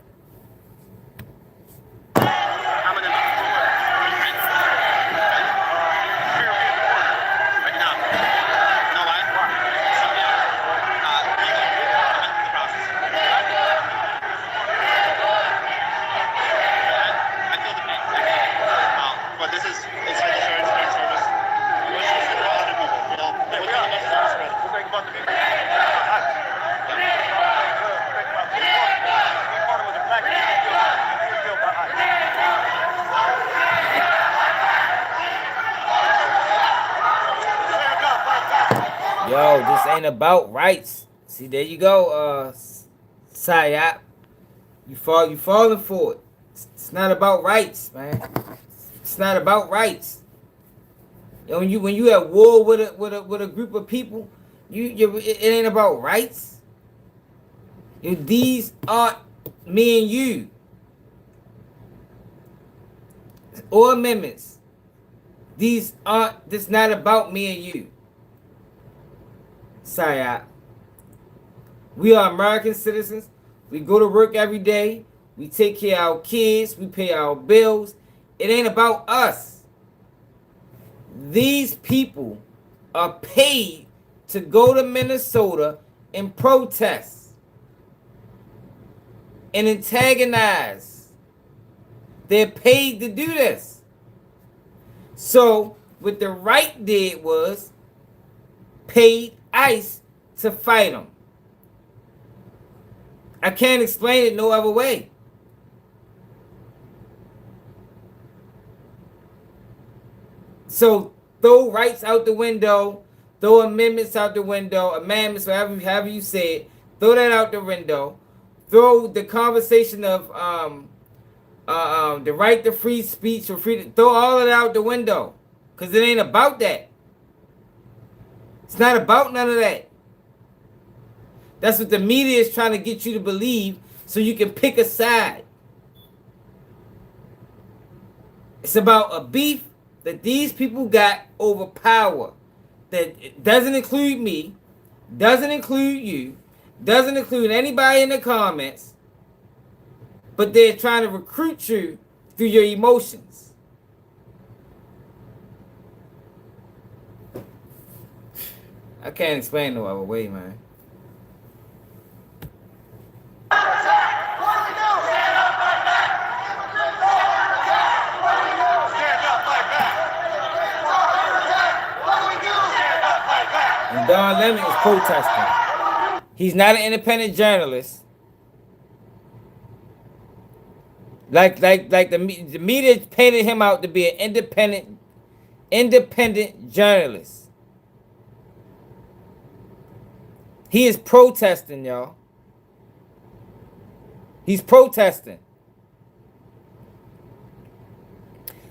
Yo, this ain't about rights. See, there you go, Sayap. You falling for it. It's not about rights, man. It's not about rights. Yo, when you at war with a group of people, it ain't about rights. These aren't me and you. Or amendments. This not about me and you. Sayap. We are American citizens. We go to work every day. We take care of our kids. We pay our bills. It ain't about us. These people are paid to go to Minnesota and protest and antagonize. They're paid to do this. So what the right did was paid ICE to fight them. I can't explain it no other way. So throw rights out the window, throw amendments out the window, amendments, however you say it, throw that out the window. Throw the conversation of the right to free speech or freedom, throw all of it out the window. Because it ain't about that. It's not about none of that. That's what the media is trying to get you to believe so you can pick a side. It's about a beef that these people got over power. That doesn't include me, doesn't include you, doesn't include anybody in the comments, but they're trying to recruit you through your emotions. I can't explain no other way, man. Don Lemon is protesting. He's not an independent journalist. Like the media painted him out to be an independent journalist. He is protesting, y'all. He's protesting.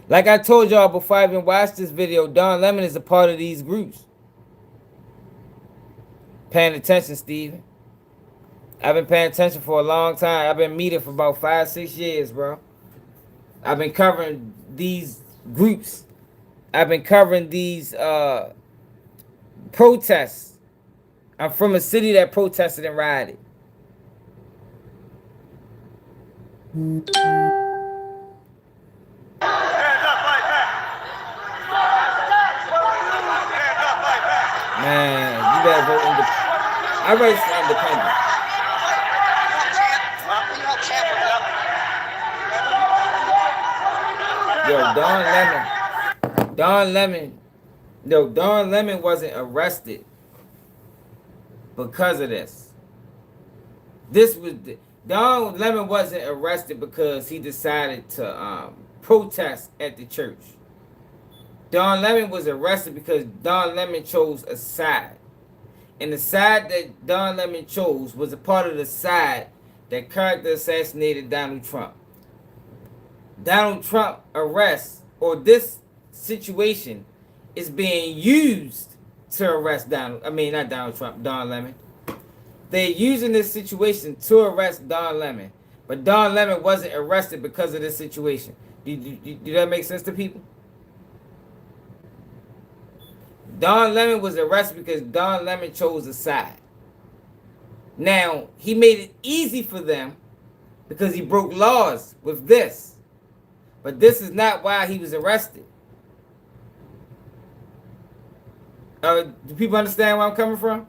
Like I told y'all before I even watched this video, Don Lemon is a part of these groups. Paying attention, Steven. I've been paying attention for a long time. I've been meeting for about 5-6 years, bro. I've been covering these groups. I've been covering these protests. I'm from a city that protested and rioted. Man, you better vote independent. I vote for independent. Yo, Don Lemon wasn't arrested because of this. Don Lemon wasn't arrested because he decided to protest at the church. Don Lemon was arrested because Don Lemon chose a side. And the side that Don Lemon chose was a part of the side that character assassinated Donald Trump. Donald Trump arrest, or this situation is being used to arrest Don Lemon. They're using this situation to arrest Don Lemon. But Don Lemon wasn't arrested because of this situation. Do that make sense to people? Don Lemon was arrested because Don Lemon chose a side. Now, he made it easy for them because he broke laws with this. But this is not why he was arrested. Do people understand where I'm coming from?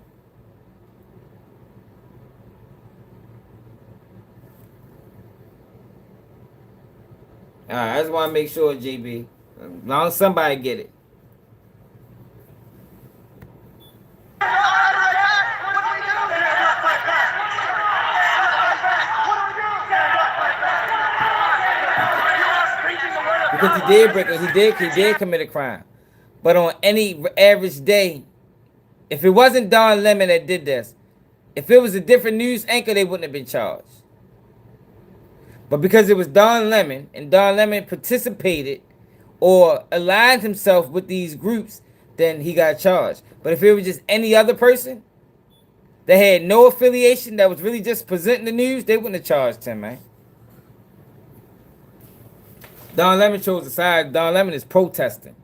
Alright, I just want to make sure, JB. As long as somebody get it. Because he did break it, he did commit a crime. But on any average day, if it wasn't Don Lemon that did this, if it was a different news anchor, they wouldn't have been charged. But because it was Don Lemon, and Don Lemon participated or aligned himself with these groups, then he got charged. But if it was just any other person that had no affiliation, that was really just presenting the news, they wouldn't have charged him, man. Don Lemon chose a side. Don Lemon is protesting.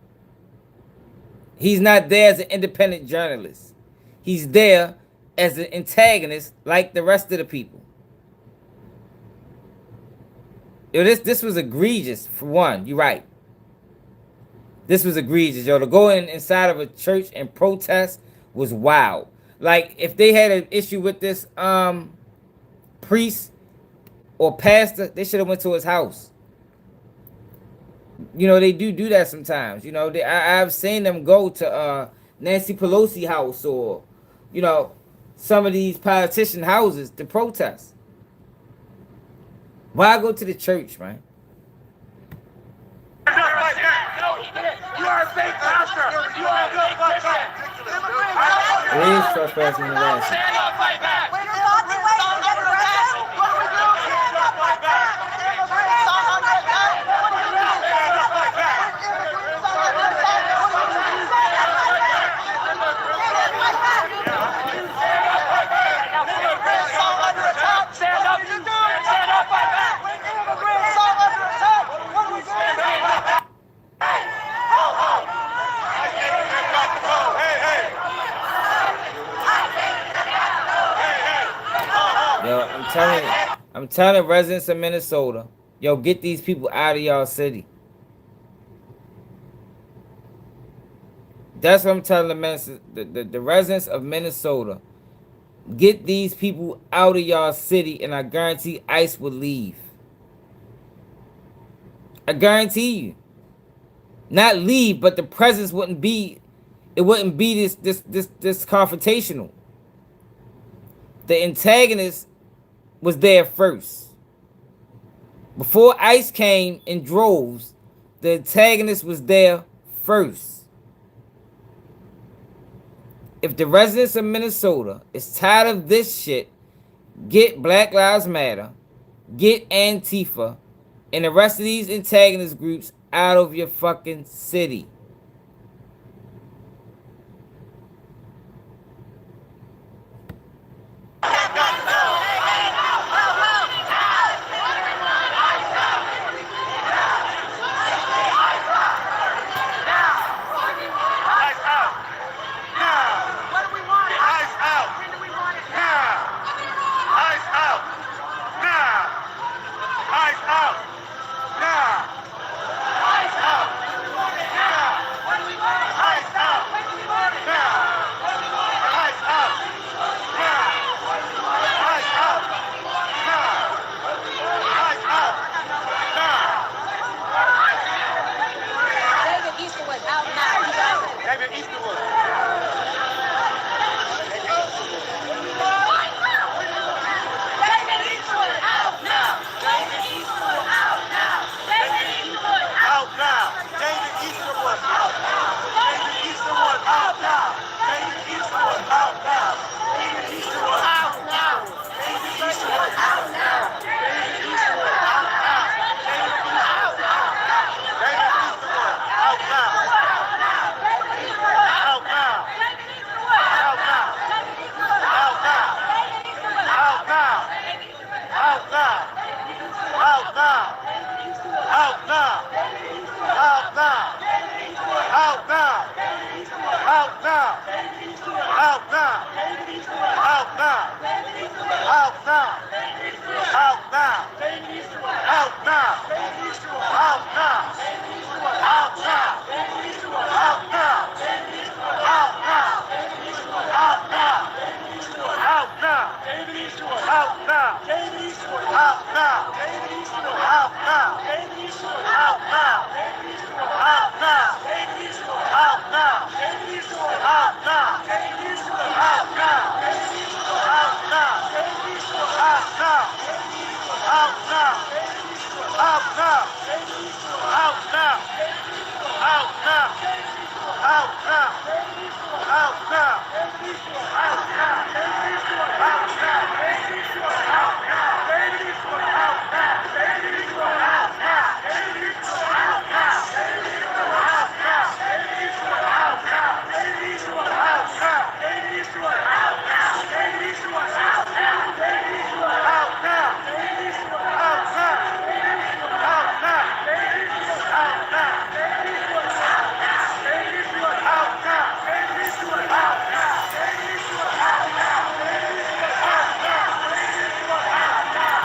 He's not there as an independent journalist. He's there as an antagonist like the rest of the people. Yo, this was egregious, for one. You're right. This was egregious, yo. To go inside of a church and protest was wild. Like, if they had an issue with this priest or pastor, they should have went to his house. You know, they do that sometimes. You know, I've seen them go to Nancy Pelosi house or, you know, some of these politician houses to protest. Why go to the church, man? You are a fake pastor. You are a fake pastor. It is trespassing and harassment. Yo, I'm telling residents of Minnesota, yo, get these people out of y'all city. That's what I'm telling the residents of Minnesota. Get these people out of y'all city, and I guarantee ICE will leave. I guarantee you. Not leave, but the presence wouldn't be it wouldn't be this confrontational. The antagonist was there first. Before ICE came in droves, the antagonist was there first. If the residents of Minnesota is tired of this shit, get Black Lives Matter, get Antifa, and the rest of these antagonist groups out of your fucking city.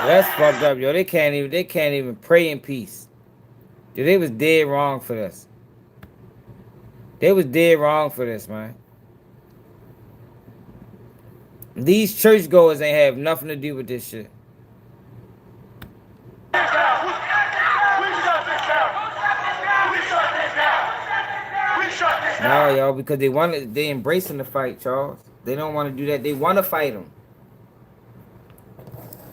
That's fucked up, yo. They can't even pray in peace. Yo, they was dead wrong for this. They was dead wrong for this, man. These churchgoers ain't have nothing to do with this shit. No, y'all, because they embracing the fight, Charles. They don't want to do that. They want to fight them.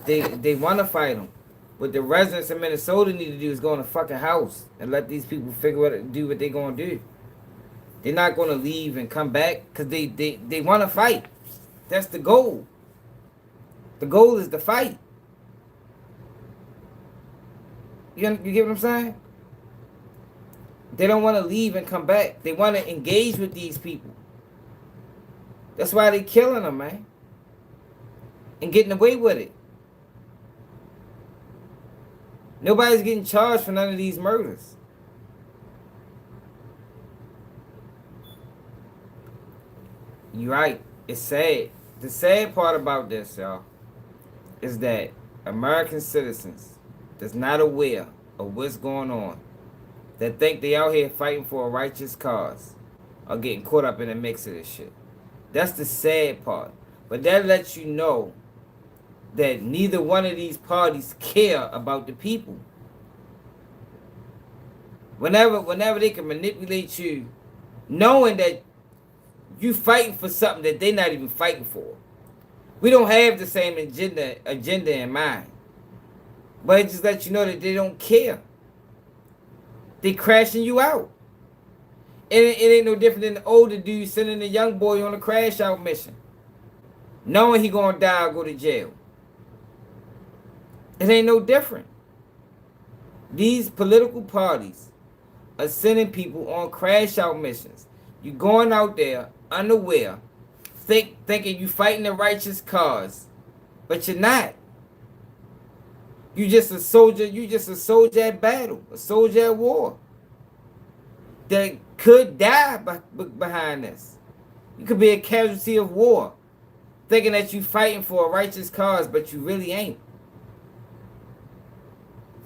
They want to fight them. What the residents of Minnesota need to do is go in the fucking house and let these people do what they gonna do. They're not gonna leave and come back because they want to fight. That's the goal. The goal is to fight. You get what I'm saying? They don't want to leave and come back. They want to engage with these people. That's why they killing them, man. And getting away with it. Nobody's getting charged for none of these murders. You're right. It's sad. The sad part about this, y'all, is that American citizens that's not aware of what's going on, that think they out here fighting for a righteous cause, are getting caught up in the mix of this shit. That's the sad part. But that lets you know that neither one of these parties care about the people. Whenever they can manipulate you, knowing that You fighting for something that they're not even fighting for. We don't have the same agenda in mind. But it just lets you know that they don't care. They crashing you out. It ain't no different than the older dude sending the young boy on a crash out mission, knowing he gonna die or go to jail. It ain't no different. These political parties are sending people on crash out missions. You going out there unaware, thinking you fighting the righteous cause, but you're not. You just a soldier. You just a soldier at battle, a soldier at war that could die behind this. You could be a casualty of war, thinking that you fighting for a righteous cause, but you really ain't.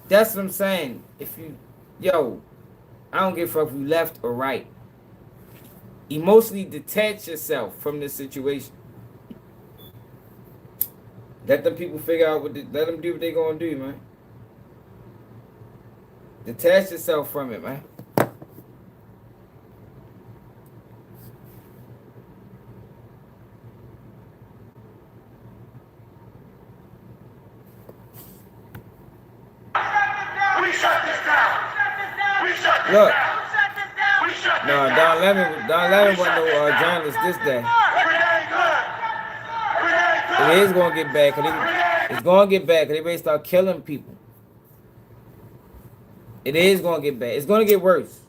That's what I'm saying. If you, I don't give a fuck if you left or right. Emotionally detach yourself from this situation. Let them people figure out let them do what they gonna do, man. Detach yourself from it, man. We shut this down. We shut this Look. down. We shut this No, down. Don Lemon wasn't no journalist this day. It is gonna get bad, it's gonna get bad, cause they ready to start killing people. It is gonna get bad. It's gonna get worse.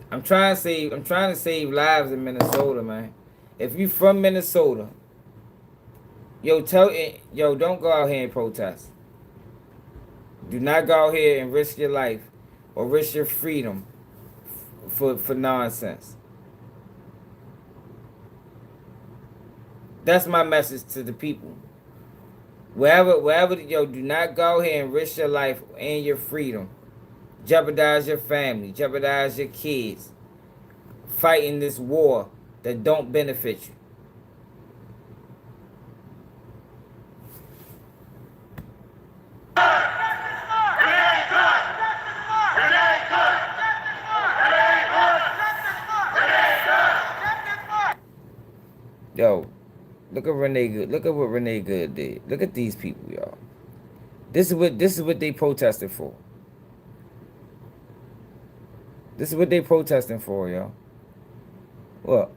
I'm trying to save lives in Minnesota, man. If you from Minnesota, don't go out here and protest. Do not go out here and risk your life or risk your freedom for nonsense. That's my message to the people. Wherever, do not go here and risk your life and your freedom. Jeopardize your family, jeopardize your kids, fighting this war that don't benefit you. Look at Renee Good. Look at what Renee Good did. Look at these people, y'all. This is what they protested for. This is what they protesting for, y'all. What?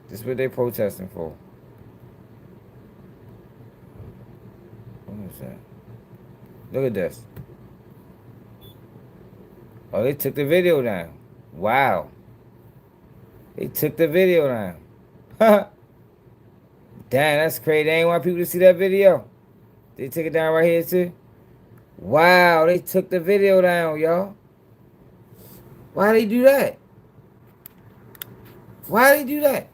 This is what they protesting for. What is that? Look at this. Oh, they took the video down. Wow. They took the video down. Damn, that's crazy. They ain't want people to see that video. They took it down right here too. Wow, they took the video down, y'all. Why they do that? Why they do that?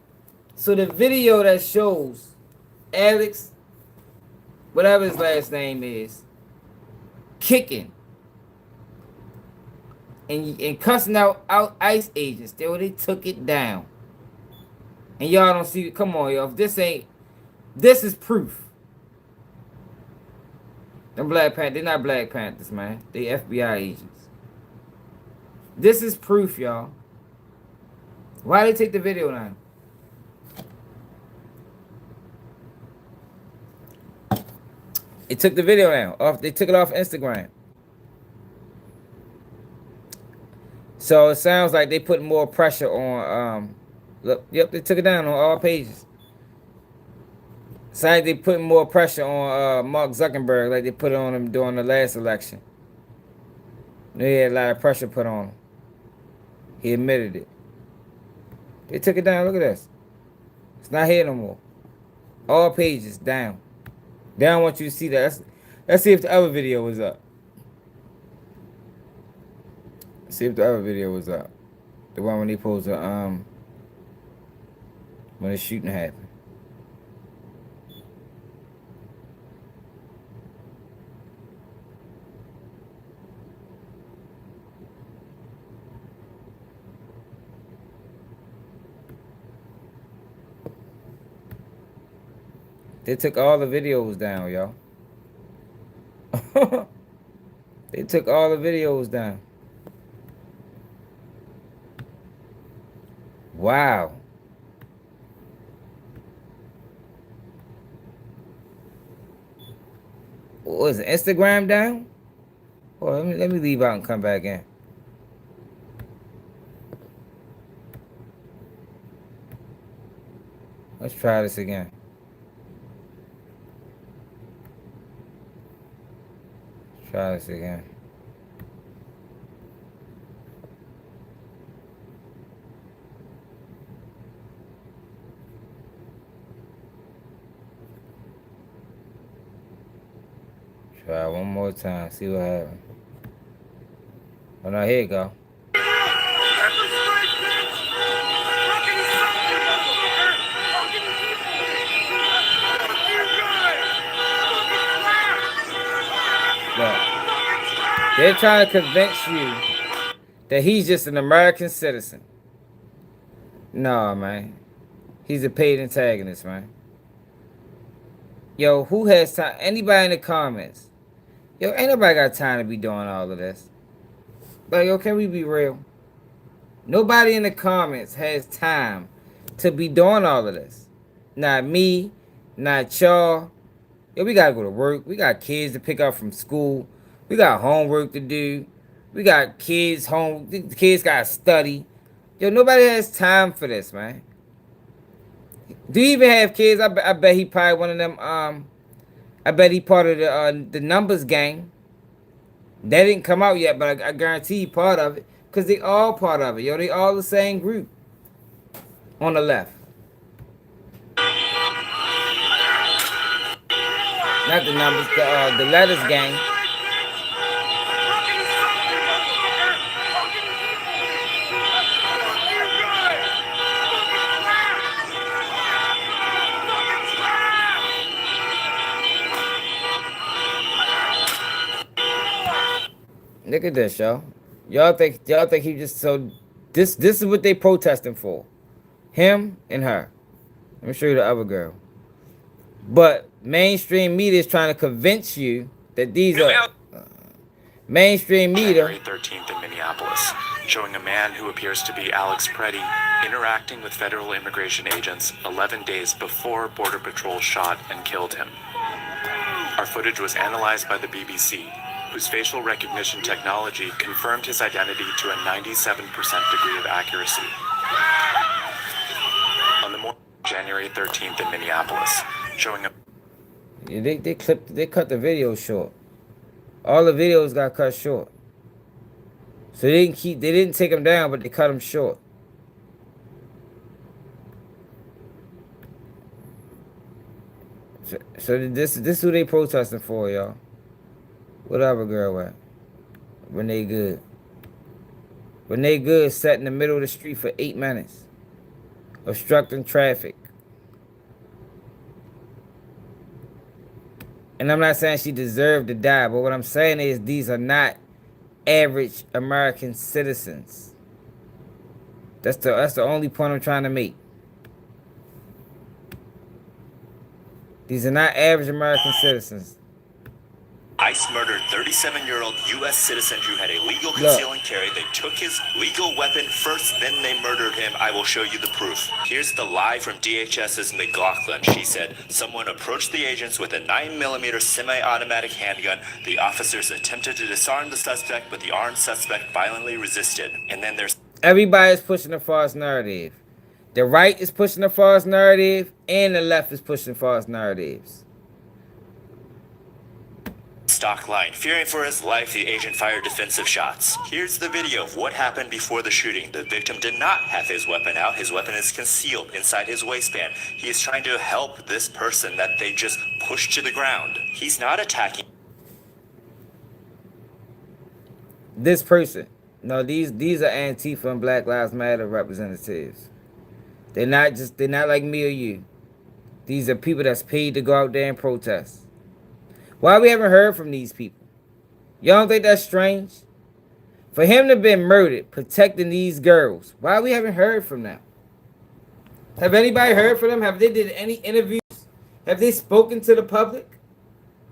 So the video that shows Alex, whatever his last name is, kicking and cussing out ICE agents, they took it down. And y'all don't see it. Come on, y'all. If this is proof. Them Black Panthers, they're not Black Panthers, man. They FBI agents. This is proof, y'all. Why they take the video down? They took the video down. They took it off Instagram. So it sounds like they put more pressure on. Look, yep, they took it down on all pages. Sounds like they put more pressure on Mark Zuckerberg, like they put it on him during the last election. They had a lot of pressure put on him. He admitted it. They took it down. Look at this. It's not here no more. All pages down. They don't want you to see that. Let's see if the other video was up. See if the other video was up. The one when they posed when the shooting happened. They took all the videos down, y'all. They took all the videos down. Wow. What was it, Instagram down? Well, let me leave out and come back in. Let's try this again. Try this again. Try one more time, see what happens. Oh no, here you go. Look, they're trying to convince you that he's just an American citizen. No, man. He's a paid antagonist, man. Yo, who has time? Anybody in the comments? Yo, ain't nobody got time to be doing all of this. Like, yo, can we be real? Nobody in the comments has time to be doing all of this. Not me, not y'all. Yo, we gotta go to work. We got kids to pick up from school. We got homework to do. We got kids home. The kids gotta study. Yo, nobody has time for this, man. Do you even have kids? I bet he probably one of them. I bet he part of the numbers gang. That didn't come out yet, but I guarantee he part of it. Because they all part of it. Yo, they all the same group. On the left. Not the numbers, the letters gang. Look at this, y'all. Y'all think he just so this is what they protesting for. Him and her. Let me show you the other girl. But mainstream media is trying to convince you that these are mainstream media. January 13th in Minneapolis, showing a man who appears to be Alex Preddy interacting with federal immigration agents 11 days before Border Patrol shot and killed him. Our footage was analyzed by the BBC, whose facial recognition technology confirmed his identity to a 97% degree of accuracy. On the morning of January 13th in Minneapolis, showing a... Yeah, they cut the video short. All the videos got cut short. So they didn't take them down, but they cut them short. So this is who they protesting for, y'all. Whatever girl at. Renee Good. Renee Good sat in the middle of the street for 8 minutes. Obstructing traffic. And I'm not saying she deserved to die, but what I'm saying is these are not average American citizens. That's the only point I'm trying to make. These are not average American citizens. ICE murdered 37-year-old U.S. citizen who had a legal conceal and carry. They took his legal weapon first, then they murdered him. I will show you the proof. Here's the lie from DHS's McLaughlin. She said, someone approached the agents with a 9mm semi-automatic handgun. The officers attempted to disarm the suspect, but the armed suspect violently resisted. And then there's... Everybody's pushing a false narrative. The right is pushing a false narrative, and the left is pushing false narratives. Stock line. Fearing for his life, the agent fired defensive shots. Here's the video of what happened before the shooting. The victim did not have his weapon out. His weapon is concealed inside his waistband. He is trying to help this person that they just pushed to the ground. He's not attacking This person. No, these are Antifa and Black Lives Matter representatives. They're not like me or you. These are people that's paid to go out there and protest. Why we haven't heard from these people? Y'all don't think that's strange? For him to have been murdered, protecting these girls, why we haven't heard from them? Have anybody heard from them? Have they did any interviews? Have they spoken to the public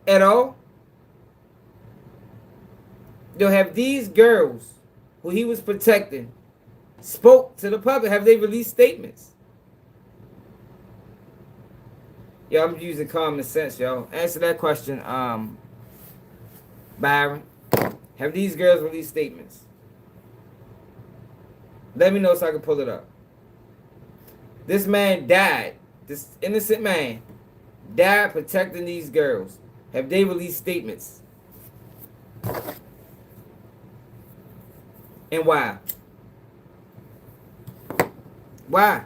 at all? Yo, have these girls who he was protecting spoke to the public? Have they released statements? Yo, I'm using common sense, yo. Answer that question, Byron. Have these girls released statements? Let me know so I can pull it up. This man died. This innocent man died protecting these girls. Have they released statements? And why? Why?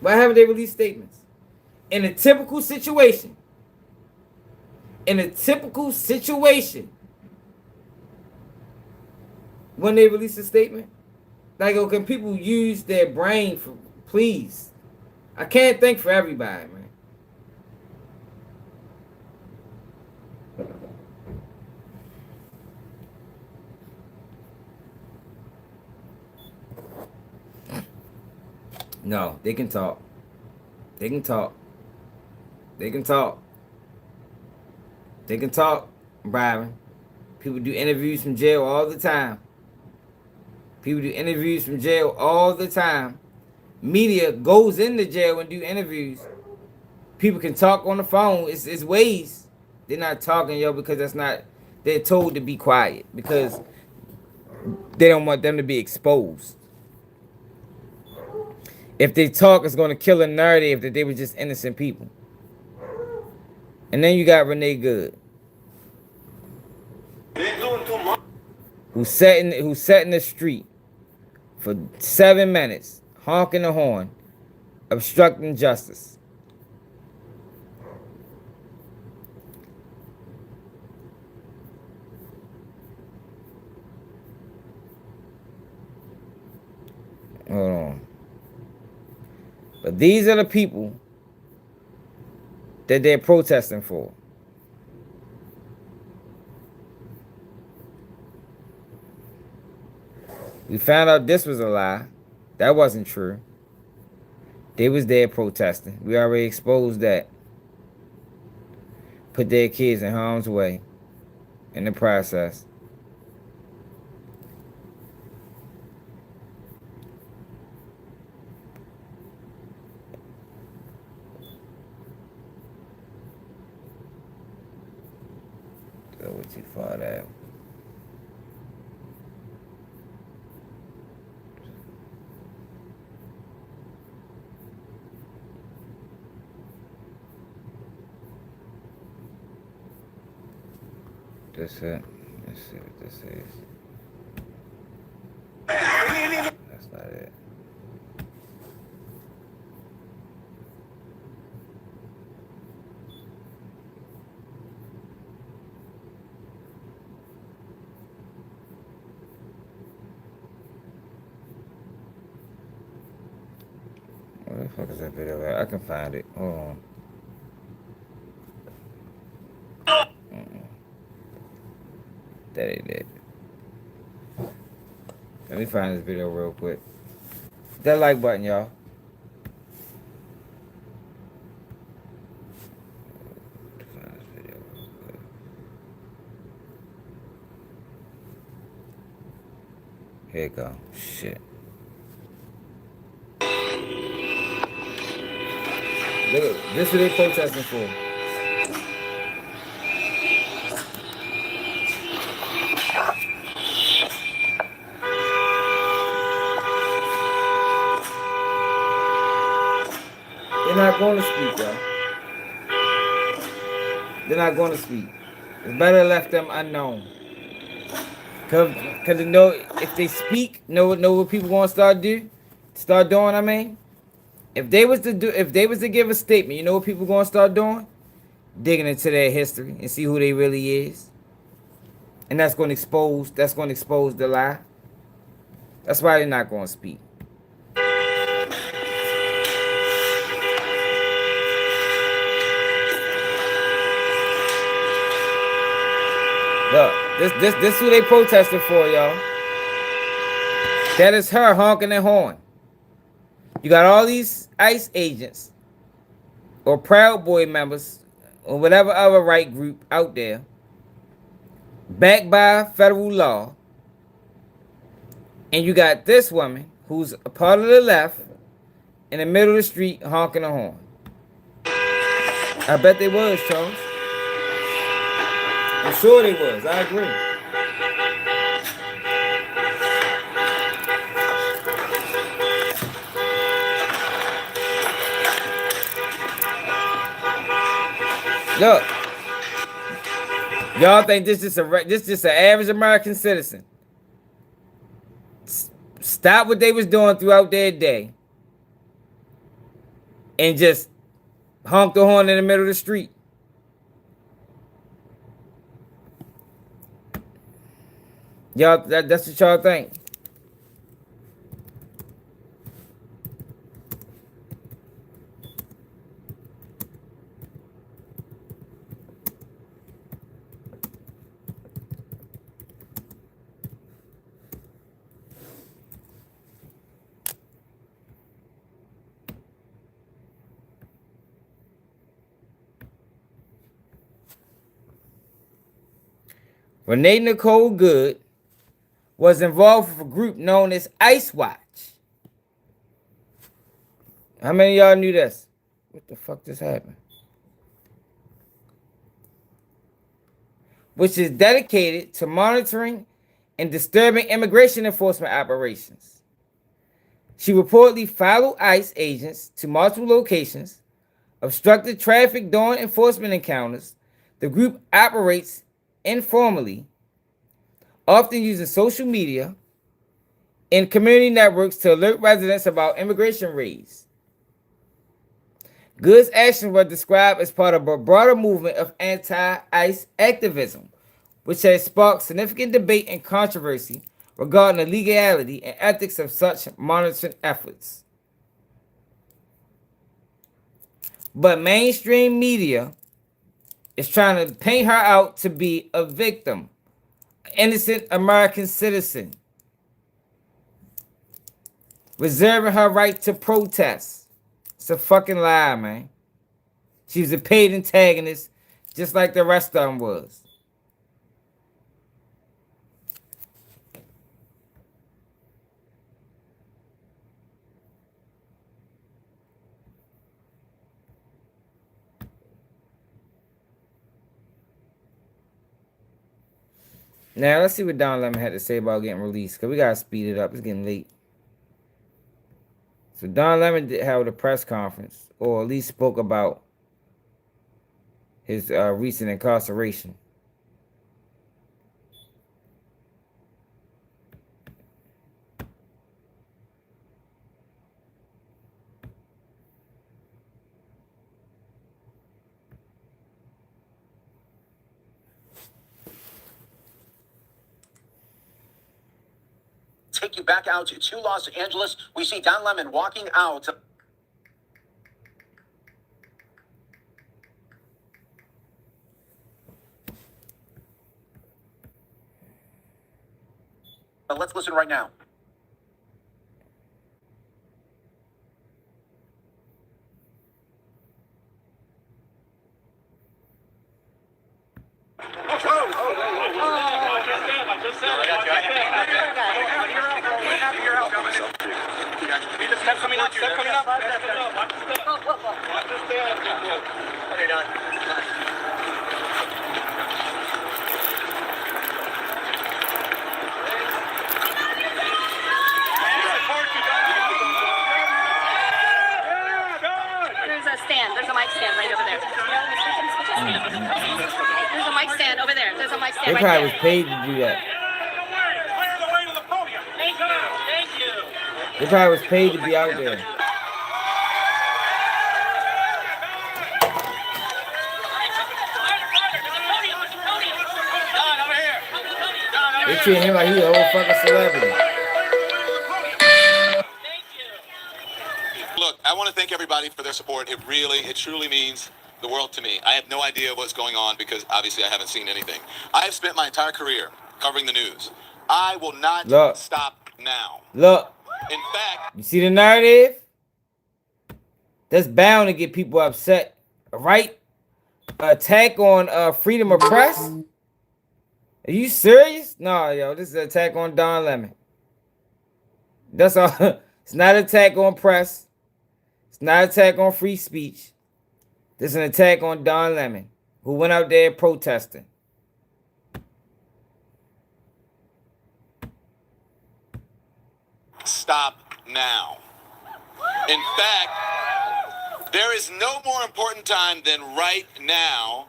Why haven't they released statements? In a typical situation, when they release a statement, like, oh, can people use their brain for, please? I can't think for everybody, man. No, they can talk. They can talk. They can talk. They can talk, Byron. People do interviews from jail all the time. People do interviews from jail all the time. Media goes into jail and do interviews. People can talk on the phone. It's ways. They're not talking, yo, because that's not... They're told to be quiet because they don't want them to be exposed. If they talk, it's going to kill a narrative that they were just innocent people. And then you got Renee Good, who sat in the street for 7 minutes, honking the horn, obstructing justice. Hold on. But these are the people that they're protesting for. We found out this was a lie. That wasn't true. They was there protesting. We already exposed that. Put their kids in harm's way in the process. Go too far there. That's it. Let's see what this is. That's not it. Where the fuck is that video at? I can find it. Hold on. That ain't it. Let me find this video real quick. Hit that like button, y'all. Find this video real quick. Here it go. Shit. Look at this. Is what they protesting for. They're not going to speak, y'all. They're not going to speak. It's better left them unknown. Cause you know, if they speak, know what people gonna start doing. I mean, if they was to give a statement, you know what people gonna start doing? Digging into their history and see who they really is. And that's gonna expose the lie. That's why they're not gonna speak. Look, this who they protesting for, y'all. That is her honking their horn. You got all these ICE agents or Proud Boy members or whatever other right group out there, backed by federal law, and you got this woman who's a part of the left in the middle of the street honking a horn. I bet they was, Charles. I'm sure they was. I agree. Look, y'all think this is an average American citizen? Stop what they was doing throughout their day and just honk the horn in the middle of the street. Y'all, that's what y'all think. Renee Nicole Good was involved with a group known as Ice Watch. How many of y'all knew this? What the fuck just happened? Which is dedicated to monitoring and disturbing immigration enforcement operations. She reportedly followed ICE agents to multiple locations, obstructed traffic during enforcement encounters. The group operates informally, often using social media and community networks to alert residents about immigration raids. Good's actions were described as part of a broader movement of anti-ICE activism, which has sparked significant debate and controversy regarding the legality and ethics of such monitoring efforts. But mainstream media is trying to paint her out to be a victim, an innocent American citizen, reserving her right to protest. It's a fucking lie, man. She was a paid antagonist, just like the rest of them was. Now, let's see what Don Lemon had to say about getting released, because we got to speed it up. It's getting late. So Don Lemon held a press conference, or at least spoke about his recent incarceration. Take you back out to Los Angeles. We see Don Lemon walking out. Let's listen right now. Step coming up. Step coming up. Watch this stand. What are you doing? There's a stand. There's a mic stand right over there. There's a mic stand over there. There's a mic stand They right probably there. was paid to do that. They probably was paid to be out there. They treat him like he's a whole fucking celebrity. Look, I want to thank everybody for their support. It truly means the world to me. I have no idea what's going on because obviously I haven't seen anything. I have spent my entire career covering the news. I will not stop now. Look. In fact, you see the narrative? That's bound to get people upset right? Attack on freedom of press? Are you serious? No, yo, this is an attack on Don Lemon. That's all. It's not an attack on press. It's not an attack on free speech. This is an attack on Don Lemon, who went out there protesting. Stop now. In fact, there is no more important time than right now,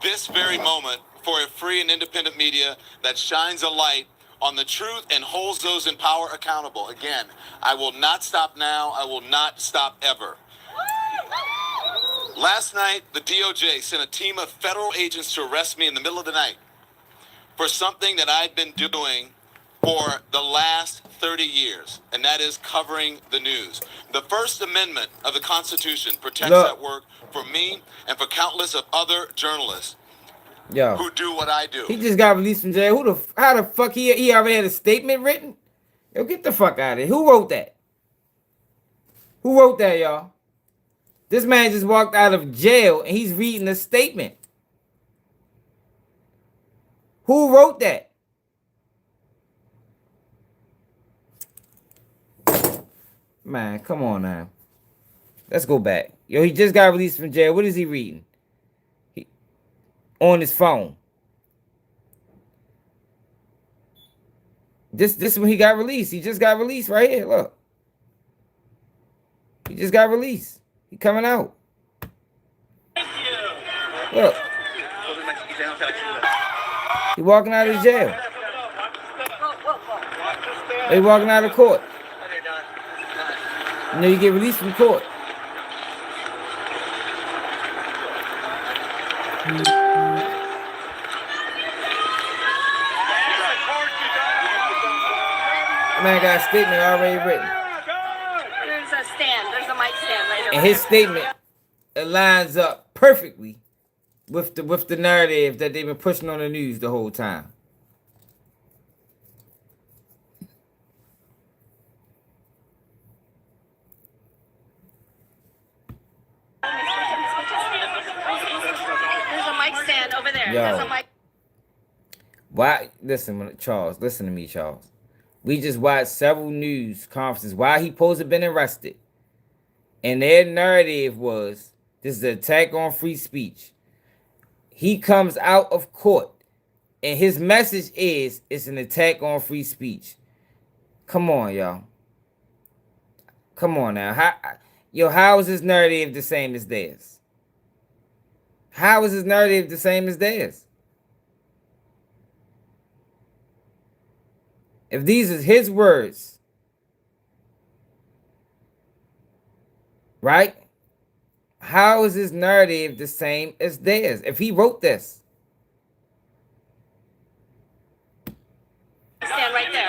this very moment, for a free and independent media that shines a light on the truth and holds those in power accountable. Again, I will not stop now. I will not stop ever. Last night, the DOJ sent a team of federal agents to arrest me in the middle of the night for something that I'd been doing for the last 30 years, and that is covering the news. The First Amendment of the Constitution protects that work for me and for countless of other journalists who do what I do. He just got released from jail. How the fuck he already had a statement written? Yo, get the fuck out of here. Who wrote that? Who wrote that, y'all? This man just walked out of jail and he's reading a statement. Who wrote that? Man, come on now. Let's go back. Yo, he just got released from jail. What is he reading? On his phone. This is when he got released. He just got released right here. Look. He just got released. He coming out. Look. He walking out of jail. He walking out of court. You know, you get released from court. Man got a statement already written. There's a stand. There's a mic stand right over And his statement, it lines up perfectly with the narrative that they've been pushing on the news the whole time. There's a mic stand over there. Yo. There's a mic. Why? Listen, Charles. Listen to me, Charles. We just watched several news conferences. Why he supposed to have been arrested? And their narrative was, this is an attack on free speech. He comes out of court, and his message is, it's an attack on free speech. Come on, y'all. Come on now. How is his narrative the same as theirs? How is his narrative the same as theirs? If these are his words, right? How is his narrative the same as theirs? If he wrote this. Stand right there.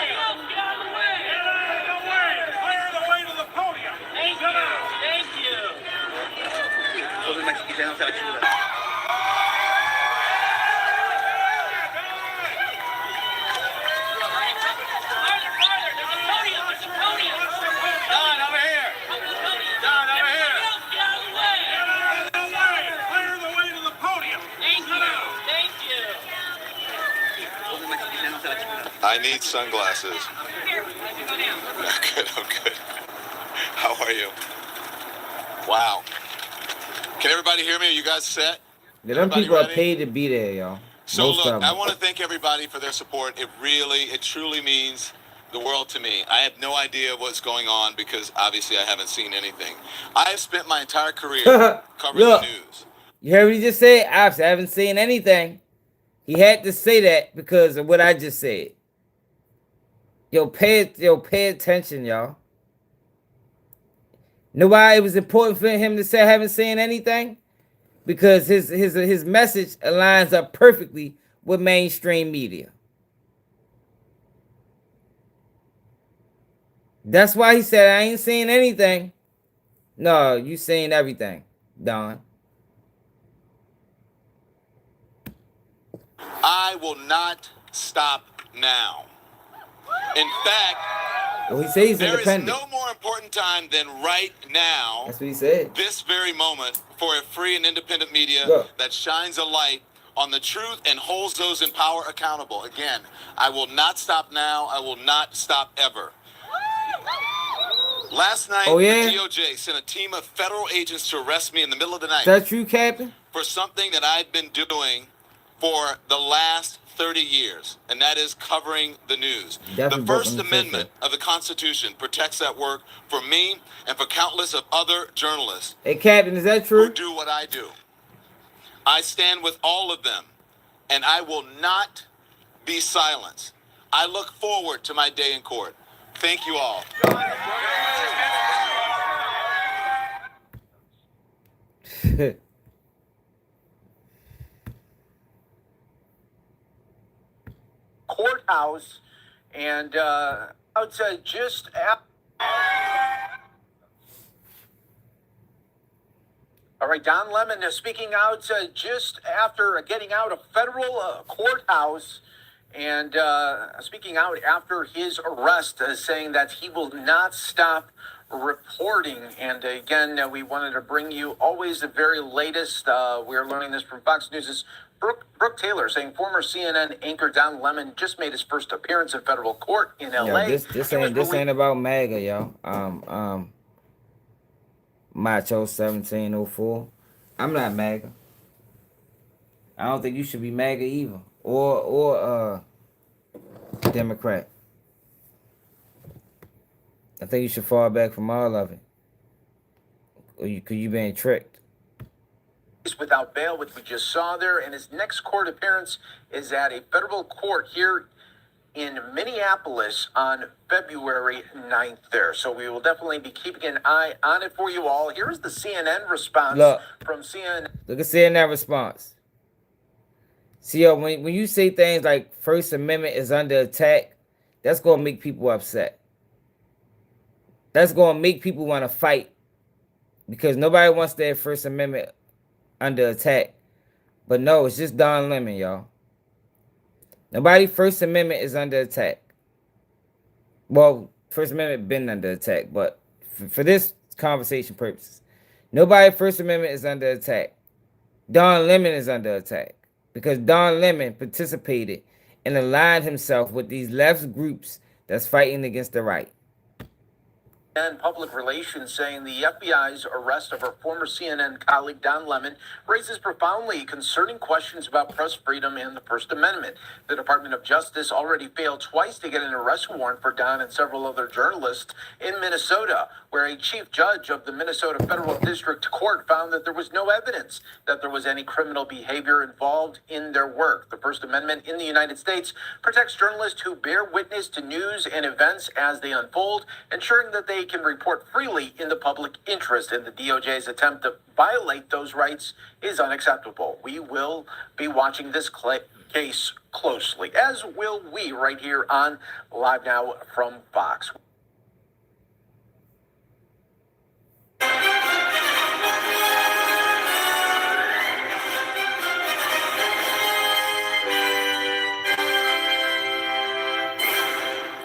I need sunglasses. Good, I'm good. How are you? Wow. Can everybody hear me? Are you guys set? Yeah, them people are paid to be there, y'all. So Most look, of them. I want to thank everybody for their support. It truly means the world to me. I have no idea what's going on because obviously I haven't seen anything. I have spent my entire career covering the news. You heard what he just said? I haven't seen anything. He had to say that because of what I just said. Yo, pay attention, y'all. Know why it was important for him to say I haven't seen anything? Because his message aligns up perfectly with mainstream media. That's why he said I ain't seen anything. No, you seen everything, Don. I will not stop now. In fact, well, he says he's there independent. is no more important time than right now. That's what he said. This very moment for a free and independent media that shines a light on the truth and holds those in power accountable. Again, I will not stop now. I will not stop ever. Last night, the DOJ sent a team of federal agents to arrest me in the middle of the night. Is that true, Captain? For something that I've been doing for the last 30 years, and that is covering the news. Definitely the First Amendment of the Constitution protects that work for me and for countless of other journalists. Hey, Captain, is that true? Who do what I do. I stand with all of them, and I will not be silenced. I look forward to my day in court. Thank you all. Courthouse, and I would say just after. All right, Don Lemon speaking out just after getting out of federal courthouse and speaking out after his arrest, saying that he will not stop reporting. And again, we wanted to bring you always the very latest. We're learning this from Fox News' Brooke Taylor, saying former CNN anchor Don Lemon just made his first appearance in federal court in LA. This ain't about MAGA, y'all. Macho 1704. I'm not MAGA. I don't think you should be MAGA either, or Democrat. I think you should fall back from all of it. Or you being tricked. Without bail, which we just saw there, and his next court appearance is at a federal court here in Minneapolis on February 9th there. So we will definitely be keeping an eye on it for you all. Here's the CNN response from CNN. Look at CNN response. See, when you say things like First Amendment is under attack, that's going to make people upset. That's going to make people want to fight because nobody wants their First Amendment under attack. But no, it's just Don Lemon, y'all. Nobody's First Amendment is under attack. Well, First Amendment been under attack, but for this conversation purposes, nobody's First Amendment is under attack. Don Lemon is under attack because Don Lemon participated and aligned himself with these left groups that's fighting against the right. And public relations saying the FBI's arrest of our former CNN colleague Don Lemon raises profoundly concerning questions about press freedom and the First Amendment. The Department of Justice already failed twice to get an arrest warrant for Don and several other journalists in Minnesota, where a chief judge of the Minnesota Federal District Court found that there was no evidence that there was any criminal behavior involved in their work. The First Amendment in the United States protects journalists who bear witness to news and events as they unfold, ensuring that they can report freely in the public interest, and the DOJ's attempt to violate those rights is unacceptable. We will be watching this case closely, as will we right here on Live Now from Fox.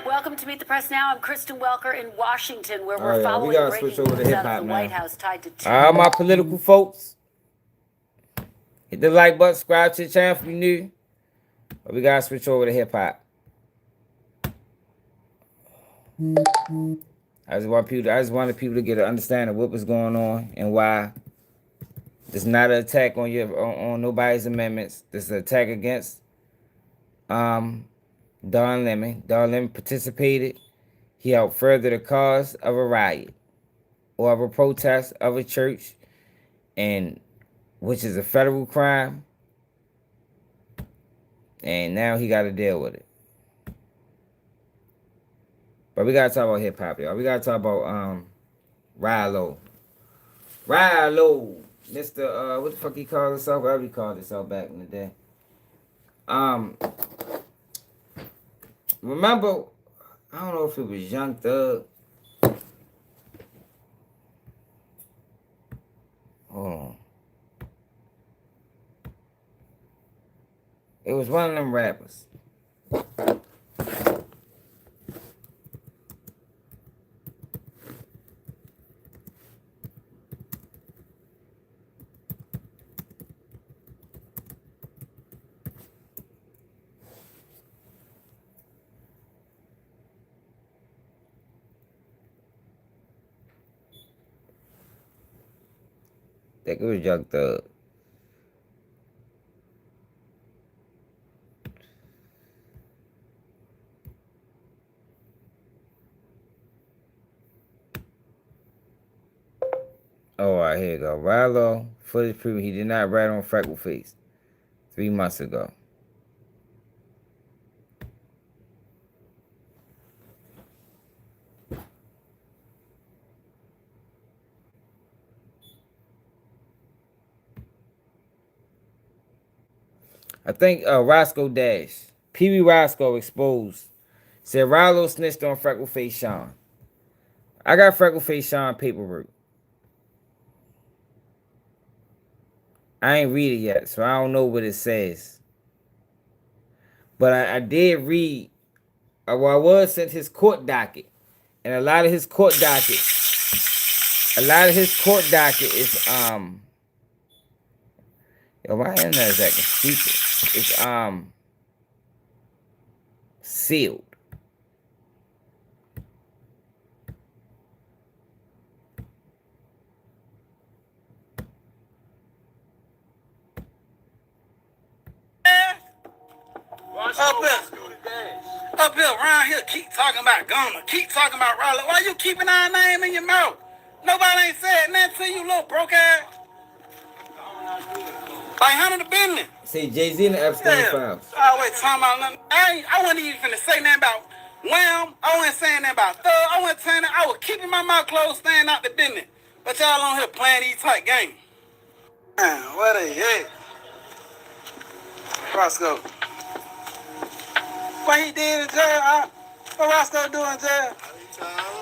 Welcome to Meet the Press Now. I'm Kristen Welker in Washington, where we're following breaking news out of the White House tied to two. All my political folks, hit the like button, subscribe to the channel if you're new. But we gotta switch over to hip hop. I just wanted people to get an understanding of what was going on and why. This is not an attack on nobody's amendments. This is an attack against Don Lemon. Don Lemon participated. He helped further the cause of a riot or of a protest of a church, and which is a federal crime. And now he got to deal with it. But we got to talk about hip hop, y'all. We got to talk about Ralo. Mr. What the fuck he called himself? Whatever he called himself back in the day. Remember, I don't know if it was Young Thug. Hold on. It was one of them rappers. think it was Young Thug. Oh, all right, here you go. Ralo footage proving he did not rat on Freckle Face 3 months ago. I think Roscoe Dash, Pee-wee Roscoe exposed, said Ralo snitched on Freckle Face Sean. I got Freckle Face Sean paperwork. I ain't read it yet, so I don't know what it says. But I did read, I was sent his court docket. And a lot of his court docket is, yo, my internet is acting stupid. It's, sealed. Up here around here, keep talking about Goma, keep talking about Ralo. Why you keeping our name in your mouth? Nobody ain't said nothing to you, little broke ass. Like, handle the business. Say Jay-Z and the Epstein files. I always talking about nothing. I wasn't even finna say nothing about Wham. I wasn't saying nothing about Thug. I wasn't saying that. I was keeping my mouth closed, staying out the business. But y'all on here playing these tight games. Man, where they at? Roscoe. What he did in jail? What Roscoe do in jail?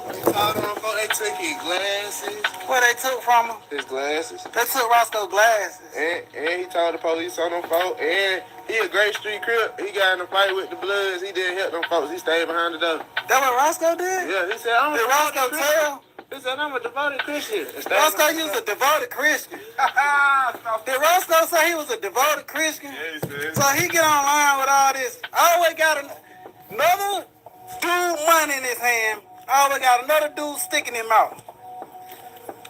He told them they took his glasses. What they took from him? His glasses. They took Roscoe's glasses. And he told the police on them folks. And he a great street crip. He got in a fight with the Bloods. He didn't help them folks. He stayed behind the door. That what Roscoe did? Yeah, he said, Did Roscoe tell? He said, I'm a devoted Christian. Roscoe, you was a devoted Christian. Did Roscoe say he was a devoted Christian? Yeah, he said. So he get online with all this. I always got another dude money in his hand. I always got another dude sticking in his mouth.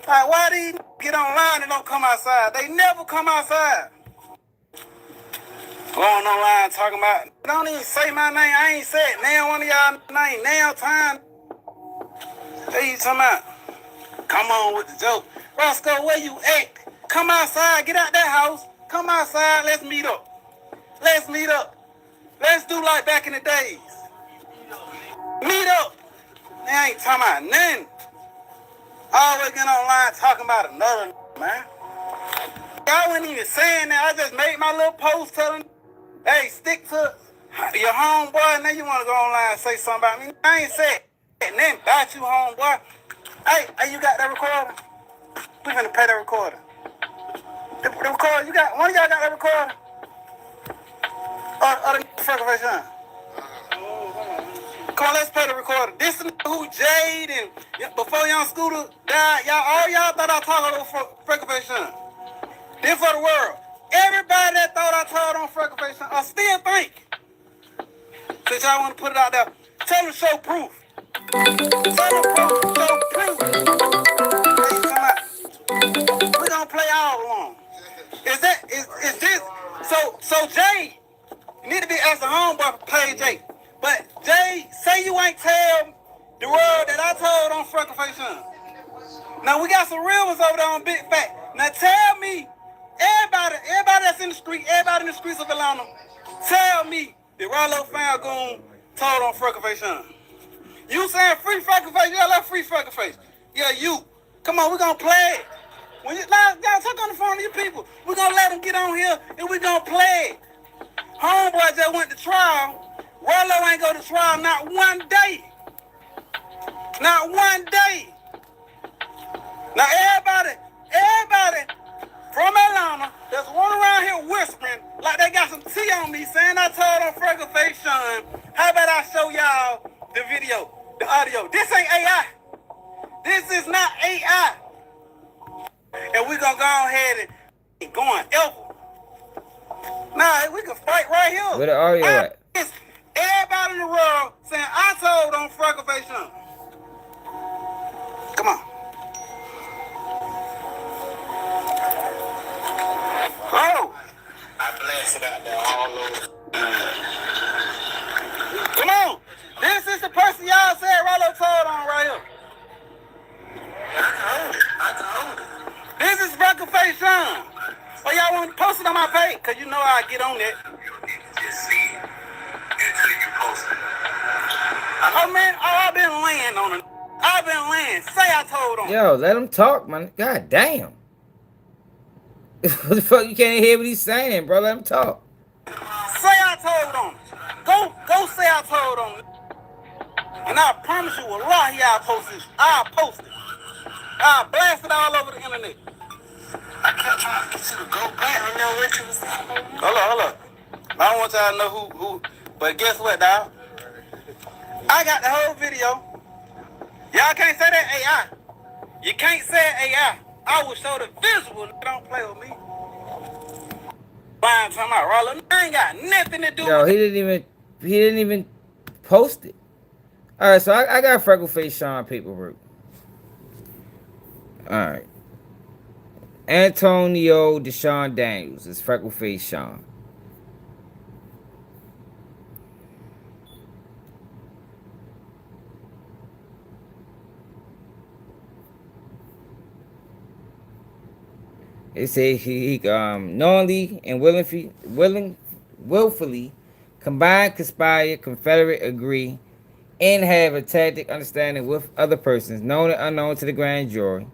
Like, why do you get online and don't come outside? They never come outside. Going online talking about, don't even say my name. I ain't said now one of y'all name. Now time. What you talking about? Come on with the joke. Roscoe, where you at? Come outside. Get out that house. Come outside. Let's meet up. Let's meet up. Let's do like back in the days. Meet up. They ain't talking about nothing. Always get online talking about another man. I wasn't even saying that. I just made my little post telling, hey, stick to your homeboy. Now you want to go online and say something about me. I ain't said nothing about you, homeboy. Hey, you got that recorder? We finna pay that recorder. The recorder, you got, one of y'all got that recorder? Or the Freckle Face Sean? Come on, let's play the recorder. This is who Jade and before Young Scooter died, all y'all thought I talked over Freckle Face Sean. This for the world. Everybody that thought I told on Freckle Face Sean, I still think. Since y'all want to put it out there, tell them to show proof. Tell them proof, show proof. Hey, come out. We gonna play all along. Is this? So Jay, you need to be asking homeboy for page 8. But Jay, say you ain't tell the world that I told on Freckle Face Sean. Now we got some real ones over there on Big Fat. Now tell me, everybody that's in the street, everybody in the streets of Atlanta, tell me that Ralo Falcon told on Freckle Face Sean. You saying free Freckle Face? Yeah, let's free Freckle Face. Yeah, you. Come on, we gonna play it. When you guys talk on the phone to your people, we gonna let them get on here and we gonna play it. Homeboy just went to trial. Ralo ain't go to trial not one day. Not one day. Now everybody from Atlanta that's running around here whispering like they got some tea on me saying I told on Freckle Face Sean. How about I show y'all the video, the audio? This ain't AI. This is not AI. And we gonna go ahead and going ever. Nah, we can fight right here. Where the audio at? Everybody in the world saying I told on Freckle Face Sean. Come on. Come on. This is the person y'all said Ralo told on right here. This is Freckleface Sean. Oh, y'all want to post it on my page? Because you know I get on that. Oh, man. Oh, I've been laying on it. I've been laying. Say I told on. Yo, let him talk, man. God damn. What the fuck? You can't hear what he's saying, bro. Let him talk. Say I told on. Go say I told on. And I promise you, wallahi, I'll post this. I'll post it. I'll blast it all over the internet. I kept trying to get you to go back. I don't know what you was saying. Hold up. I don't want y'all to know who. But guess what, dog? I got the whole video. Y'all can't say that AI. You can't say AI. I will show the visual. Don't play with me. Fine, talking about Ralo. I ain't got nothing to do with it. He didn't even post it. Alright, so I got Freckleface Sean paperwork. Alright. Antonio Deshaun Daniels is Freckleface Sean. It says he knowingly and willfully combine, conspire, confederate, agree, and have a tactic understanding with other persons, known and unknown to the grand jury,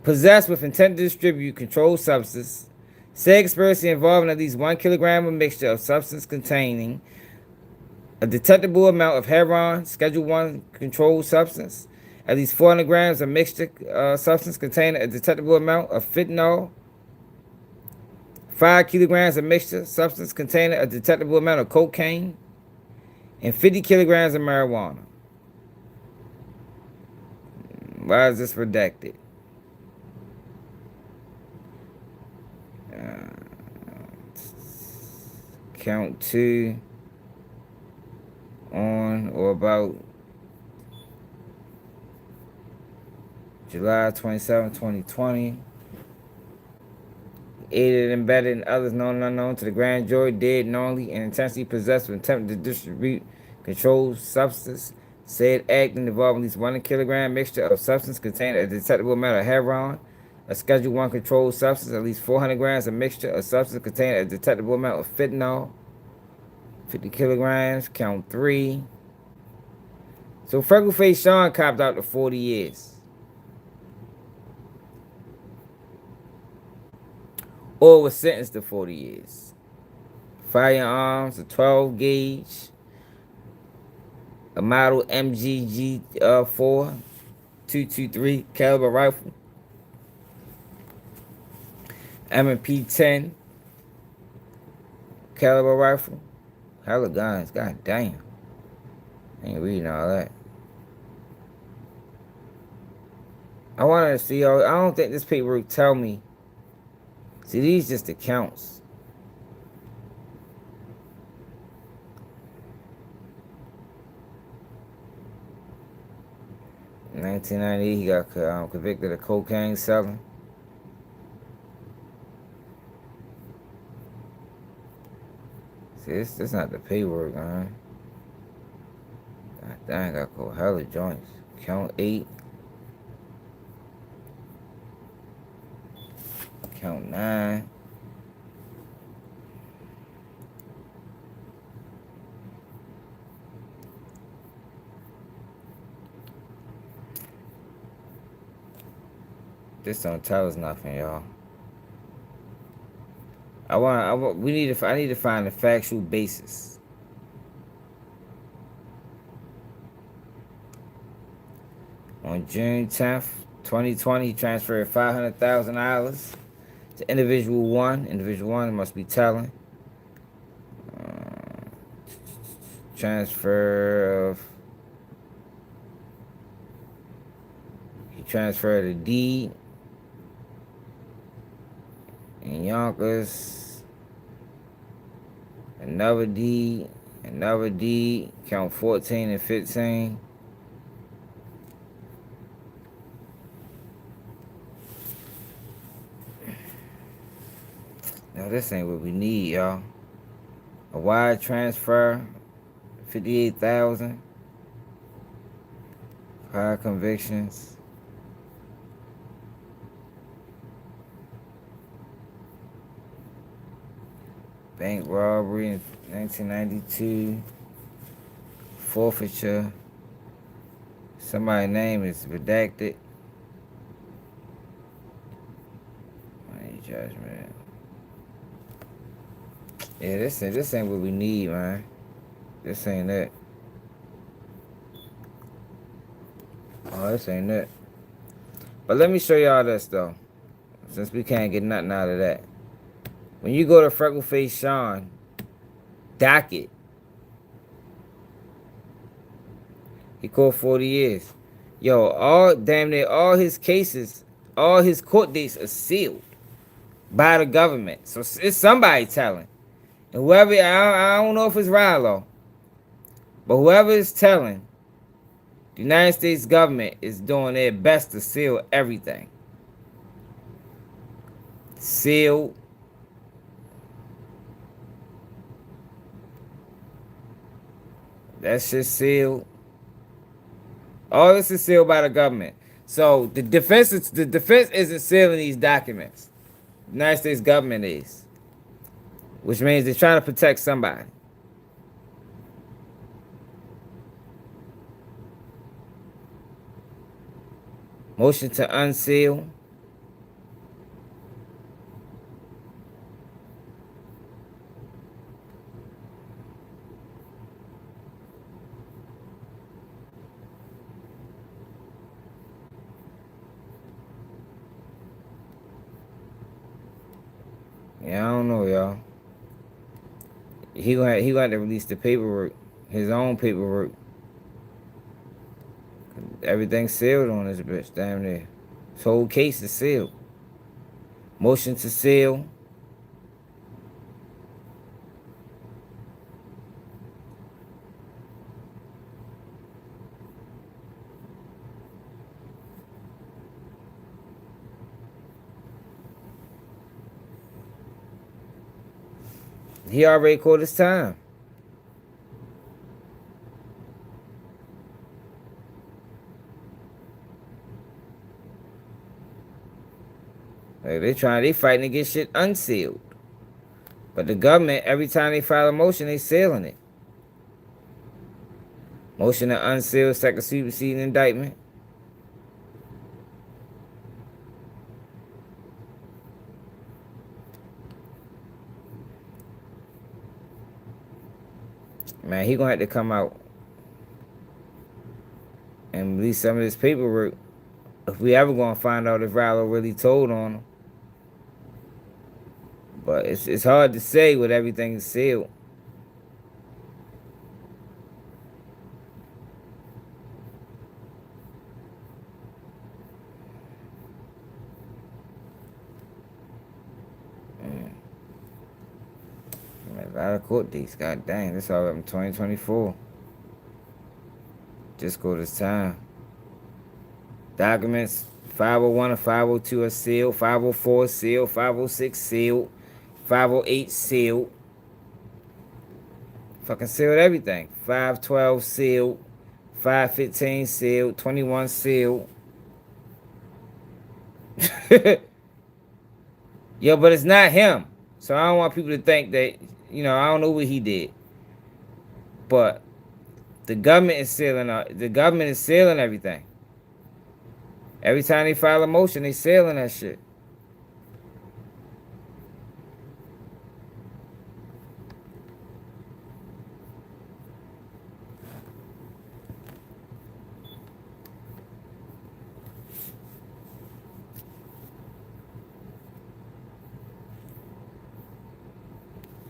possessed with intent to distribute controlled substance, said conspiracy involving at least 1 kilogram of mixture of substance containing a detectable amount of heroin, Schedule 1 controlled substance, at least 400 grams of mixture substance containing a detectable amount of fentanyl, 5 kilograms of mixture substance containing a detectable amount of cocaine, and 50 kilograms of marijuana. Why is this redacted? Count 2 on or about July 27, 2020. Aided and embedded in others known and unknown to the grand jury, did knowingly and intentionally possessed with intent to distribute controlled substance, said act involving at least 1 kilogram mixture of substance containing a detectable amount of heroin, a Schedule 1 controlled substance, at least 400 grams of mixture of substance containing a detectable amount of fentanyl, 50 kilograms, count 3. So Freckleface Sean copped out to 40 years. Or was sentenced to 40 years. Firearms, a 12 gauge, a model MGG 4 223 caliber rifle, M&P 10 caliber rifle, hella guns, god damn. I ain't reading all that. I wanted to see, I don't think this paperwork tell me. See, these just the counts. In 1990, he got convicted of cocaine selling. See, this not the paperwork, man. God dang, I got hella joints. Count 8. Count 9. This don't tell us nothing, y'all. I need to find a factual basis. On June 10th, 2020, he transferred $500,000 to individual 1. Individual 1 must be telling. He transferred a deed in Yonkers, another deed, count 14 and 15. No, this ain't what we need, y'all. A wire transfer, 58,000. Prior convictions. Bank robbery in 1992. Forfeiture. Somebody's name is redacted. Money judgment. Yeah, this ain't what we need, man. This ain't it. Oh, this ain't it. But let me show y'all this though, since we can't get nothing out of that. When you go to Freckleface Sean docket, he called 40 years. Yo, damn near all his cases, all his court dates are sealed by the government. So it's somebody telling. And whoever, I don't know if it's Ralo, but whoever is telling, the United States government is doing their best to seal everything. Sealed. That shit's sealed. All this is sealed by the government. So the defense isn't sealing these documents. The United States government is. Which means they're trying to protect somebody. Motion to unseal. Yeah, I don't know, y'all. He gonna have to release the paperwork, his own paperwork. Everything's sealed on this bitch, damn near. This whole case is sealed. Motion to seal. He already called his time. Like they fighting to get shit unsealed. But the government, every time they file a motion, they sealing it. Motion to unseal second superseding indictment. Man, he gonna have to come out and release some of this paperwork if we ever gonna find out if Ralo really told on him. But it's hard to say with everything sealed. Man, a lot of court dates. God dang, this all up in 2024. Just go this time. Documents 501 and 502 are sealed. 504 sealed. 506 sealed. 508 sealed. Fucking sealed everything. 512 sealed. 515 sealed. 21 sealed. Yo, but it's not him. So I don't want people to think that, I don't know what he did. But the government is sealing everything. Every time they file a motion, they sealing that shit.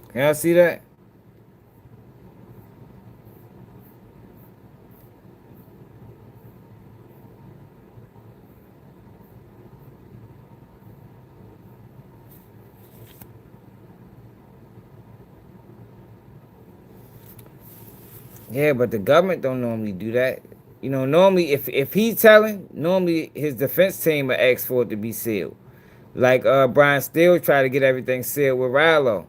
Can y'all see that? Yeah, but the government don't normally do that. Normally if he's telling, normally his defense team will ask for it to be sealed. Like Brian Steele tried to get everything sealed with Ralo.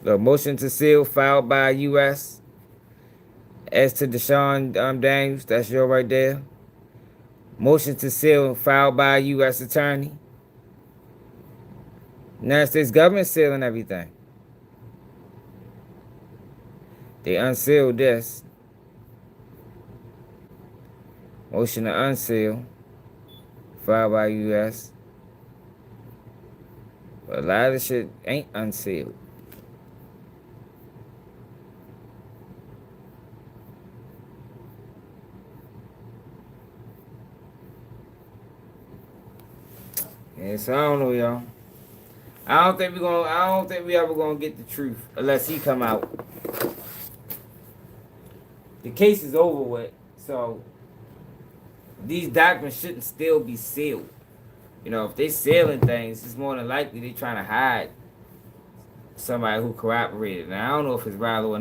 The motion to seal filed by U.S. As to Deshaun Daniels, that's your right there. Motion to seal filed by U.S. attorney. United States government sealing everything. They unsealed this. Motion to unseal filed by U.S. But a lot of the shit ain't unsealed. Yeah, so I don't know, y'all. I don't think we ever gonna get the truth unless he come out. The case is over with, so these documents shouldn't still be sealed. You know, if they sealing things, it's more than likely they trying to hide somebody who cooperated. Now I don't know if it's Ralo or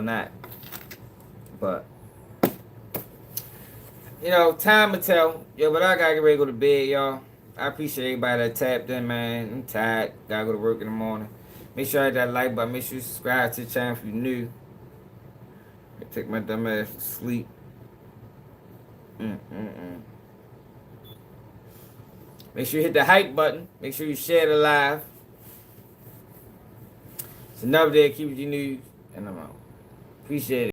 not. But you know, time will tell. Yo, but I gotta get ready to go to bed, y'all. I appreciate everybody that tapped in, man. I'm tired. Gotta go to work in the morning. Make sure I hit that like button. Make sure you subscribe to the channel if you're new. I take my dumb ass to sleep. Make sure you hit the hype button. Make sure you share the live. It's another day of Keep It G News, and I'm out. Appreciate it.